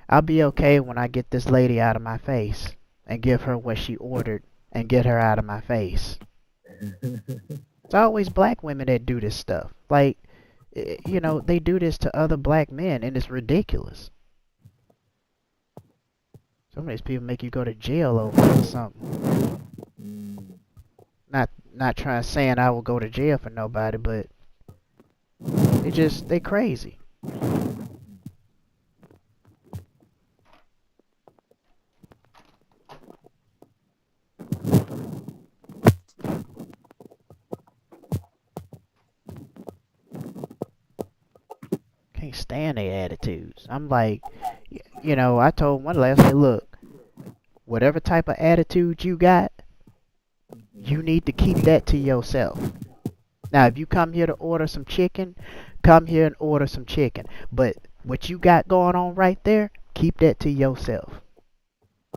I'll be okay when I get this lady out of my face and give her what she ordered and get her out of my face. It's always black women that do this stuff. Like, they do this to other black men, and it's ridiculous. Some of these people make you go to jail over it or something. mm. Not trying saying I will go to jail for nobody, but they crazy. Can't stand their attitudes. I'm like, I told one last, I said, look, whatever type of attitude you got, you need to keep that to yourself. Now, if you come here to order some chicken, come here and order some chicken. But what you got going on right there, keep that to yourself.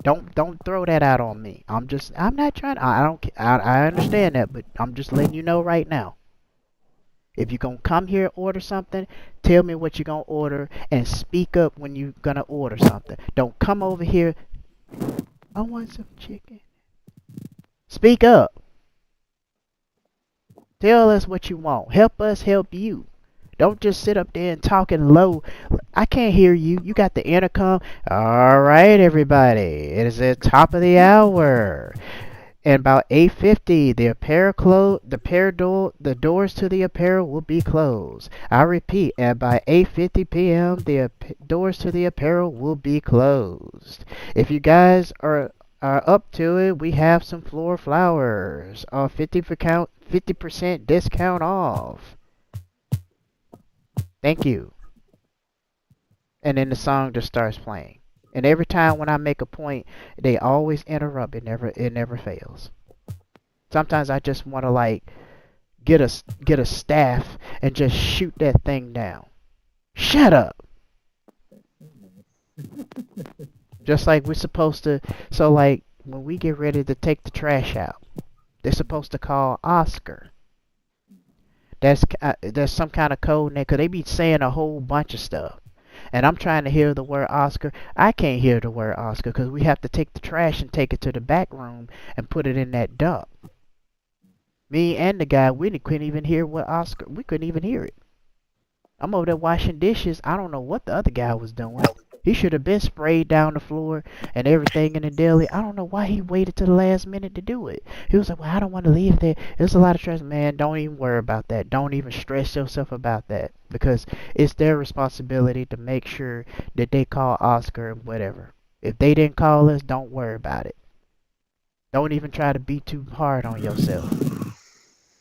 Don't throw that out on me. I'm not trying. I don't. I understand that, but I'm just letting you know right now. If you're gonna come here and order something, tell me what you're gonna order and speak up when you're gonna order something. Don't come over here. I want some chicken. Speak up. Tell us what you want. Help us help you. Don't just sit up there and talking low. I can't hear you. You got the intercom. All right, everybody. It is the top of the hour. And about 8:50, the doors to the apparel will be closed. I repeat, at by 8:50 p.m., the doors to the apparel will be closed. If you guys are up to it, we have some floor flowers, 50% discount off. Thank you. And then the song just starts playing. And every time when I make a point, they always interrupt. It never fails. Sometimes I just want to like get a staff and just shoot that thing down. Shut up. Just like we're supposed to. So like when we get ready to take the trash out, they're supposed to call Oscar. There's some kind of code name because they be saying a whole bunch of stuff. And I'm trying to hear the word Oscar. I can't hear the word Oscar because we have to take the trash and take it to the back room and put it in that dump. Me and the guy, we couldn't even hear what Oscar. We couldn't even hear it. I'm over there washing dishes. I don't know what the other guy was doing. He should have been sprayed down the floor and everything in the deli. I don't know why he waited to the last minute to do it. He was like, well, I don't want to leave there. There's a lot of stress. Man, don't even worry about that. Don't even stress yourself about that. Because it's their responsibility to make sure that they call Oscar and whatever. If they didn't call us, don't worry about it. Don't even try to be too hard on yourself.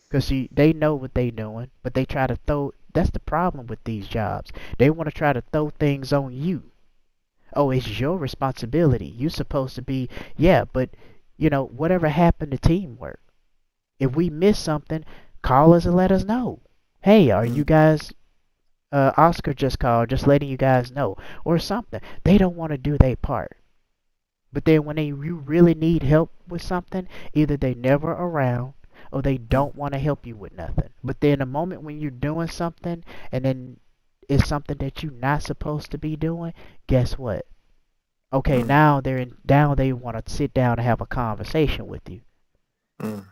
Because see, they know what they doing, but they try to throw. That's the problem with these jobs. They want to try to throw things on you. Oh, it's your responsibility. You're supposed to be, yeah, but whatever happened to teamwork? If we miss something, call us and let us know. Hey, are you guys? Oscar just called, just letting you guys know, or something. They don't want to do their part. But then when you really need help with something, either they never around or they don't want to help you with nothing. But then the moment when you're doing something and then it's something that you're not supposed to be doing, guess what? Okay, Mm, now they want to sit down and have a conversation with you. mm.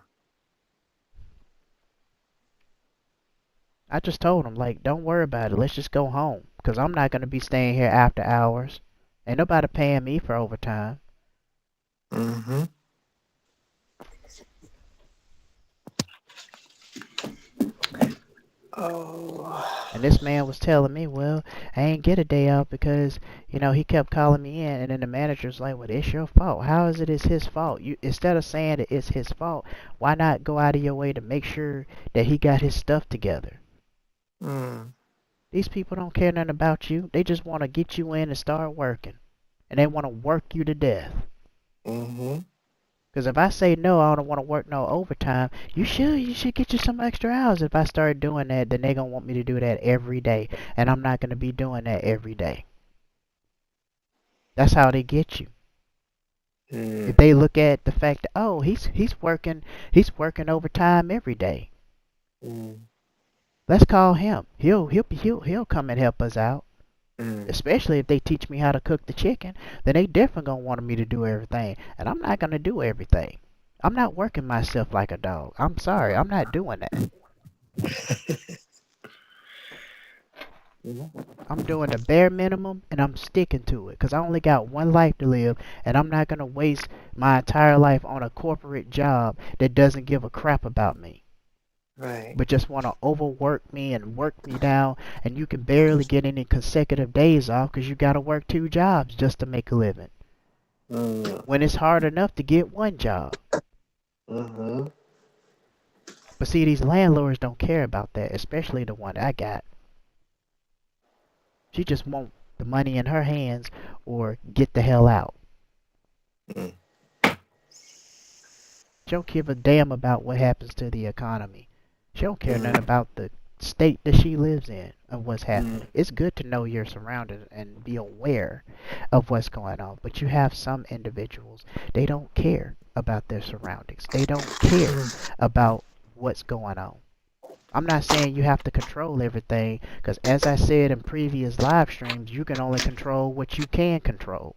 I just told them like, don't worry about it. Let's just go home because I'm not gonna be staying here after hours. Ain't nobody paying me for overtime. Mm-hmm. Oh. And this man was telling me, well, I ain't get a day off because, he kept calling me in. And then the manager's like, well, it's your fault. How is it's his fault? You Instead of saying that it's his fault, why not go out of your way to make sure that he got his stuff together? Mm. These people don't care nothing about you. They just want to get you in and start working. And they want to work you to death. Mm-hmm. Because if I say no, I don't want to work no overtime, you should get you some extra hours. If I start doing that, then they're going to want me to do that every day. And I'm not going to be doing that every day. That's how they get you. If Mm. they look at the fact that, oh, he's working overtime every day. Mm. Let's call him. He'll come and help us out. Mm. Especially if they teach me how to cook the chicken, then they definitely gonna want me to do everything, and I'm not gonna do everything. I'm not working myself like a dog. I'm sorry, I'm not doing that. Mhm. I'm doing the bare minimum, and I'm sticking to it, cause I only got one life to live, and I'm not gonna waste my entire life on a corporate job that doesn't give a crap about me, Right. but just want to overwork me and work me down, and you can barely get any consecutive days off because you got to work two jobs just to make a living Mm. when it's hard enough to get one job. Mm-hmm. But see, these landlords don't care about that, especially the one I got. She just want the money in her hands or get the hell out. Mm. She don't give a damn about what happens to the economy. She don't care nothing Mm. about the state that she lives in and what's Mm. happening. It's good to know your surroundings and be aware of what's going on. But you have some individuals, they don't care about their surroundings. They don't care about what's going on. I'm not saying you have to control everything, because as I said in previous live streams, you can only control what you can control.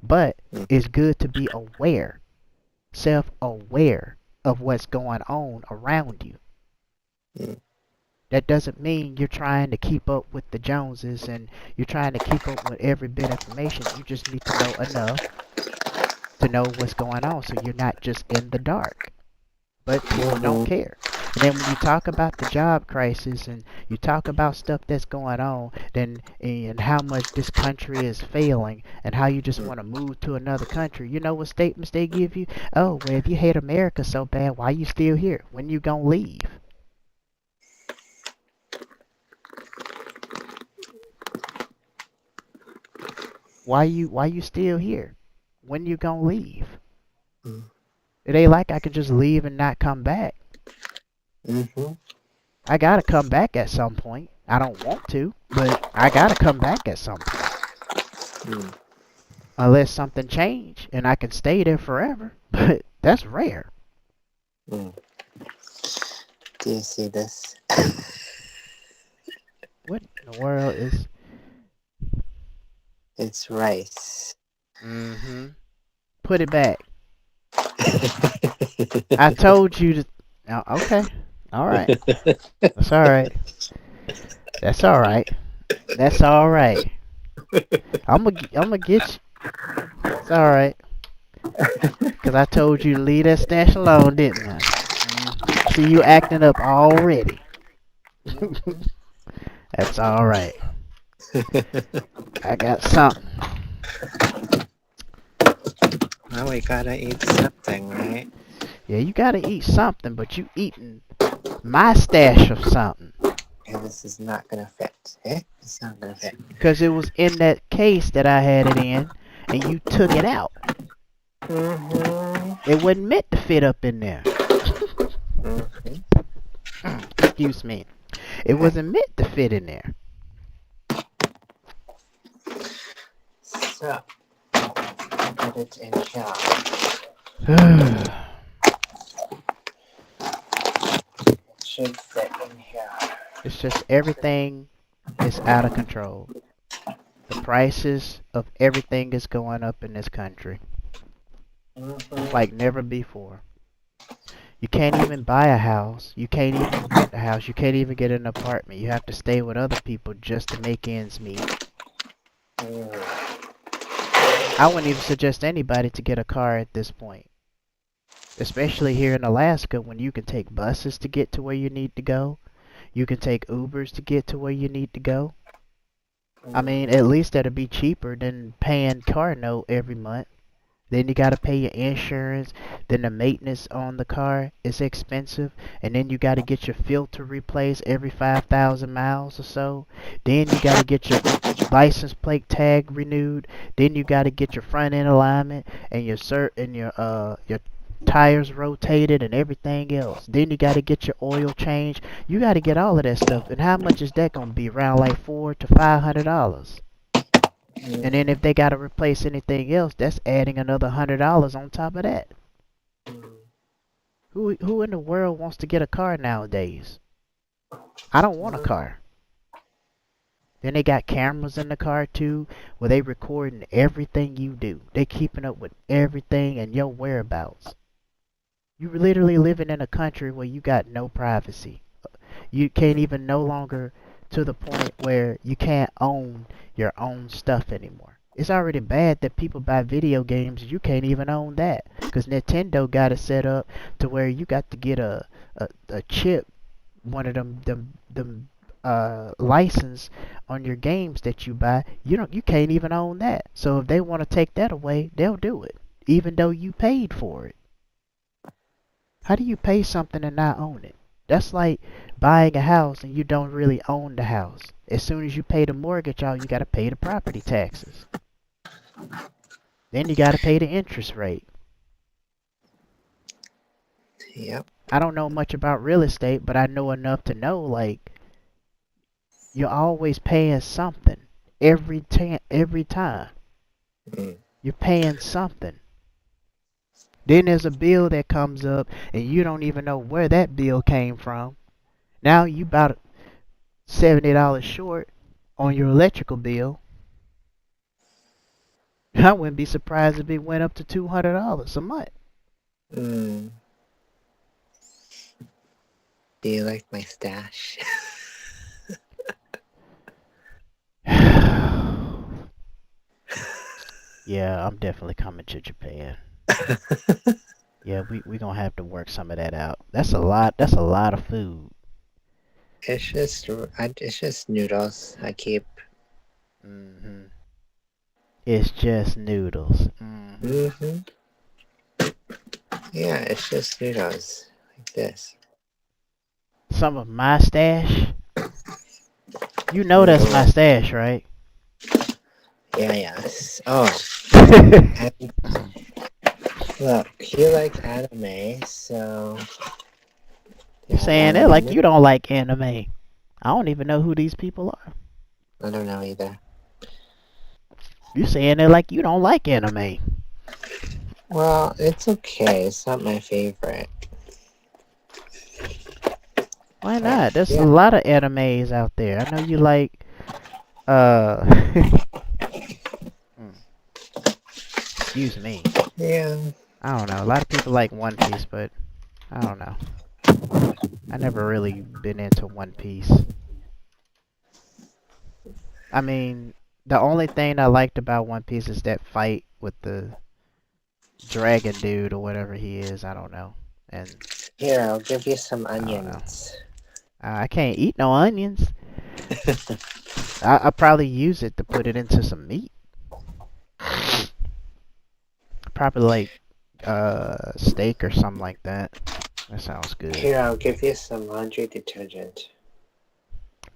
But Mm. it's good to be aware, self aware of what's going on around you. Mm. That doesn't mean you're trying to keep up with the Joneses and you're trying to keep up with every bit of information. You just need to know enough to know what's going on so you're not just in the dark. But people don't Mhm. care. And then when you talk about the job crisis and you talk about stuff that's going on, then and how much this country is failing and how you just Mm. want to move to another country, you know what statements they give you? Oh, well, if you hate America so bad, why you still here? When you gonna leave? Why you still here? When you gonna leave? Mm. It ain't like I can just leave and not come back. Mhm. I gotta come back at some point. I don't want to, but I gotta come back at some point. Mm. unless something change and I can stay there forever. But that's rare. Mm. Do you see this? What in the world is? It's rice. Mm-hmm. Put it back. I told you to. Oh, okay. All right. That's all right. That's all right. That's all right. I'm gonna get you. It's all right. Cause I told you to leave that stash alone, didn't I? See you acting up already. That's all right. I got something. Well, we gotta eat something, right? Yeah, you gotta eat something, but you eating my stash of something. And this is not gonna fit. Eh? It's not gonna fit. Cause it was in that case that I had it in, and you took it out. Mm-hmm. It wasn't meant to fit up in there. Mm-hmm. Excuse me. It wasn't meant to fit in there. So, put it in here. It should fit in here. It's just everything is out of control. The prices of everything is going up in this country Mm-hmm. like never before. You can't even buy a house. You can't even rent a house. You can't even get an apartment. You have to stay with other people just to make ends meet. Mm. I wouldn't even suggest anybody to get a car at this point. Especially here in Alaska when you can take buses to get to where you need to go. You can take Ubers to get to where you need to go. I mean, at least that'll be cheaper than paying car note every month. Then you gotta pay your insurance. Then the maintenance on the car is expensive. And then you gotta get your filter replaced every 5,000 miles or so. Then you gotta get your license plate tag renewed. Then you gotta get your front end alignment and your tires rotated and everything else. Then you gotta get your oil changed. You gotta get all of that stuff. And how much is that gonna be? Around like $400 to $500. And then if they gotta replace anything else, that's adding another $100 on top of that. Who in the world wants to get a car nowadays? I don't want a car. Then they got cameras in the car too, where they recording everything you do. They keeping up with everything and your whereabouts. You literally living in a country where you got no privacy. You can't even no longer to the point where you can't own your own stuff anymore. It's already bad that people buy video games. You can't even own that because Nintendo got it set up to where you got to get a chip, one of them license on your games that you buy. You can't even own that. So if they want to take that away, they'll do it, even though you paid for it. How do you pay something and not own it? That's like buying a house and you don't really own the house. As soon as you pay the mortgage out, you got to pay the property taxes. Then you got to pay the interest rate. Yep. I don't know much about real estate, but I know enough to know like you're always paying something every time. Mm. You're paying something. Then there's a bill that comes up and you don't even know where that bill came from. Now you about $70 short on your electrical bill. I wouldn't be surprised if it went up to $200 a month. Mm. Do you like my stash? Yeah, I'm definitely coming to Japan. Yeah, we gonna have to work some of that out. That's a lot. That's a lot of food. It's just noodles. I keep. Hmm. It's just noodles. Mm-hmm. Yeah, it's just noodles like this. Some of my stash. You know that's my No. stash, right? Yeah, yes. Oh, and look, you like anime, so you You have saying that like anime. you don't like anime. I don't even know who these people are. I don't know either. You saying it like you don't like anime. Well, it's okay. It's not my favorite. Why But not? There's a yeah, lot of animes out there. I know you like uh hmm, excuse me. yeah, I don't know. A lot of people like One Piece, but I don't know. I never really been into One Piece. I mean, the only thing I liked about One Piece is that fight with the dragon dude or whatever he is. I don't know. And here, I'll give you some I don't know. onions. I can't eat no onions. I probably use it to put it into some meat. Probably like steak or something like that. That sounds good. Here, I'll give you some laundry detergent.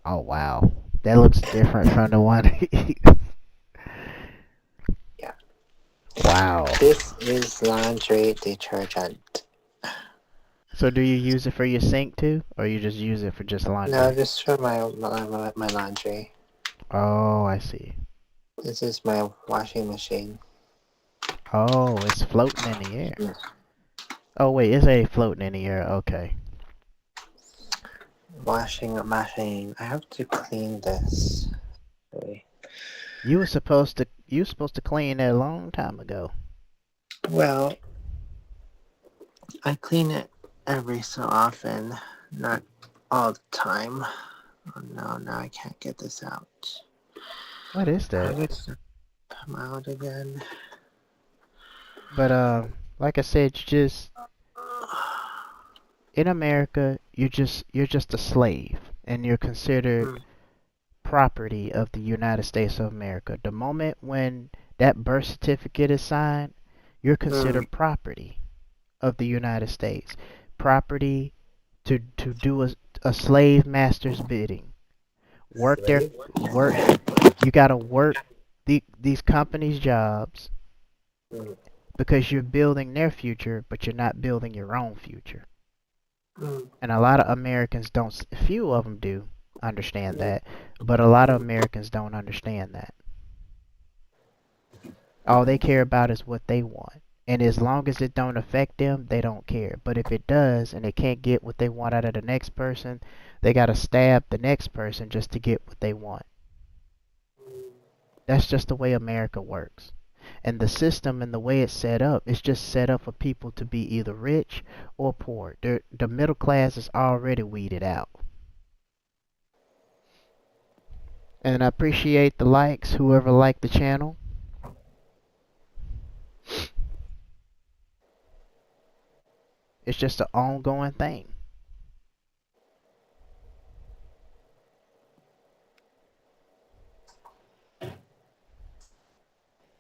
Oh wow. That looks different from the one. Yeah, Wow. this is laundry detergent. So do you use it for your sink too, or you just use it for just No, laundry? this is for my laundry. Oh, I see. This is my washing machine. Oh, it's floating in the air. Mm. Oh wait, it's a floating in the air. Okay. Washing machine. I have to clean this. Really. You were supposed to clean that a long time ago. Well, I clean it every so often, not all the time. Oh no, now I can't get this out. What is How that? did it come out again? But like I said, you just in America, you're just a slave, and you're considered Mm, property of the United States of America. The moment when that birth certificate is signed, you're mm. considered property of the United States. Property to do a slave master's bidding. Work their Slave? work. You gotta work these companies' jobs Mm, because you're building their future, but you're not building your own future. mm, And a lot of Americans don't. Few of them do understand mm, that, but a lot of mm. Americans don't understand that. All they care about is what they want. And as long as it don't affect them, they don't care. But if it does and they can't get what they want out of the next person, they gotta stab the next person just to get what they want. That's just the way America works. And the system and the way it's set up, it's just set up for people to be either rich or poor. The middle class is already weeded out. And I appreciate the likes, whoever liked the channel. It's just an ongoing thing.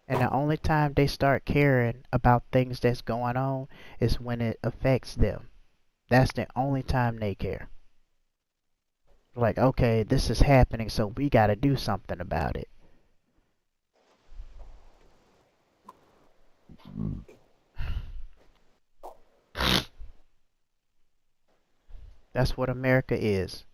And the only time they start caring about things that's going on is when it affects them. That's the only time they care. Like, okay, this is happening, so we gotta do something about it. That's what America is.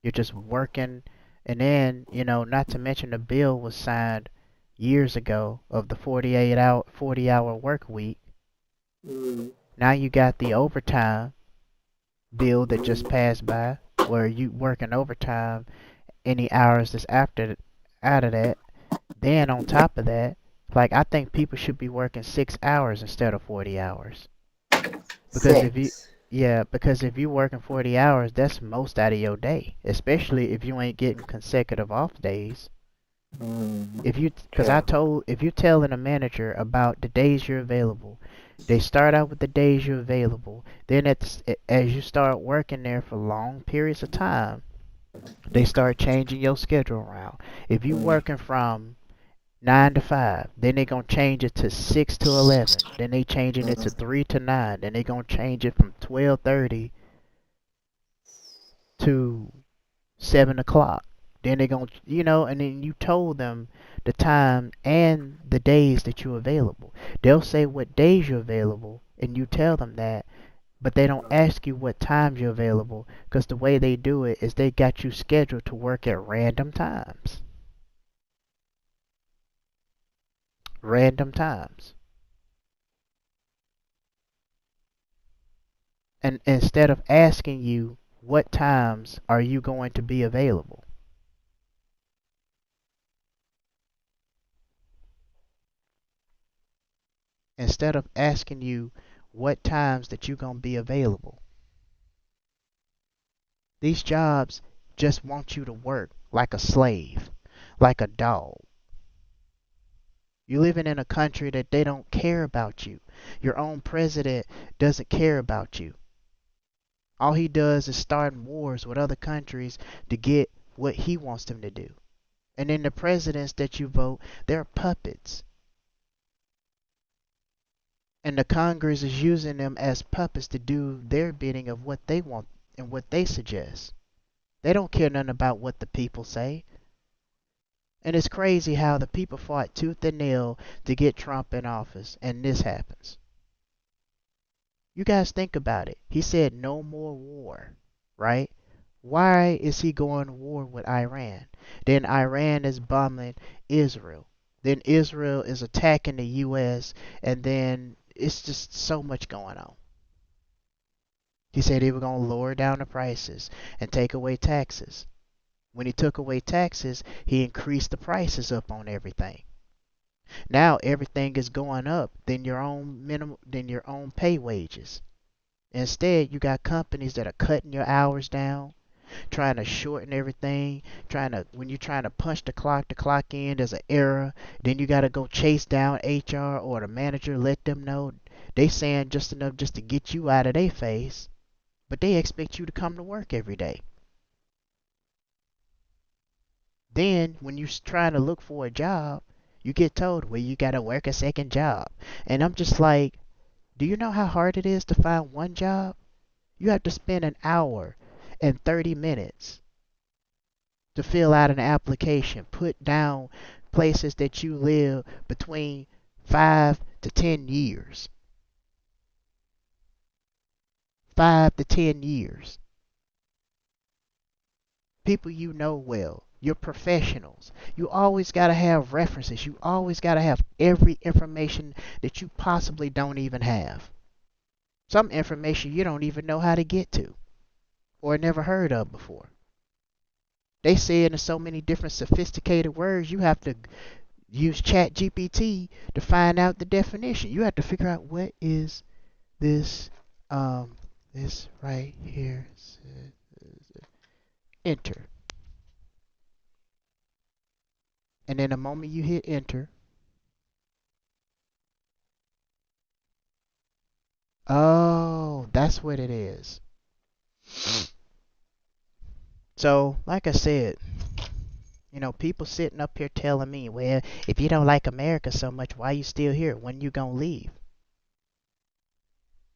You're just working, and then, not to mention the bill was signed years ago of the 40-hour work week. Mm, Now you got the overtime bill that just mm. passed by, where you working overtime any hours that's after out of that. Then on top of that, like I think people should be working 6 hours instead of 40 hours. Because if you Six. yeah, because if you working 40 hours, that's most out of your day, especially if you ain't getting consecutive off days. Mm. Because I Yeah. told, if you telling a manager about the days you're available, they start out with the days you're available. Then as you start working there for long periods of time, they start changing your schedule around. If you Mm, working from 9 to 5, then they gonna change it to 6 to 11. Then they changing it to mm, 3 to 9. Then they gonna change it from 12:30 to 7 o'clock. Then they gonna, and then you told them the time and the days that you're available. They'll say what days you're available, and you tell them that, but they don't ask you what times you're available, because the way they do it is they got you scheduled to work at random times. random times. And instead of asking you what times are you going to be available, instead of asking you what times that you're going to be available, these jobs just want you to work like a slave, like a dog. You're living in a country that they don't care about you. Your own president doesn't care about you. All he does is start wars with other countries to get what he wants them to do. And then the presidents that you vote, they're puppets. And the Congress is using them as puppets to do their bidding of what they want and what they suggest. They don't care nothing about what the people say. And it's crazy how the people fought tooth and nail to get Trump in office, and this happens. You guys think about it. He said no more war, right? Why is he going to war with Iran? Then Iran is bombing Israel. Then Israel is attacking the US, and then it's just so much going on. He said he was going to lower down the prices and take away taxes. When he took away taxes, he increased the prices up on everything. Now everything is going up than your own pay wages. Instead, you got companies that are cutting your hours down, trying to shorten everything, trying to when you're trying to punch the clock in, there's an error. Then you got to go chase down HR or the manager, let them know they saying just enough just to get you out of their face, but they expect you to come to work every day. Then when you're trying to look for a job, you get told, well, you got to work a second job. And I'm just like, do you know how hard it is to find one job? You have to spend an hour and 30 minutes to fill out an application, put down places that you live between 5 to 10 years. 5 to 10 years. People you know well. You're professionals. You always got to have references. You always got to have every information that you possibly don't even have. Some information you don't even know how to get to or never heard of before. They say it in so many different sophisticated words, you have to use Chat GPT to find out the definition. You have to figure out what is this this right here. Enter. And then the moment you hit enter, oh, that's what it is. So, like I said, people sitting up here telling me, well, if you don't like America so much, why you still here? When you gonna leave?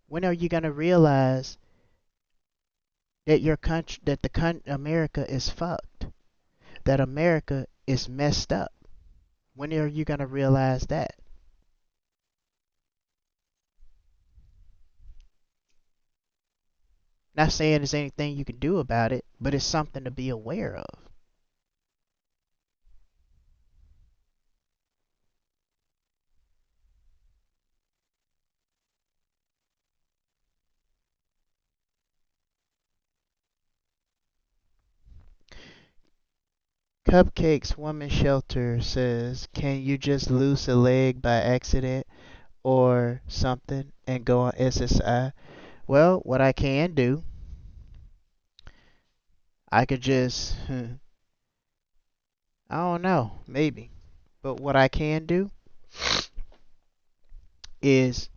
When are you gonna realize that your country, that America is fucked, that America is messed up? When are you gonna realize that? Not saying there's anything you can do about it, but it's something to be aware of. Cupcakes Woman Shelter says, can you just lose a leg by accident or something and go on SSI? Well, what I can do, I could just, I don't know, maybe. But what I can do is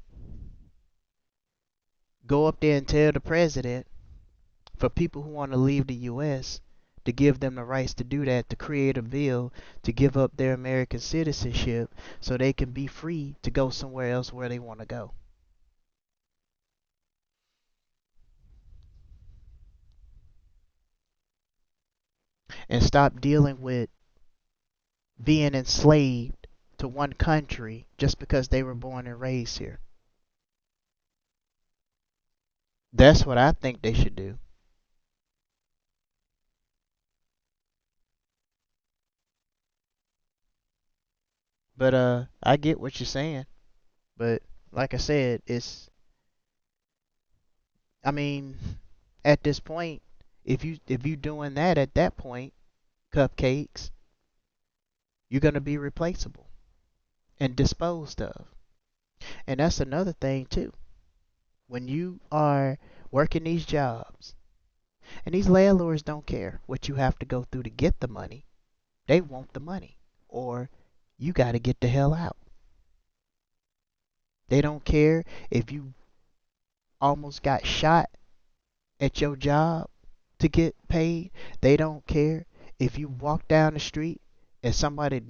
go up there and tell the president for people who want to leave the U.S. to give them the rights to do that, to create a bill to give up their American citizenship so they can be free to go somewhere else where they want to go. And stop dealing with being enslaved to one country just because they were born and raised here. That's what I think they should do. But I get what you're saying. But like I said, I mean, at this point, if you doing that at that point, cupcakes, you're gonna be replaceable and disposed of. And that's another thing too. When you are working these jobs, and these landlords don't care what you have to go through to get the money. They want the money. Or you got to get the hell out. They don't care if you almost got shot at your job to get paid. They don't care if you walk down the street and somebody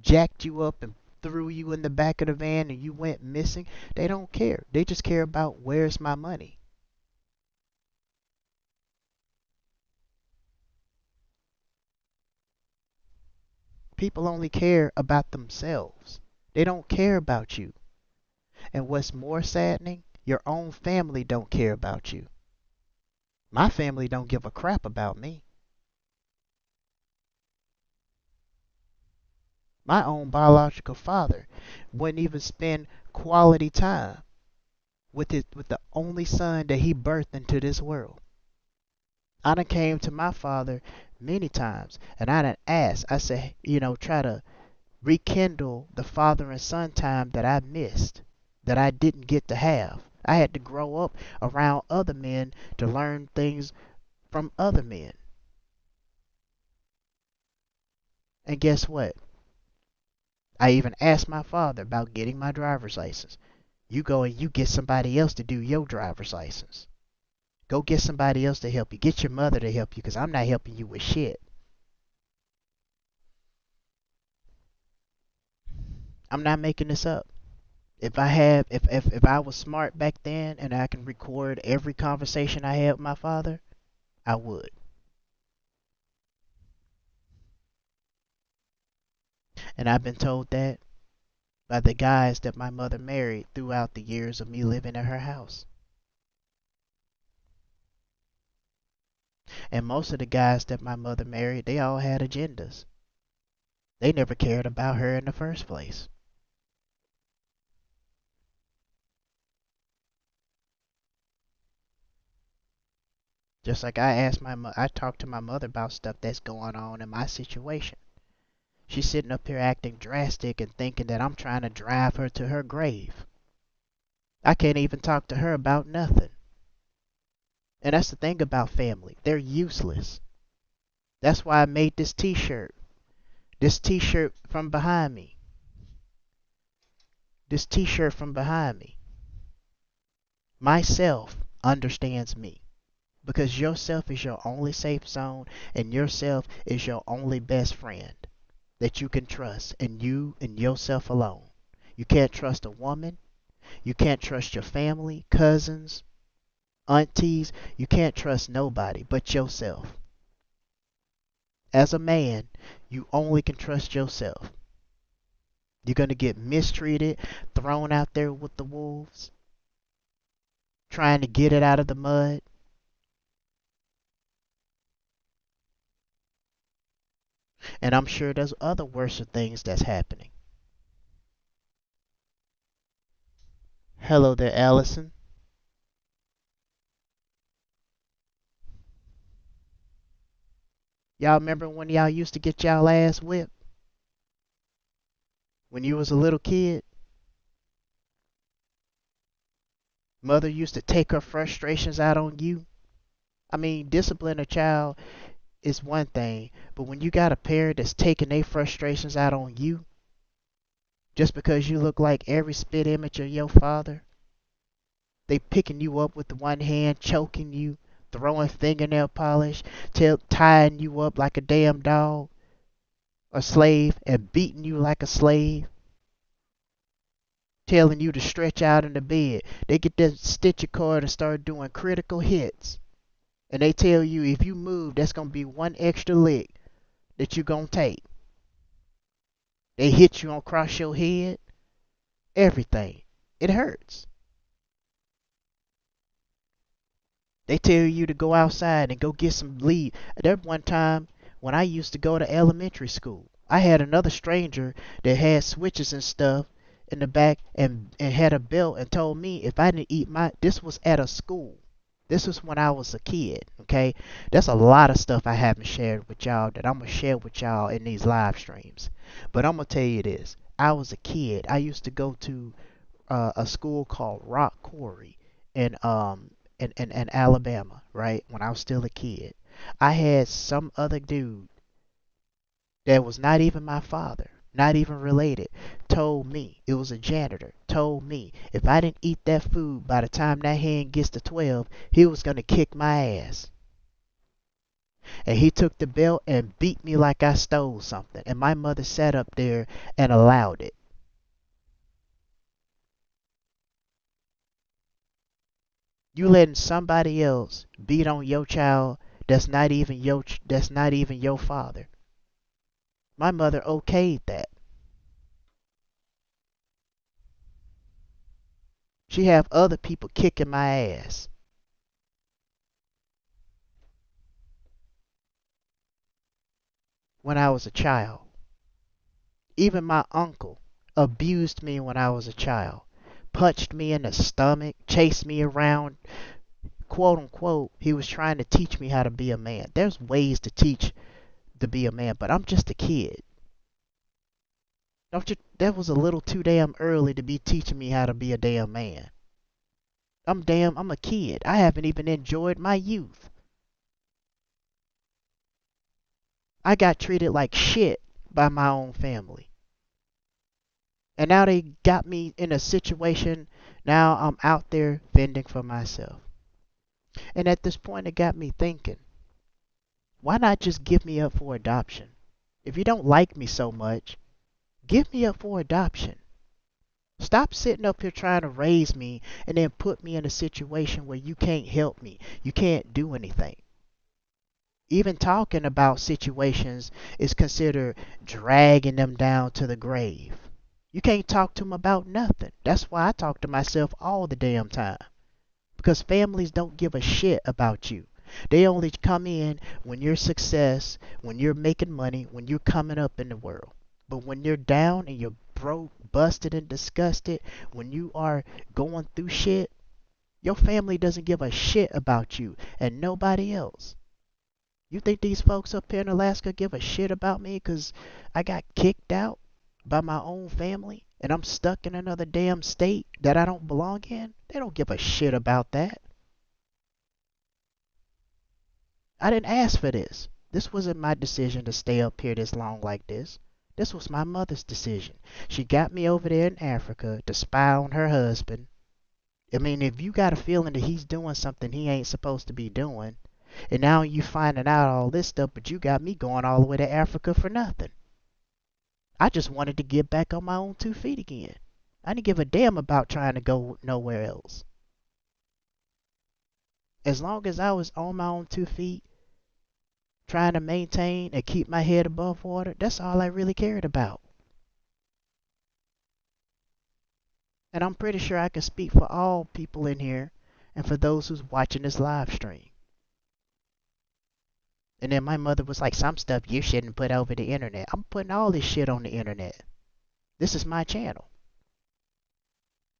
jacked you up and threw you in the back of the van and you went missing. They don't care. They just care about where's my money. People only care about themselves. They don't care about you. And what's more saddening, your own family don't care about you. My family don't give a crap about me. My own biological father wouldn't even spend quality time with the only son that he birthed into this world. I done came to my father many times and I done asked, I said, try to rekindle the father and son time that I missed, that I didn't get to have. I had to grow up around other men to learn things from other men. And guess what? I even asked my father about getting my driver's license. You go and you get somebody else to do your driver's license. Go get somebody else to help you. Get your mother to help you because I'm not helping you with shit. I'm not making this up. If I was smart back then and I can record every conversation I had with my father, I would. And I've been told that by the guys that my mother married throughout the years of me living in her house. And most of the guys that my mother married, they all had agendas. They never cared about her in the first place. Just like I talked to my mother about stuff that's going on in my situation. She's sitting up here acting drastic and thinking that I'm trying to drive her to her grave. I can't even talk to her about nothing. And that's the thing about family. They're useless. That's why I made this t-shirt. This t-shirt from behind me. This t-shirt from behind me. Myself understands me. Because yourself is your only safe zone and yourself is your only best friend that you can trust, and you and yourself alone. You can't trust a woman. You can't trust your family, cousins, aunties. You can't trust nobody but yourself. As a man, you only can trust yourself. You're going to get mistreated, thrown out there with the wolves, trying to get it out of the mud. And I'm sure there's other worse things that's happening. Hello there, Allison. Y'all remember when y'all used to get y'all ass whipped? When you was a little kid? Mother used to take her frustrations out on you? I mean, discipline a child is one thing, but when you got a parent that's taking their frustrations out on you just because you look like every spit image of your father, they picking you up with the one hand, choking you, throwing fingernail polish, tying you up like a damn dog or slave, and beating you like a slave, telling you to stretch out in the bed. They get that stitcher cord and start doing critical hits. And they tell you if you move, that's going to be one extra lick that you're going to take. They hit you across your head, everything. It hurts. They tell you to go outside and go get some leave. There one time when I used to go to elementary school, I had another stranger that had switches and stuff in the back and had a belt and told me if I didn't eat my, this was at a school. This was when I was a kid, okay? That's a lot of stuff I haven't shared with y'all that I'm gonna share with y'all in these live streams. But I'm gonna tell you this. I was a kid. I used to go to a school called Rock Quarry in in Alabama, right? When I was still a kid. I had some other dude that was not even my father, not even related, told me, it was a janitor, told me if I didn't eat that food by the time that hand gets to 12, he was going to kick my ass. And he took the belt and beat me like I stole something. And my mother sat up there and allowed it. You letting somebody else beat on your child that's not even your father. My mother okayed that. She have other people kicking my ass. When I was a child. Even my uncle abused me when I was a child. Punched me in the stomach, chased me around, quote unquote. He was trying to teach me how to be a man. There's ways to teach to be a man, but I'm just a kid. Don't you? That was a little too damn early to be teaching me how to be a damn man. I'm a kid. I haven't even enjoyed my youth. I got treated like shit by my own family. And now they got me in a situation. Now I'm out there fending for myself. And at this point, it got me thinking, why not just give me up for adoption? If you don't like me so much, give me up for adoption. Stop sitting up here trying to raise me and then put me in a situation where you can't help me. You can't do anything. Even talking about situations is considered dragging them down to the grave. You can't talk to them about nothing. That's why I talk to myself all the damn time. Because families don't give a shit about you. They only come in when you're success, when you're making money, when you're coming up in the world. But when you're down and you're broke, busted, and disgusted, when you are going through shit, your family doesn't give a shit about you and nobody else. You think these folks up here in Alaska give a shit about me because I got kicked out by my own family and I'm stuck in another damn state that I don't belong in? They don't give a shit about that. I didn't ask for this. This wasn't my decision to stay up here this long like this. This was my mother's decision. She got me over there in Africa to spy on her husband. I mean, if you got a feeling that he's doing something he ain't supposed to be doing, and now you finding out all this stuff, but you got me going all the way to Africa for nothing. I just wanted to get back on my own 2 feet again. I didn't give a damn about trying to go nowhere else. As long as I was on my own 2 feet, trying to maintain and keep my head above water, that's all I really cared about. And I'm pretty sure I can speak for all people in here and for those who's watching this live stream. And then my mother was like, some stuff you shouldn't put over the internet. I'm putting all this shit on the internet. This is my channel.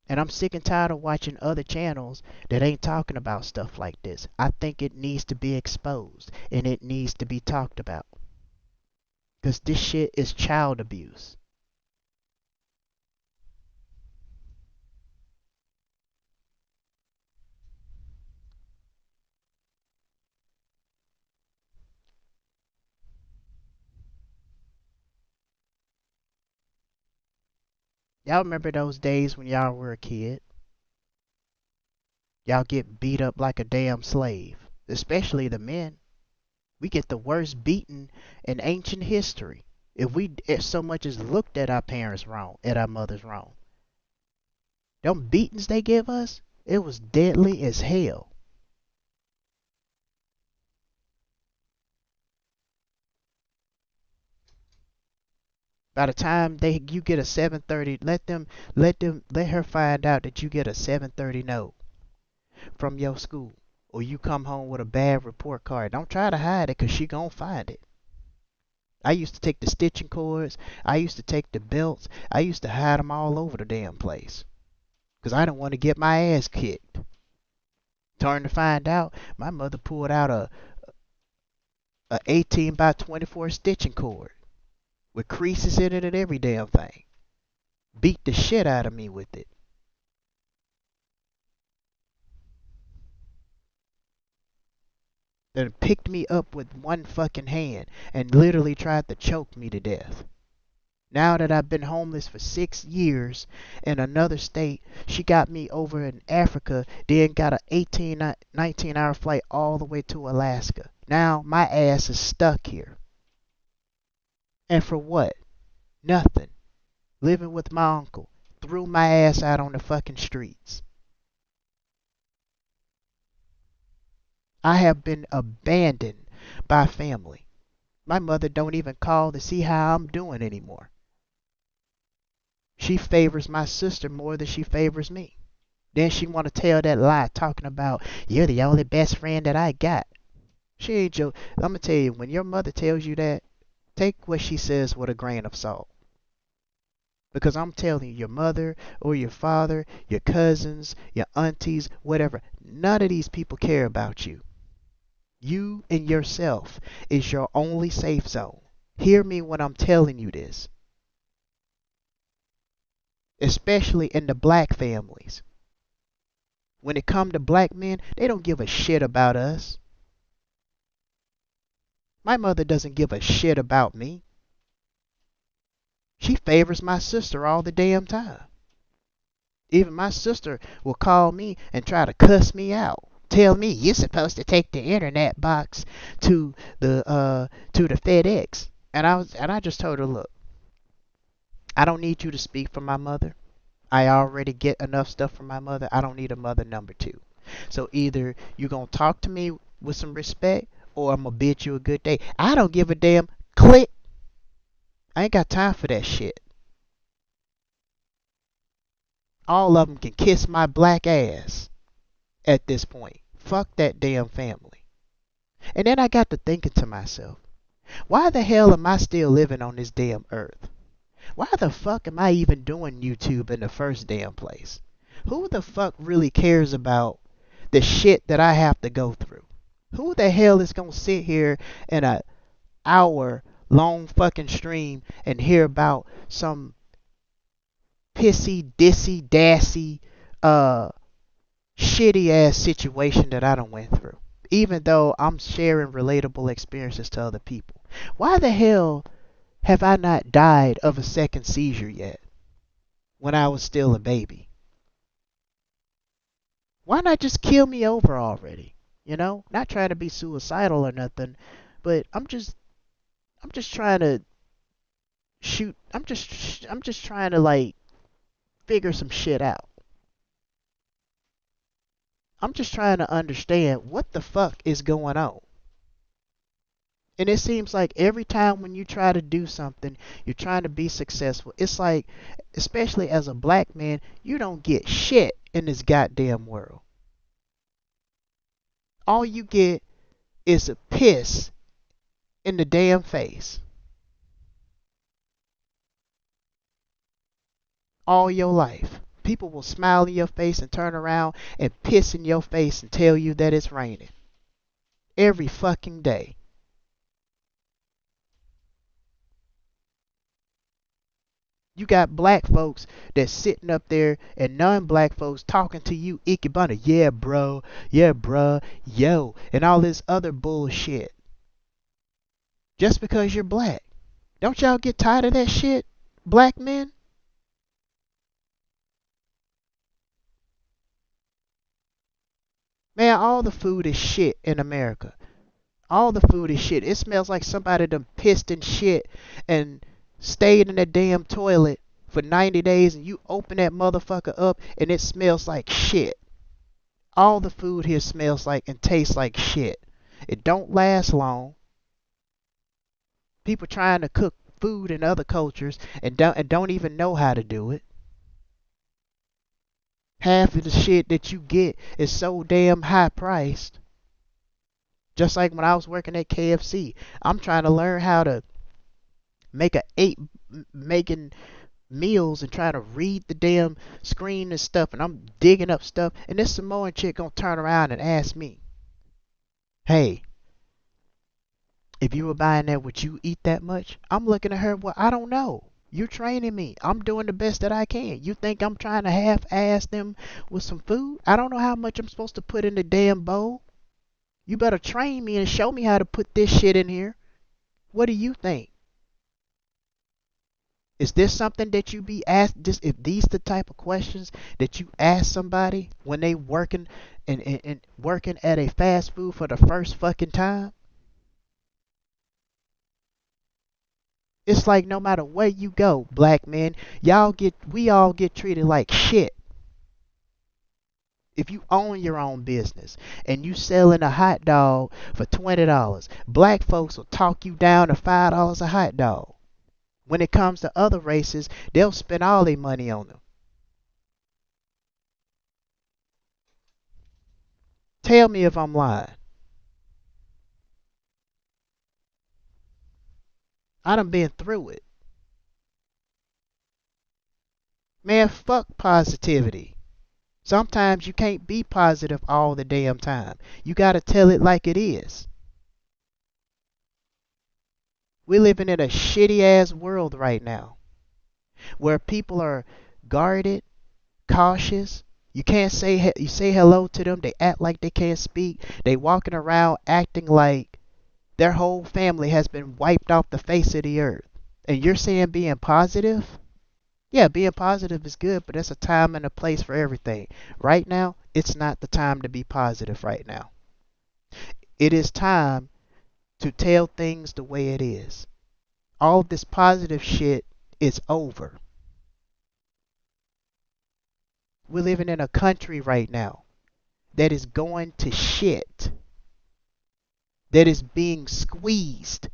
And I'm sick and tired of watching other channels that ain't talking about stuff like this. I think it needs to be exposed and it needs to be talked about. Because this shit is child abuse. Y'all remember those days when y'all were a kid? Y'all get beat up like a damn slave. Especially the men. We get the worst beating in ancient history. If so much as looked at our parents wrong, at our mothers wrong. Them beatings they give us, it was deadly as hell. By the time you get a 730, let her find out that you get a 730 note from your school, or you come home with a bad report card. Don't try to hide it, cause she gonna find it. I used to take the stitching cords. I used to take the belts. I used to hide them all over the damn place. Because I didn't want to get my ass kicked. Turn to find out, my mother pulled out a 18 by 24 stitching cord with creases in it and every damn thing. Beat the shit out of me with it. Then picked me up with one fucking hand and literally tried to choke me to death. Now that I've been homeless for 6 years in another state, she got me over in Africa, then got a 18, 19-hour flight all the way to Alaska. Now my ass is stuck here. And for what? Nothing. Living with my uncle. Threw my ass out on the fucking streets. I have been abandoned by family. My mother don't even call to see how I'm doing anymore. She favors my sister more than she favors me. Then she want to tell that lie talking about you're the only best friend that I got. She ain't joke. I'm gonna tell you, when your mother tells you that, take what she says with a grain of salt. Because I'm telling you, your mother or your father, your cousins, your aunties, whatever, none of these people care about you. You and yourself is your only safe zone. Hear me when I'm telling you this. Especially in the black families. When it come to black men, they don't give a shit about us. My mother doesn't give a shit about me. She favors my sister all the damn time. Even my sister will call me and try to cuss me out. Tell me you're supposed to take the internet box to the FedEx. And I just told her, look, I don't need you to speak for my mother. I already get enough stuff from my mother. I don't need a mother number two. So either you're gonna talk to me with some respect or I'm gonna bid you a good day. I don't give a damn. Click. I ain't got time for that shit. All of them can kiss my black ass at this point. Fuck that damn family. And then I got to thinking to myself, why the hell am I still living on this damn earth? Why the fuck am I even doing YouTube in the first damn place? Who the fuck really cares about the shit that I have to go through? Who the hell is gonna sit here in a hour long fucking stream and hear about some pissy, dissy, dassy, shitty ass situation that I done went through? Even though I'm sharing relatable experiences to other people. Why the hell have I not died of a second seizure yet when I was still a baby? Why not just kill me over already? You know, not trying to be suicidal or nothing, but I'm just trying to shoot. I'm just trying to like figure some shit out. I'm just trying to understand what the fuck is going on. And it seems like every time when you try to do something, you're trying to be successful. It's like, especially as a black man, you don't get shit in this goddamn world. All you get is a piss in the damn face. All your life. People will smile in your face and turn around and piss in your face and tell you that it's raining. Every fucking day. You got black folks that's sitting up there and non-black folks talking to you ikebana, yeah bro, yeah bruh, yo, and all this other bullshit. Just because you're black. Don't y'all get tired of that shit, black men? Man, all the food is shit in America. All the food is shit. It smells like somebody done pissed and shit and stayed in that damn toilet for 90 days and you open that motherfucker up and it smells like shit. All the food here smells like and tastes like shit. It don't last long. People trying to cook food in other cultures and don't even know how to do it. Half of the shit that you get is so damn high priced. Just like when I was working at KFC, I'm trying to learn how to make a eight making meals and trying to read the damn screen and stuff, and I'm digging up stuff, and this Samoan chick gonna turn around and ask me, hey, if you were buying that, would you eat that much? I'm looking at her, well, I don't know. You're training me. I'm doing the best that I can. You think I'm trying to half-ass them with some food? I don't know how much I'm supposed to put in the damn bowl. You better train me and show me how to put this shit in here. What do you think? Is this something that you be asked? This, if these the type of questions that you ask somebody when they working and working at a fast food for the first fucking time? It's like no matter where you go, black men, we all get treated like shit. If you own your own business and you selling a hot dog for $20, black folks will talk you down to $5 a hot dog. When it comes to other races, they'll spend all their money on them. Tell me if I'm lying. I done been through it. Man, fuck positivity. Sometimes you can't be positive all the damn time. You gotta tell it like it is. We're living in a shitty ass world right now where people are guarded, cautious. You can't say you say hello to them, they act like they can't speak. They walking around acting like their whole family has been wiped off the face of the earth. And you're saying being positive? Yeah, being positive is good, but there's a time and a place for everything. Right now, it's not the time to be positive right now. It is time to tell things the way it is. All this positive shit is over. We're living in a country right now that is going to shit, that is being squeezed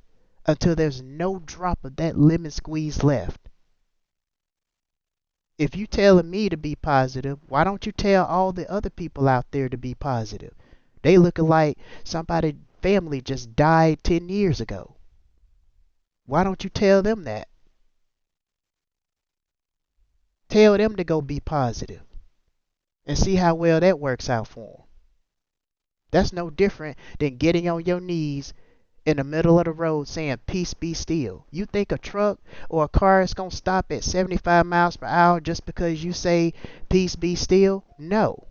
until there's no drop of that lemon squeeze left. If you telling me to be positive, why don't you tell all the other people out there to be positive? They looking like somebody family just died 10 years ago. Why don't you tell them that? Tell them to go be positive and see how well that works out for them. That's no different than getting on your knees in the middle of the road saying, peace be still. You think a truck or a car is going to stop at 75 miles per hour just because you say, peace be still? No.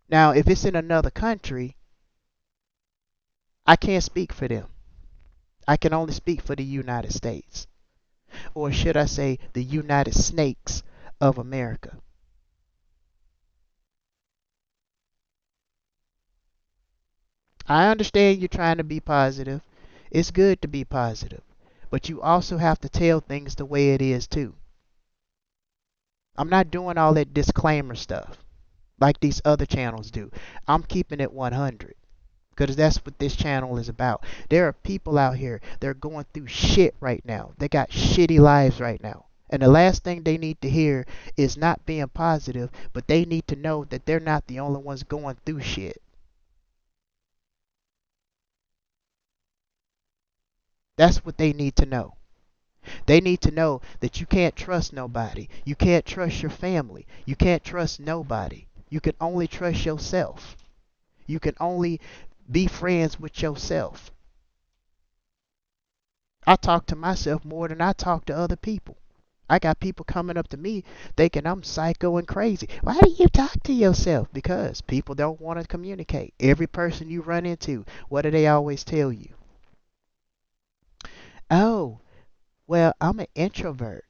Now, if it's in another country, I can't speak for them. I can only speak for the United States. Or should I say, the United Snakes of America. I understand you're trying to be positive. It's good to be positive. But you also have to tell things the way it is, too. I'm not doing all that disclaimer stuff like these other channels do. I'm keeping it 100 because that's what this channel is about. There are people out here that are going through shit right now. They got shitty lives right now. And the last thing they need to hear is not being positive, but they need to know that they're not the only ones going through shit. That's what they need to know. They need to know that you can't trust nobody. You can't trust your family. You can't trust nobody. You can only trust yourself. You can only be friends with yourself. I talk to myself more than I talk to other people. I got people coming up to me thinking I'm psycho and crazy. Why do you talk to yourself? Because people don't want to communicate. Every person you run into, what do they always tell you? Oh, well, I'm an introvert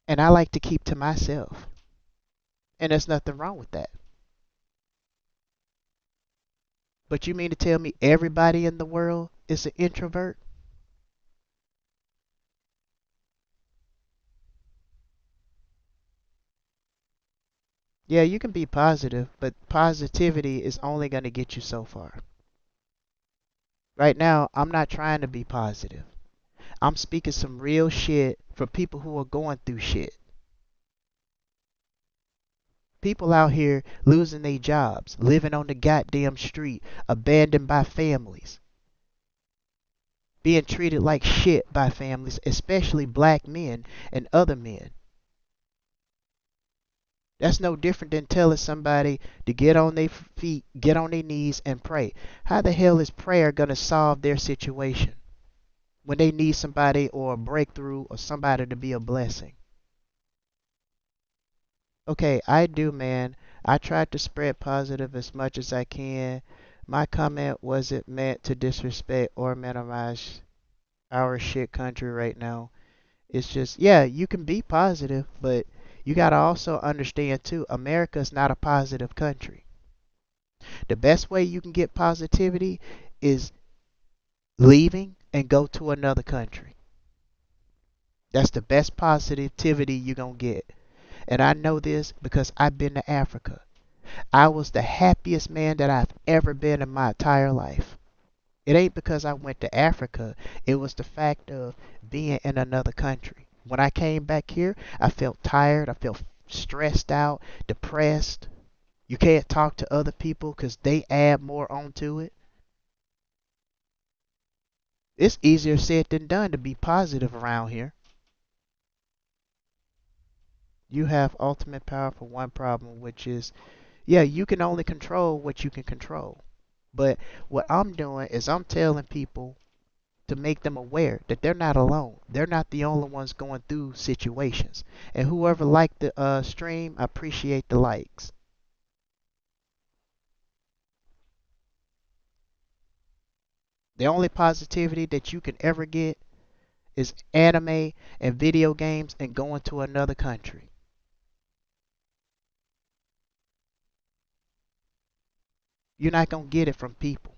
and I like to keep to myself. And there's nothing wrong with that. But you mean to tell me everybody in the world is an introvert? Yeah, you can be positive, but positivity is only going to get you so far. Right now, I'm not trying to be positive. I'm speaking some real shit for people who are going through shit. People out here losing their jobs, living on the goddamn street, abandoned by families, being treated like shit by families, especially black men and other men. That's no different than telling somebody to get on their feet, get on their knees, and pray. How the hell is prayer going to solve their situation when they need somebody or a breakthrough or somebody to be a blessing? Okay, I do, man. I tried to spread positive as much as I can. My comment wasn't meant to disrespect or minimize our shit country right now. It's just, yeah, you can be positive, but you got to also understand too, America is not a positive country. The best way you can get positivity is leaving and go to another country. That's the best positivity you're going to get. And I know this because I've been to Africa. I was the happiest man that I've ever been in my entire life. It ain't because I went to Africa. It was the fact of being in another country. When I came back here, I felt tired. I felt stressed out, depressed. You can't talk to other people because they add more onto it. It's easier said than done to be positive around here. You have ultimate power for one problem, which is, yeah, you can only control what you can control. But what I'm doing is I'm telling people to make them aware that they're not alone. They're not the only ones going through situations. And whoever liked the stream, I appreciate the likes. The only positivity that you can ever get is anime and video games and going to another country. You're not going to get it from people.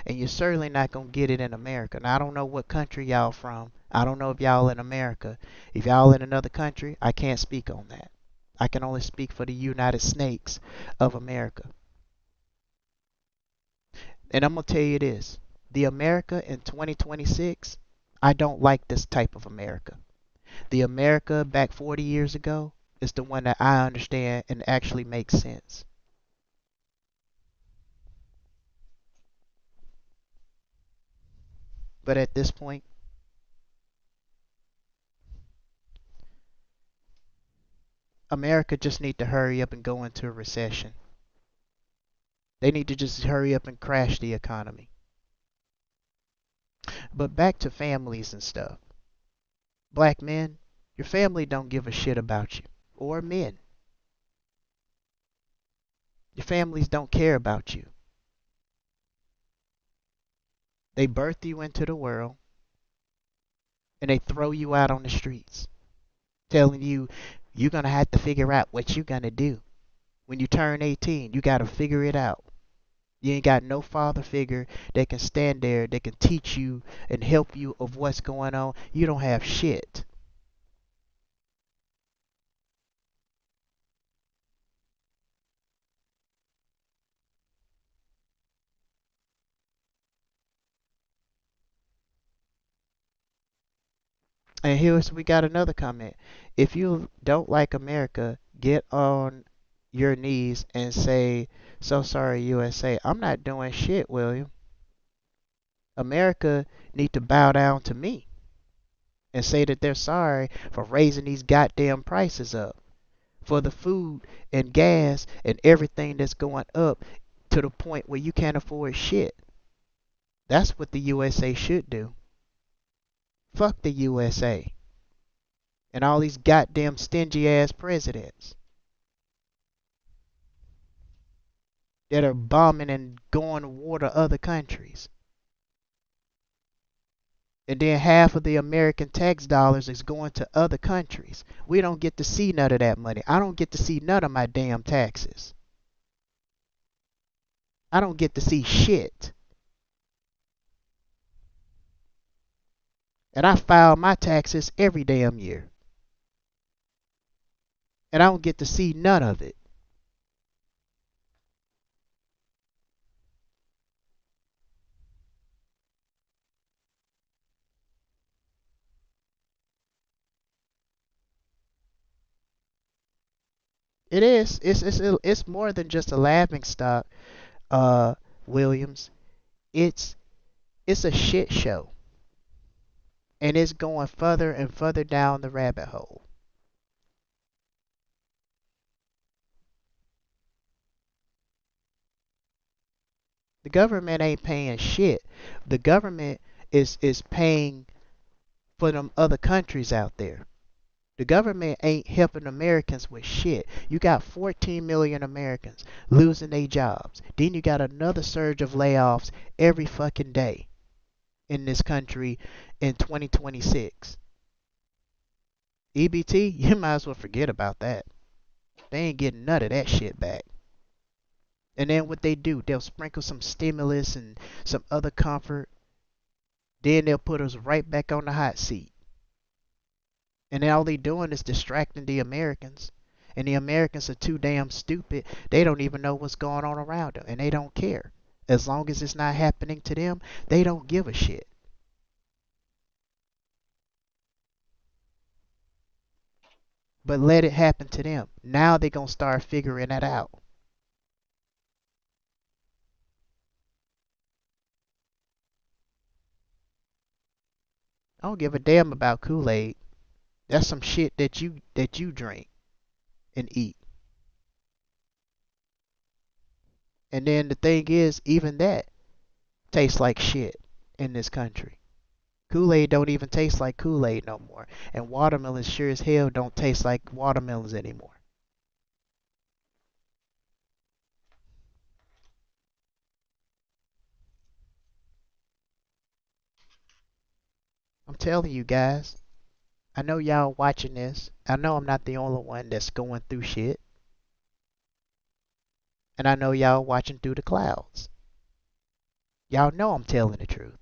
And you're certainly not going to get it in America. Now, I don't know what country y'all from. I don't know if y'all in America. If y'all in another country, I can't speak on that. I can only speak for the United Snakes of America. And I'm going to tell you this. The America in 2026, I don't like this type of America. The America back 40 years ago is the one that I understand and actually makes sense. But at this point, America just need to hurry up and go into a recession. They need to just hurry up and crash the economy. But back to families and stuff. Black men, your family don't give a shit about you. Or men. Your families don't care about you. They birth you into the world and they throw you out on the streets, telling you you're gonna have to figure out what you're gonna do. When you turn 18, you gotta figure it out. You ain't got no father figure that can stand there, that can teach you and help you of what's going on. You don't have shit. And here's we got another comment. If you don't like America, get on your knees and say, "So sorry, USA." I'm not doing shit, William. America need to bow down to me and say that they're sorry for raising these goddamn prices up for the food and gas and everything that's going up to the point where you can't afford shit. That's what the USA should do. Fuck the USA and all these goddamn stingy ass presidents that are bombing and going to war to other countries. And then half of the American tax dollars is going to other countries. We don't get to see none of that money. I don't get to see none of my damn taxes. I don't get to see shit. And I file my taxes every damn year. And I don't get to see none of it. It is. It's more than just a laughing stock, uh, Williams. It's it's a shit show. And it's going further and further down the rabbit hole. The government ain't paying shit. The government is paying for them other countries out there. The government ain't helping Americans with shit. You got 14 million Americans losing their jobs. Then you got another surge of layoffs every fucking day in this country in 2026. EBT, you might as well forget about that. They ain't getting none of that shit back. And then what they do, they'll sprinkle some stimulus and some other comfort. Then they'll put us right back on the hot seat. And then all they doing is distracting the Americans. And the Americans are too damn stupid. They don't even know what's going on around them. And they don't care. As long as it's not happening to them, they don't give a shit. But let it happen to them. Now they gonna start figuring that out. I don't give a damn about Kool-Aid. That's some shit that you drink and eat. And then the thing is, even that tastes like shit in this country. Kool-Aid don't even taste like Kool-Aid no more. And watermelons sure as hell don't taste like watermelons anymore. I'm telling you guys, I know y'all watching this. I know I'm not the only one that's going through shit. And I know y'all watching through the clouds. Y'all know I'm telling the truth.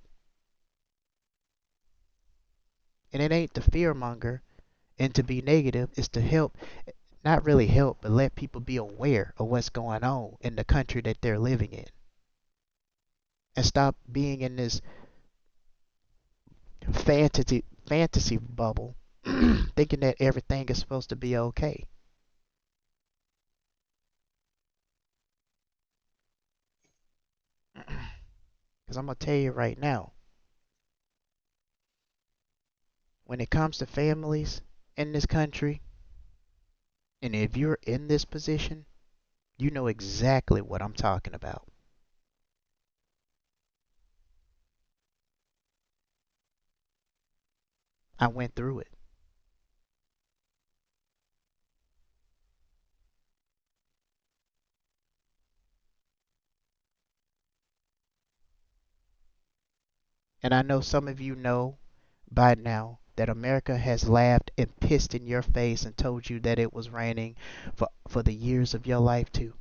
And it ain't to fearmonger and to be negative. It's to help, not really help, but let people be aware of what's going on in the country that they're living in. And stop being in this fantasy bubble thinking that everything is supposed to be okay. Because I'm going to tell you right now, when it comes to families in this country, and if you're in this position, you know exactly what I'm talking about. I went through it. And I know some of you know by now that America has laughed and pissed in your face and told you that it was raining for the years of your life too.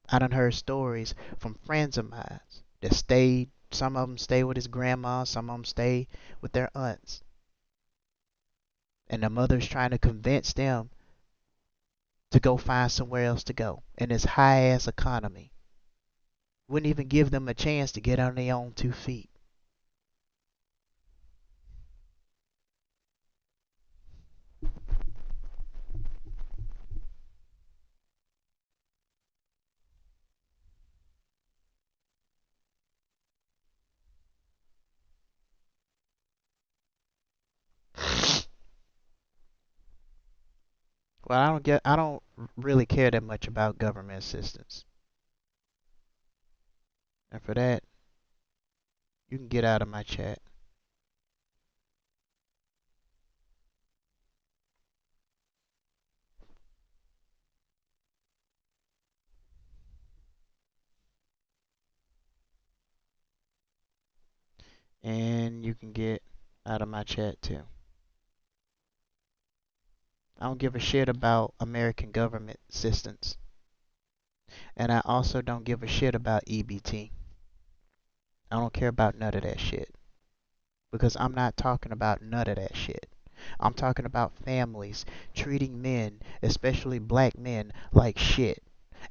I done heard stories from friends of mine that stayed, some of them stay with his grandma, some of them stay with their aunts. And the mother's trying to convince them to go find somewhere else to go in this high ass economy. Wouldn't even give them a chance to get on their own 2 feet. Well, I don't really care that much about government assistance. And for that, you can get out of my chat. And you can get out of my chat too. I don't give a shit about American government assistance. And I also don't give a shit about EBT. I don't care about none of that shit. Because I'm not talking about none of that shit. I'm talking about families treating men, especially black men, like shit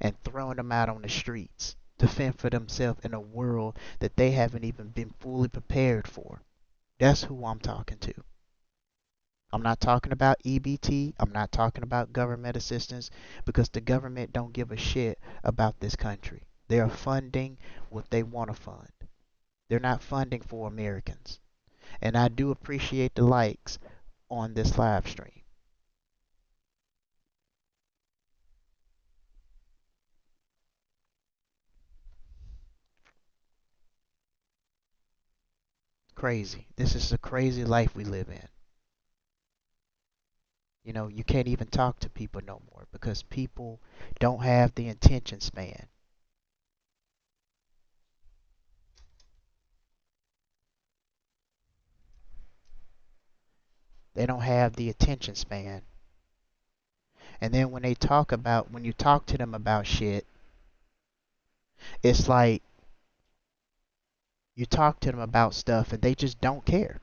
and throwing them out on the streets to fend for themselves in a world that they haven't even been fully prepared for. That's who I'm talking to. I'm not talking about EBT. I'm not talking about government assistance because the government don't give a shit about this country. They are funding what they want to fund. They're not funding for Americans. And I do appreciate the likes on this live stream. Crazy. This is a crazy life we live in. You know, you can't even talk to people no more because people don't have the attention span. They don't have the attention span. And then when you talk to them about shit, it's like you talk to them about stuff and they just don't care.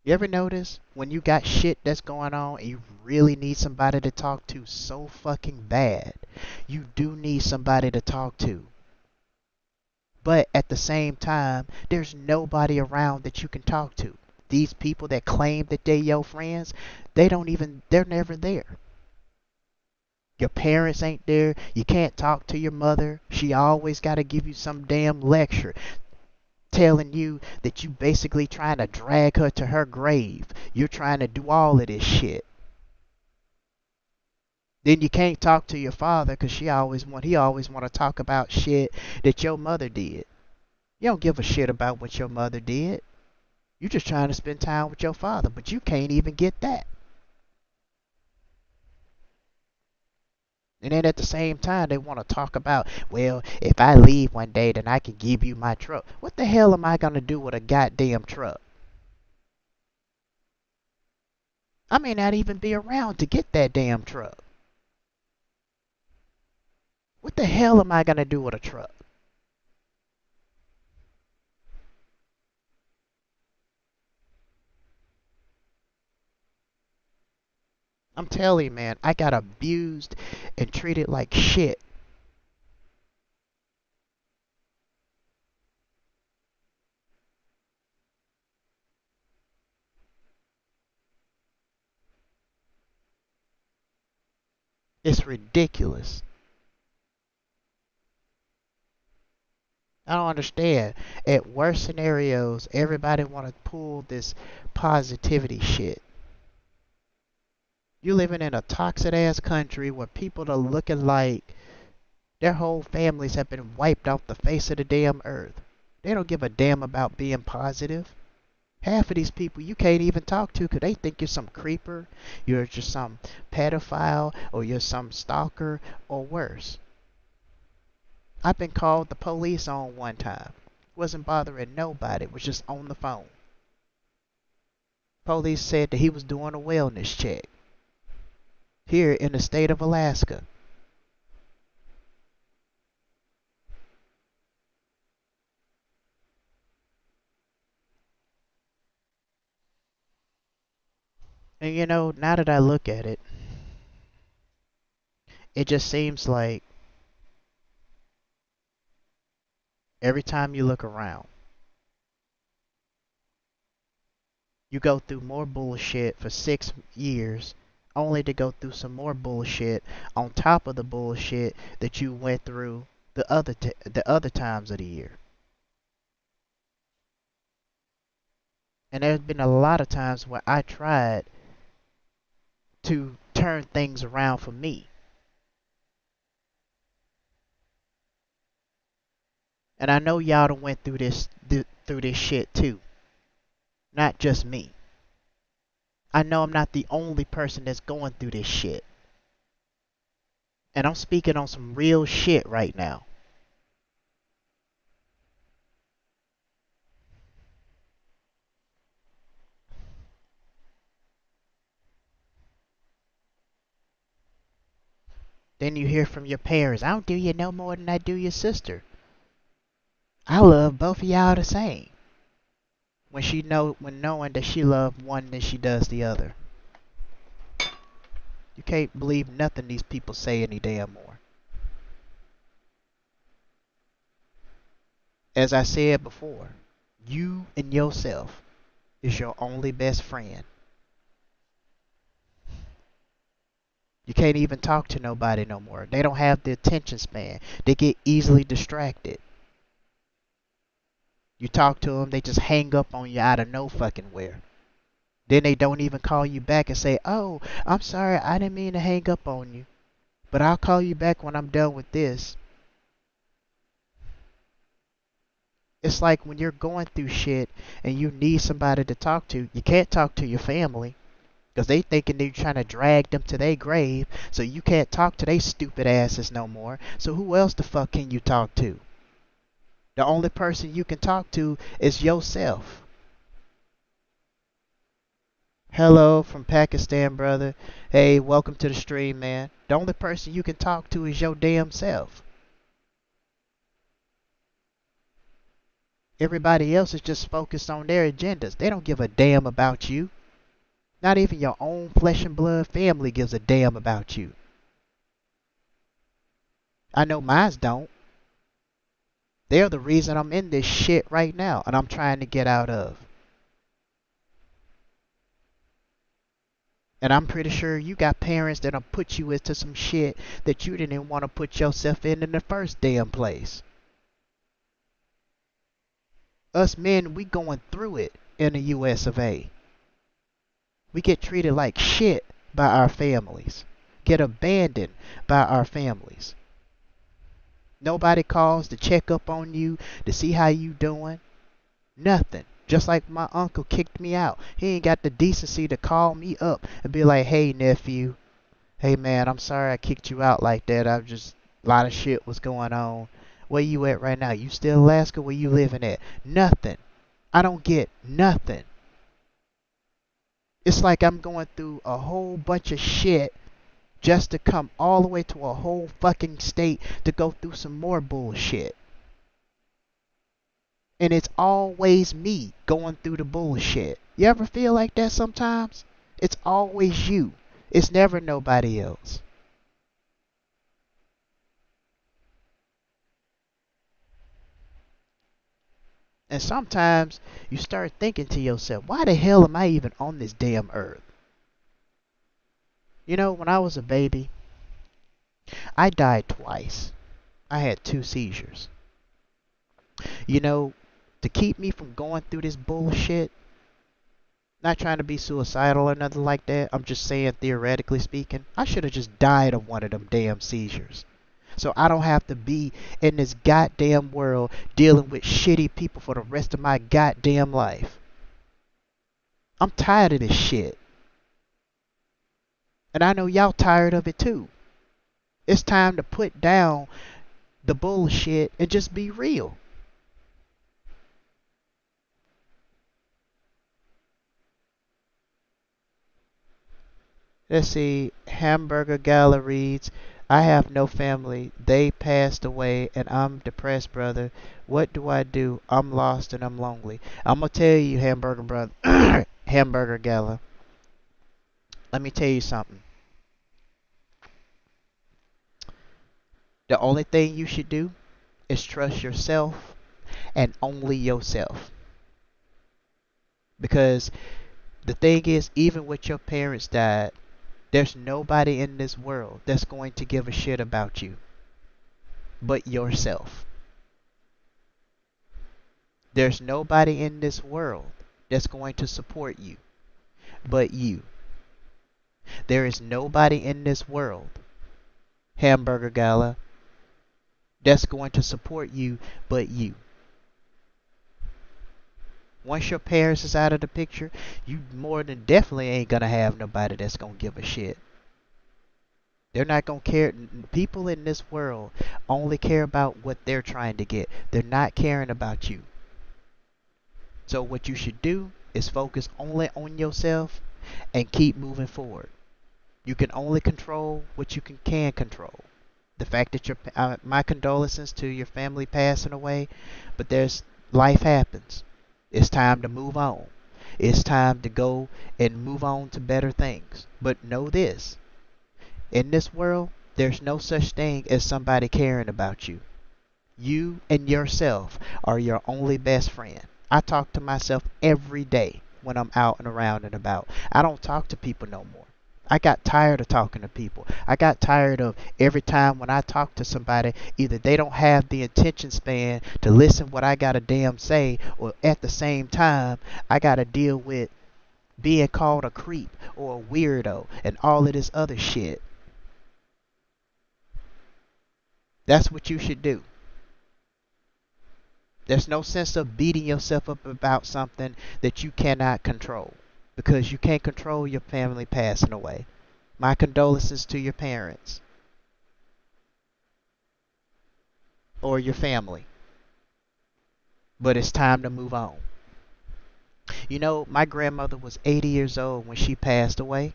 You ever notice when you got shit that's going on and you really need somebody to talk to so fucking bad? You do need somebody to talk to. But at the same time, there's nobody around that you can talk to. These people that claim that they your friends, they're never there. Your parents ain't there. You can't talk to your mother. She always got to give you some damn lecture telling you that you basically trying to drag her to her grave. You're trying to do all of this shit. Then you can't talk to your father because he always want to talk about shit that your mother did. You don't give a shit about what your mother did. You just trying to spend time with your father, but you can't even get that. And then at the same time, they want to talk about, well, if I leave one day, then I can give you my truck. What the hell am I going to do with a goddamn truck? I may not even be around to get that damn truck. What the hell am I going to do with a truck? I'm telling you, man, I got abused and treated like shit. It's ridiculous. I don't understand. At worst scenarios, everybody want to pull this positivity shit. You living in a toxic ass country where people are looking like their whole families have been wiped off the face of the damn earth. They don't give a damn about being positive. Half of these people you can't even talk to because they think you're some creeper, you're just some pedophile, or you're some stalker, or worse. I've been called the police on one time. Wasn't bothering nobody, was just on the phone. Police said that he was doing a wellness check here in the state of Alaska. And you know, now that I look at it, it just seems like every time you look around, you go through more bullshit for 6 years, only to go through some more bullshit on top of the bullshit that you went through the other times of the year. And there's been a lot of times where I tried to turn things around for me. And I know y'all done went through this shit too. Not just me. I know I'm not the only person that's going through this shit. And I'm speaking on some real shit right now. Then you hear from your parents, I don't do you no more than I do your sister. I love both of y'all the same. When knowing that she loved one than she does the other. You can't believe nothing these people say any damn more. As I said before, you and yourself is your only best friend. You can't even talk to nobody no more. They don't have the attention span. They get easily distracted. You talk to them, they just hang up on you out of no fucking where. Then they don't even call you back and say, "Oh, I'm sorry, I didn't mean to hang up on you, but I'll call you back when I'm done with this." It's like when you're going through shit and you need somebody to talk to, you can't talk to your family because they thinking you're trying to drag them to their grave, so you can't talk to they stupid asses no more. So who else the fuck can you talk to? The only person you can talk to is yourself. Hello from Pakistan, brother. Hey, welcome to the stream, man. The only person you can talk to is your damn self. Everybody else is just focused on their agendas. They don't give a damn about you. Not even your own flesh and blood family gives a damn about you. I know mines don't. They're the reason I'm in this shit right now and I'm trying to get out of. And I'm pretty sure you got parents that'll put you into some shit that you didn't even want to put yourself in the first damn place. Us men, we going through it in the US of A. We get treated like shit by our families. Get abandoned by our families. Nobody calls to check up on you, to see how you doing. Nothing. Just like my uncle kicked me out. He ain't got the decency to call me up and be like, "Hey nephew, hey man, I'm sorry I kicked you out like that. I just a lot of shit was going on. Where you at right now? You still in Alaska? Where you living at?" Nothing. I don't get nothing. It's like I'm going through a whole bunch of shit just to come all the way to a whole fucking state to go through some more bullshit. And it's always me going through the bullshit. You ever feel like that sometimes? It's always you. It's never nobody else. And sometimes you start thinking to yourself, why the hell am I even on this damn earth? You know, when I was a baby, I died twice. I had 2 seizures. You know, to keep me from going through this bullshit, not trying to be suicidal or nothing like that, I'm just saying theoretically speaking, I should have just died of one of them damn seizures. So I don't have to be in this goddamn world dealing with shitty people for the rest of my goddamn life. I'm tired of this shit. And I know y'all tired of it too. It's time to put down the bullshit and just be real. Let's see. Hamburger Gala reads, "I have no family. They passed away and I'm depressed, brother. What do I do? I'm lost and I'm lonely." I'm going to tell you, Hamburger brother, Hamburger Gala. Let me tell you something. The only thing you should do is trust yourself and only yourself. Because the thing is, even with your parents died, there's nobody in this world that's going to give a shit about you but yourself. There's nobody in this world that's going to support you but you. There is nobody in this world, Hamburger Gala, that's going to support you but you. Once your parents is out of the picture, you more than definitely ain't gonna have nobody that's gonna give a shit. They're not gonna care. People in this world only care about what they're trying to get. They're not caring about you. So what you should do is focus only on yourself and keep moving forward. You can only control what you can control. The fact that my condolences to your family passing away, but there's life happens. It's time to move on. It's time to go and move on to better things. But know this, in this world, there's no such thing as somebody caring about you. You and yourself are your only best friend. I talk to myself every day when I'm out and around and about. I don't talk to people no more. I got tired of talking to people. I got tired of every time when I talk to somebody, either they don't have the attention span to listen what I gotta damn say, or at the same time, I gotta deal with being called a creep or a weirdo and all of this other shit. That's what you should do. There's no sense of beating yourself up about something that you cannot control, because you can't control your family passing away. My condolences to your parents or your family, but it's time to move on. You know, my grandmother was 80 years old when she passed away.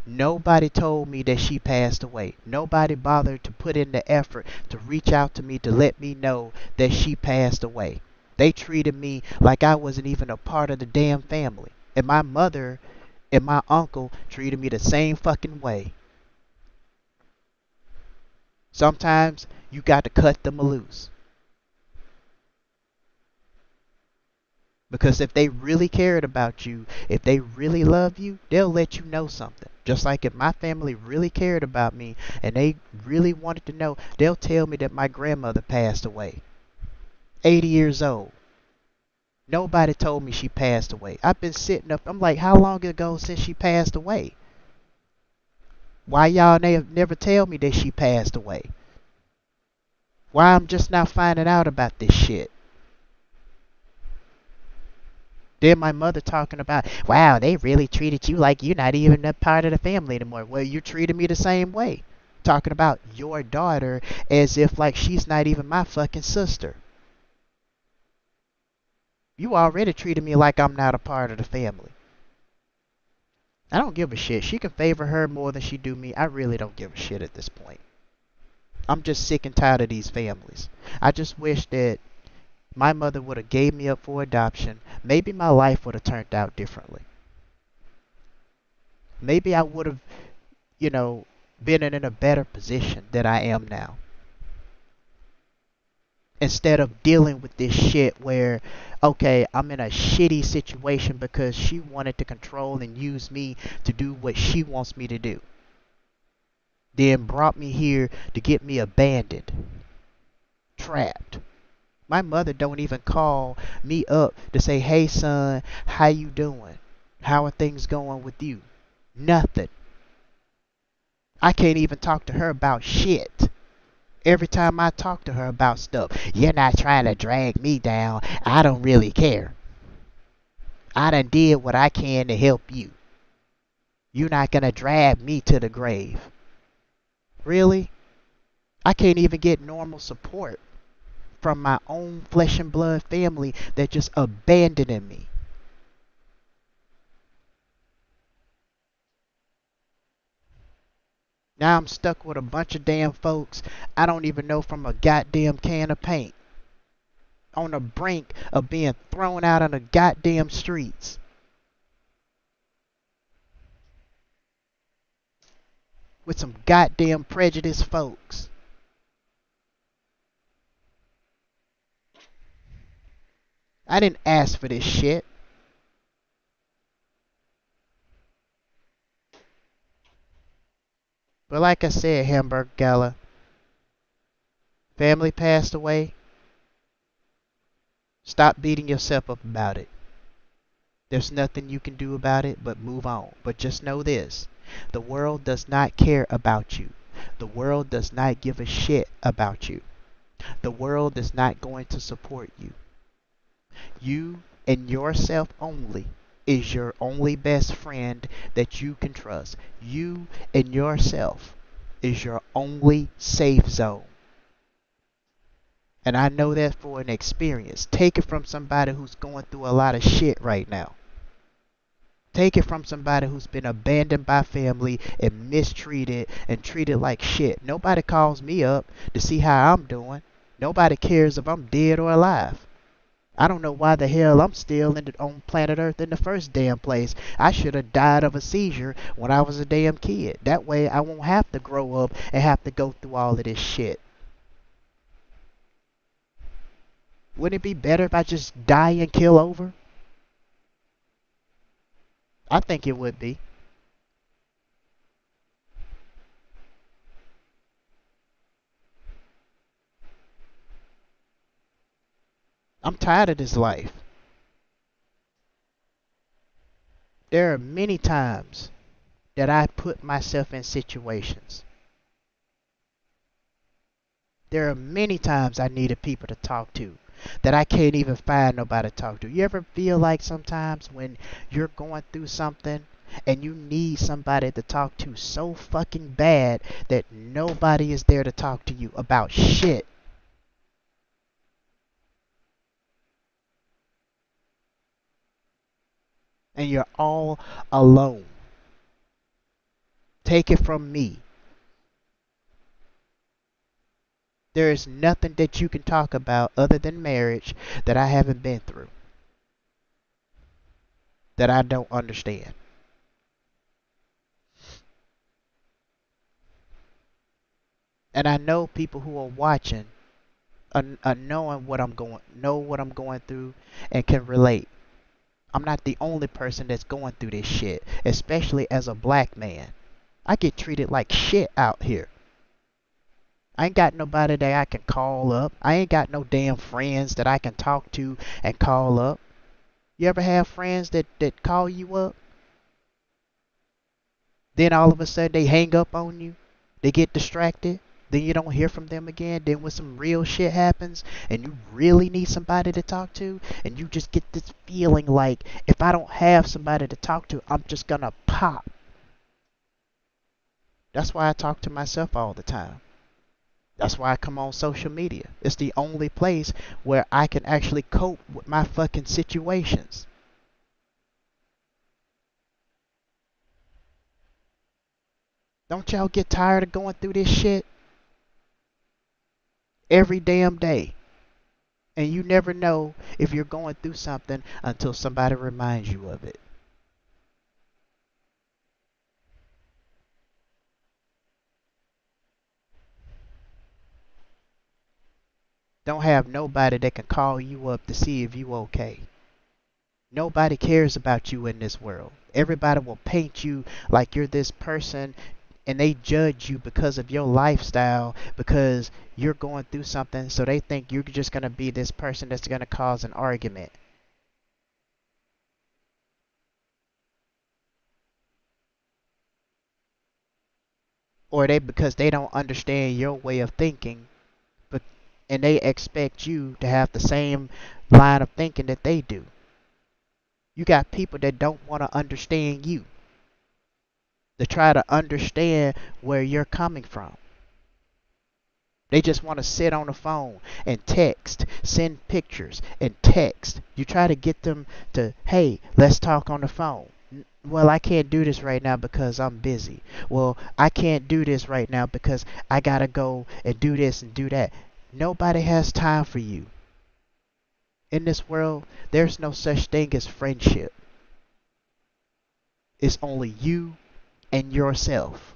Nobody told me that she passed away. Nobody bothered to put in the effort to reach out to me to let me know that she passed away. They treated me like I wasn't even a part of the damn family. And my mother and my uncle treated me the same fucking way. Sometimes you got to cut them loose. Because if they really cared about you, if they really love you, they'll let you know something. Just like if my family really cared about me and they really wanted to know, they'll tell me that my grandmother passed away. 80 years old. Nobody told me she passed away. I've been sitting up, I'm like, how long ago since she passed away? Why y'all never tell me that she passed away? Why I'm just now finding out about this shit? Then my mother talking about, wow, they really treated you like you're not even a part of the family anymore. Well, you treated me the same way. Talking about your daughter as if like she's not even my fucking sister. You already treated me like I'm not a part of the family. I don't give a shit. She can favor her more than she do me. I really don't give a shit at this point. I'm just sick and tired of these families. I just wish that my mother would have gave me up for adoption. Maybe my life would have turned out differently. Maybe I would have, you know, been in a better position than I am now. Instead of dealing with this shit where, okay, I'm in a shitty situation because she wanted to control and use me to do what she wants me to do. Then brought me here to get me abandoned, trapped. My mother don't even call me up to say, hey son, how you doing? How are things going with you? Nothing. I can't even talk to her about shit. Every time I talk to her about stuff, you're not trying to drag me down. I don't really care. I done did what I can to help you. You're not gonna drag me to the grave. Really? I can't even get normal support from my own flesh and blood family that just abandoning me. Now I'm stuck with a bunch of damn folks I don't even know from a goddamn can of paint. On the brink of being thrown out on the goddamn streets. With some goddamn prejudiced folks. I didn't ask for this shit. But like I said, Hamburg Gala, family passed away. Stop beating yourself up about it. There's nothing you can do about it but move on. But just know this. The world does not care about you. The world does not give a shit about you. The world is not going to support you. You and yourself only is your only best friend that you can trust. You and yourself is your only safe zone. And I know that for an experience. Take it from somebody who's going through a lot of shit right now. Take it from somebody who's been abandoned by family and mistreated and treated like shit. Nobody calls me up to see how I'm doing. Nobody cares if I'm dead or alive. I don't know why the hell I'm still on planet Earth in the first damn place. I should have died of a seizure when I was a damn kid. That way I won't have to grow up and have to go through all of this shit. Wouldn't it be better if I just die and kill over? I think it would be. I'm tired of this life. There are many times that I put myself in situations. There are many times I needed people to talk to that I can't even find nobody to talk to. You ever feel like sometimes when you're going through something and you need somebody to talk to so fucking bad that nobody is there to talk to you about shit, and you're all alone? Take it from me. There is nothing that you can talk about other than marriage that I haven't been through, that I don't understand. And I know people who are watching knowing know what I'm going through, and can relate. I'm not the only person that's going through this shit, especially as a black man. I get treated like shit out here. I ain't got nobody that I can call up. I ain't got no damn friends that I can talk to and call up. You ever have friends that call you up, then all of a sudden they hang up on you, they get distracted, then you don't hear from them again. Then when some real shit happens and you really need somebody to talk to, and you just get this feeling like, if I don't have somebody to talk to, I'm just gonna pop. That's why I talk to myself all the time. That's why I come on social media. It's the only place where I can actually cope with my fucking situations. Don't y'all get tired of going through this shit every damn day? And you never know if you're going through something until somebody reminds you of it. Don't have nobody that can call you up to see if you okay. Nobody cares about you in this world. Everybody will paint you like you're this person, and they judge you because of your lifestyle, because you're going through something, so they think you're just going to be this person that's going to cause an argument. Or they, because they don't understand your way of thinking, but and they expect you to have the same line of thinking that they do. You got people that don't want to understand you, to try to understand where you're coming from. They just want to sit on the phone and text, send pictures and text. You try to get them to, hey, let's talk on the phone. Well, I can't do this right now because I'm busy. Well, I can't do this right now because I gotta go and do this and do that. Nobody has time for you. In this world, there's no such thing as friendship. It's only you and yourself.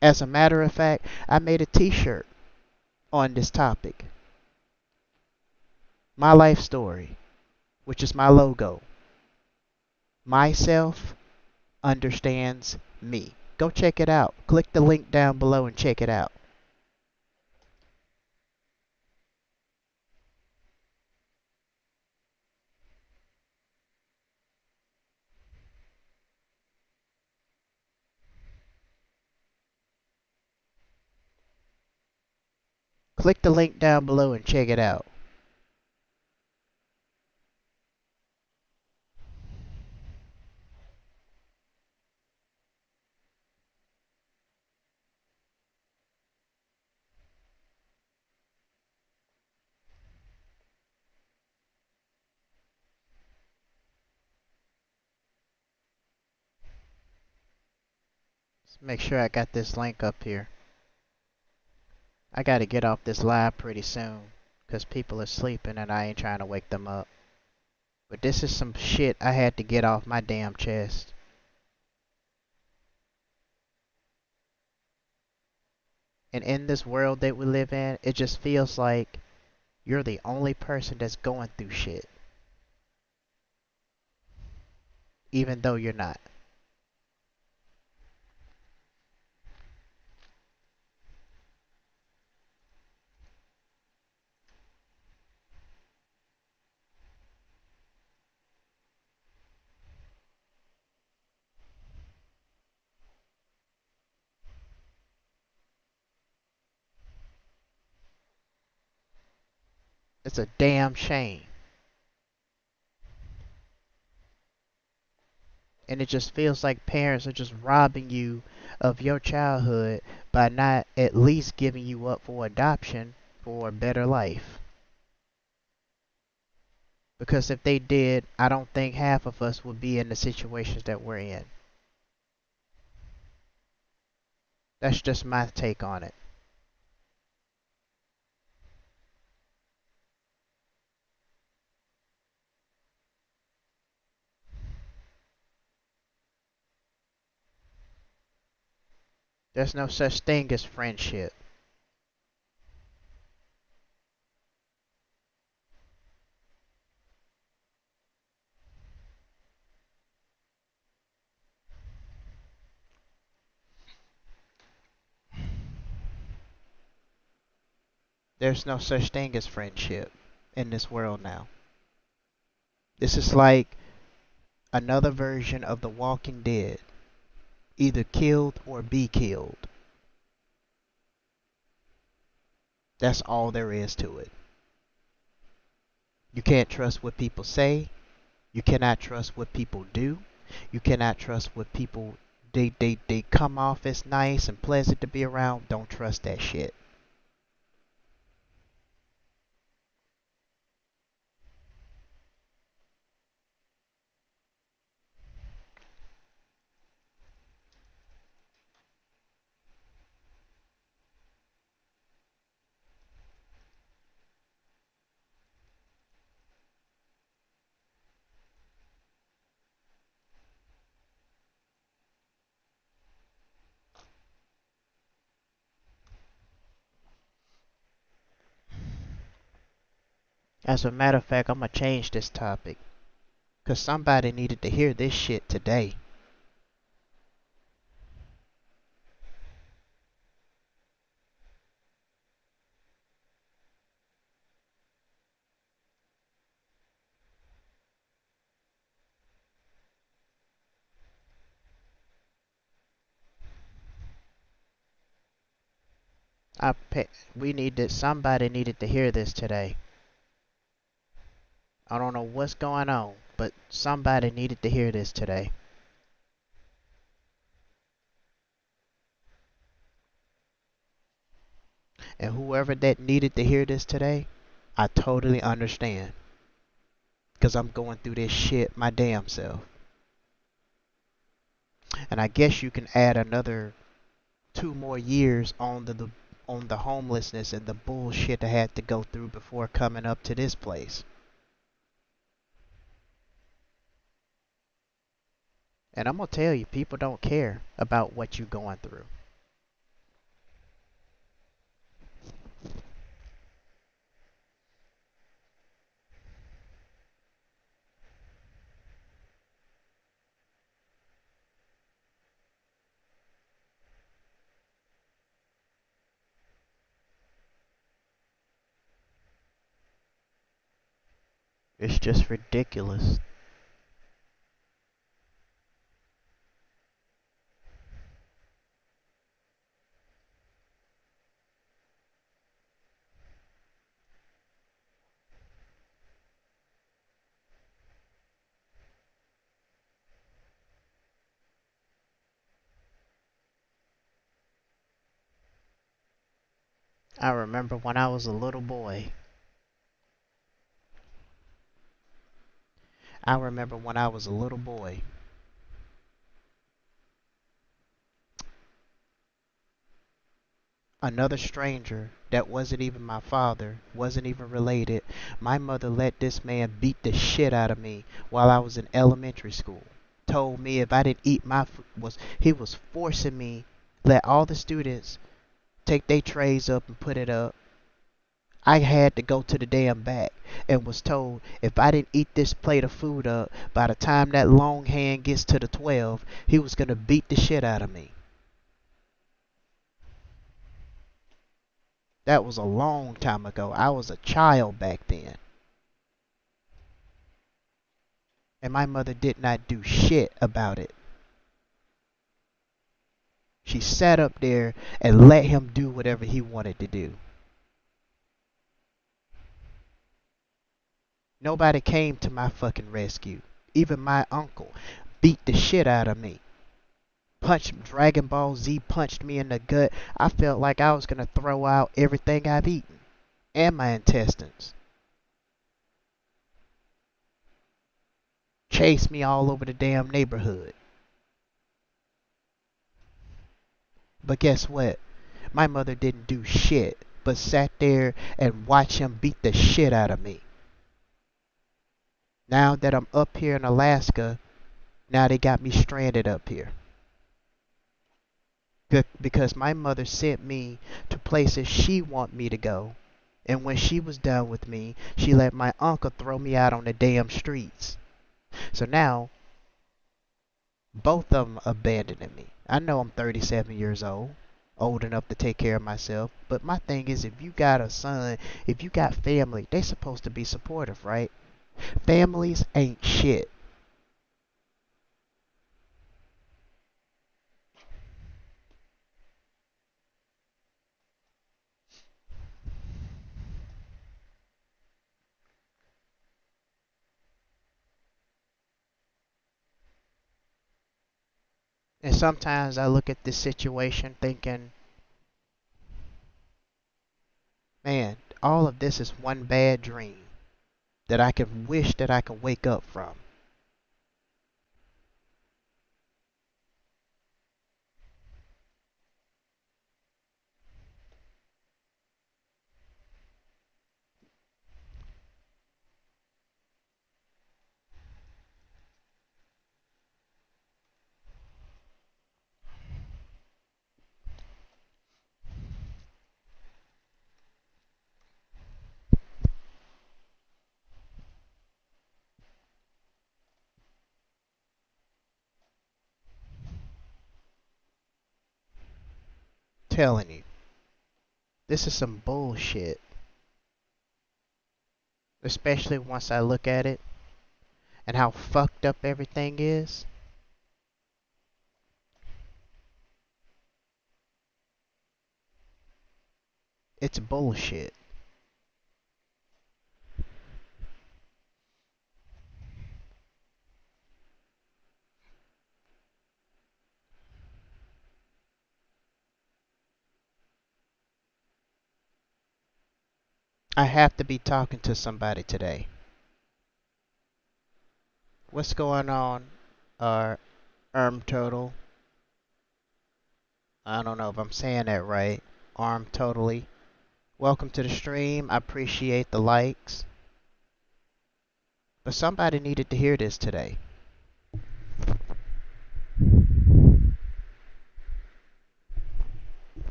As a matter of fact, I made a t-shirt on this topic. My life story, which is my logo. Myself understands me. Go check it out. Click the link down below and check it out. Click the link down below and check it out. Let's make sure I got this link up here. I gotta get off this live pretty soon, because people are sleeping and I ain't trying to wake them up. But this is some shit I had to get off my damn chest. And in this world that we live in, it just feels like you're the only person that's going through shit, even though you're not. It's a damn shame. And it just feels like parents are just robbing you of your childhood by not at least giving you up for adoption for a better life. Because if they did, I don't think half of us would be in the situations that we're in. That's just my take on it. There's no such thing as friendship. There's no such thing as friendship in this world now. This is like another version of The Walking Dead. Either killed or be killed. That's all there is to it. You can't trust what people say. You cannot trust what people do. You cannot trust what people they come off as nice and pleasant to be around. Don't trust that shit. As a matter of fact, I'm gonna change this topic. Cause somebody needed to hear this shit today. I pe- we needed somebody needed to hear this today. I don't know what's going on, but somebody needed to hear this today. And whoever that needed to hear this today, I totally understand. Because I'm going through this shit my damn self. And I guess you can add another 2 more years on the homelessness and the bullshit I had to go through before coming up to this place. And I'm gonna tell you, people don't care about what you're going through. It's just ridiculous. I remember when I was a little boy. I remember when I was a little boy. Another stranger that wasn't even my father, wasn't even related. My mother let this man beat the shit out of me while I was in elementary school. Told me if I didn't eat my food, he was forcing me let all the students take their trays up and put it up. I had to go to the damn back and was told if I didn't eat this plate of food up by the time that long hand gets to the 12, he was gonna beat the shit out of me. That was a long time ago. I was a child back then. And my mother did not do shit about it. She sat up there and let him do whatever he wanted to do. Nobody came to my fucking rescue. Even my uncle beat the shit out of me. Punched Dragon Ball Z, punched me in the gut. I felt like I was gonna throw out everything I've eaten and my intestines. Chased me all over the damn neighborhood. But guess what? My mother didn't do shit but sat there and watch him beat the shit out of me. Now that I'm up here in Alaska, now they got me stranded up here. Because my mother sent me to places she want me to go. And when she was done with me, she let my uncle throw me out on the damn streets. So now, both of them abandoning me. I know I'm 37 years old enough to take care of myself. But my thing is, if you got a son, if you got family, they supposed to be supportive, right? Families ain't shit. And sometimes I look at this situation thinking, man, all of this is one bad dream that I can wish that I could wake up from. Telling you, this is some bullshit. Especially once I look at it and how fucked up everything is. It's bullshit. I have to be talking to somebody today. What's going on, uh, Total? I don't know if I'm saying that right. Arm Totally. Welcome to the stream. I appreciate the likes. But somebody needed to hear this today.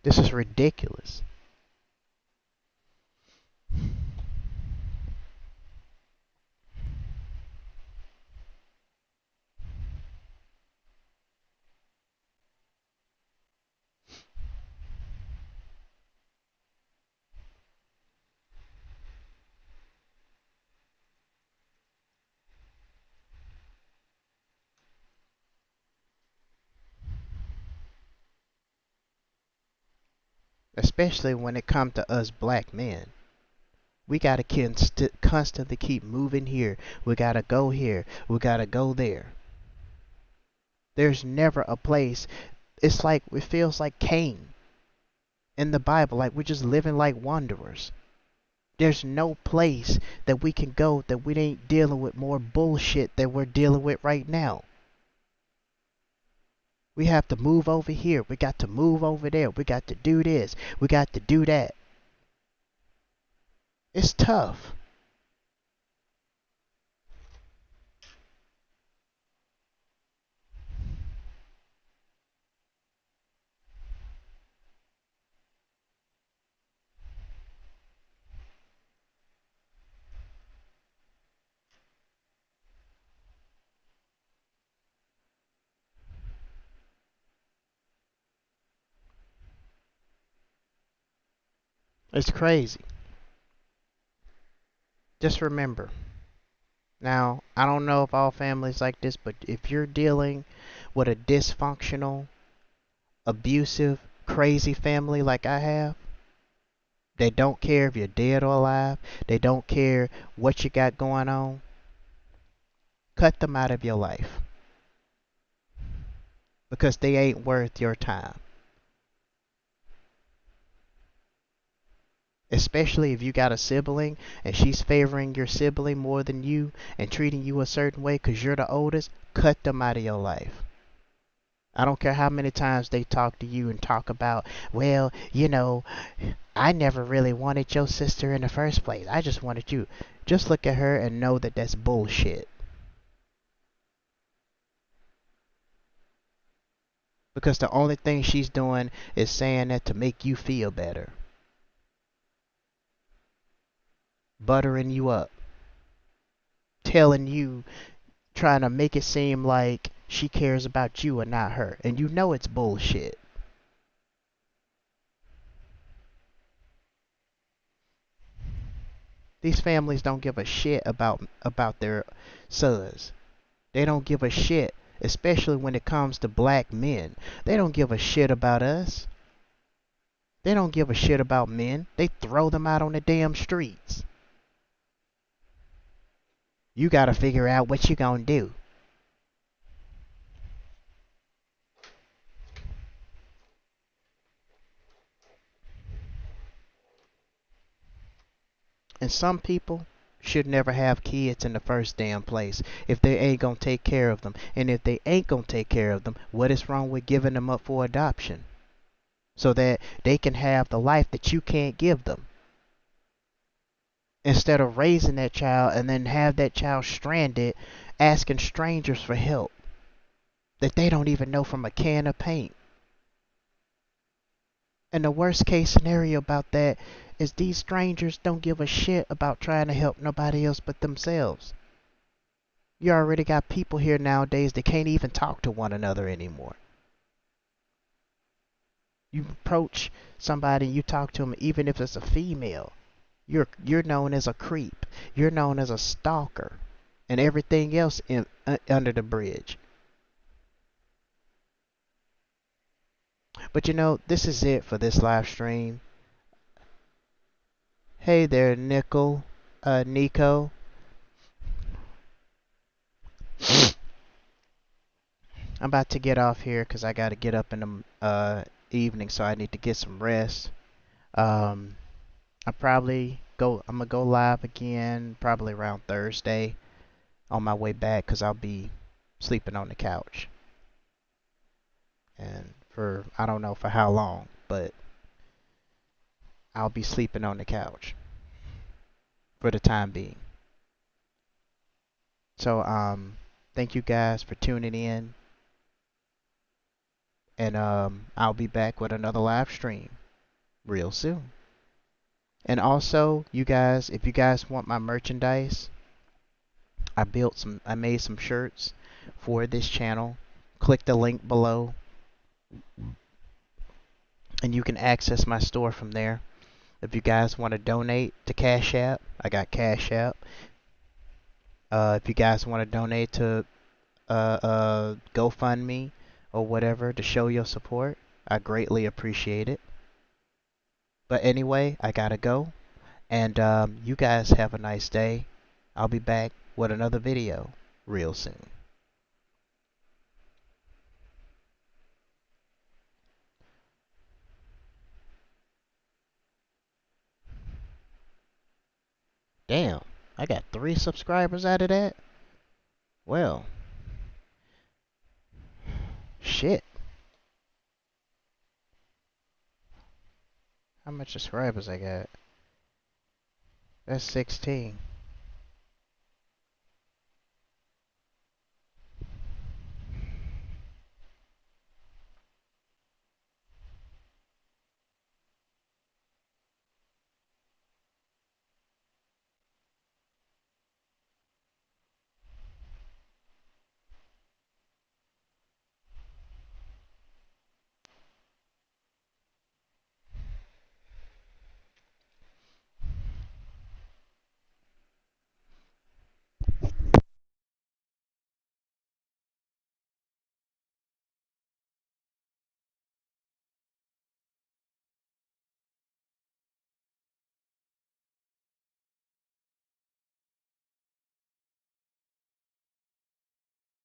This is ridiculous. Especially when it comes to us black men. We gotta constantly keep moving here. We gotta go here. We gotta go there. There's never a place. It's like it feels like Cain in the Bible, like we're just living like wanderers. There's no place that we can go that we ain't dealing with more bullshit that we're dealing with right now. We have to move over here. We got to move over there. We got to do this. We got to do that. It's tough. It's crazy. Just remember. Now, I don't know if all families like this, but if you're dealing with a dysfunctional, abusive, crazy family like I have, They don't care if you're dead or alive. They don't care what you got going on. Cut them out of your life because they ain't worth your time. Especially if you got a sibling and she's favoring your sibling more than you and treating you a certain way because you're the oldest, cut them out of your life. I don't care how many times they talk to you and talk about, well, I never really wanted your sister in the first place. I just wanted you. Just look at her and know that that's bullshit. Because the only thing she's doing is saying that to make you feel better. Buttering you up. Telling you, trying to make it seem like she cares about you and not her. And you know it's bullshit. These families don't give a shit about their sons. They don't give a shit, especially when it comes to black men. They don't give a shit about us. They don't give a shit about men. They throw them out on the damn streets. You gotta figure out what you gonna do. And some people should never have kids in the first damn place if they ain't gonna take care of them. And if they ain't gonna take care of them, what is wrong with giving them up for adoption? So that they can have the life that you can't give them. Instead of raising that child and then have that child stranded asking strangers for help that they don't even know from a can of paint. And the worst case scenario about that is these strangers don't give a shit about trying to help nobody else but themselves. You already got people here nowadays that can't even talk to one another anymore. You approach somebody, you talk to them, even if it's a female, you're known as a creep. You're known as a stalker, and everything else under the bridge. But this is it for this live stream. Hey there, Nico. I'm about to get off here because I got to get up in the evening, so I need to get some rest. Um, I'm gonna go live again probably around Thursday on my way back because I'll be sleeping on the couch, and for I don't know for how long, but I'll be sleeping on the couch for the time being. So thank you guys for tuning in, and I'll be back with another live stream real soon. And also, you guys, if you guys want my merchandise, I made some shirts for this channel. Click the link below and you can access my store from there. If you guys want to donate to Cash App, I got Cash App. If you guys want to donate to GoFundMe or whatever to show your support, I greatly appreciate it. But anyway, I gotta go. And you guys have a nice day. I'll be back with another video real soon. Damn, I got 3 subscribers out of that? Well, shit. How much subscribers I got? That's 16.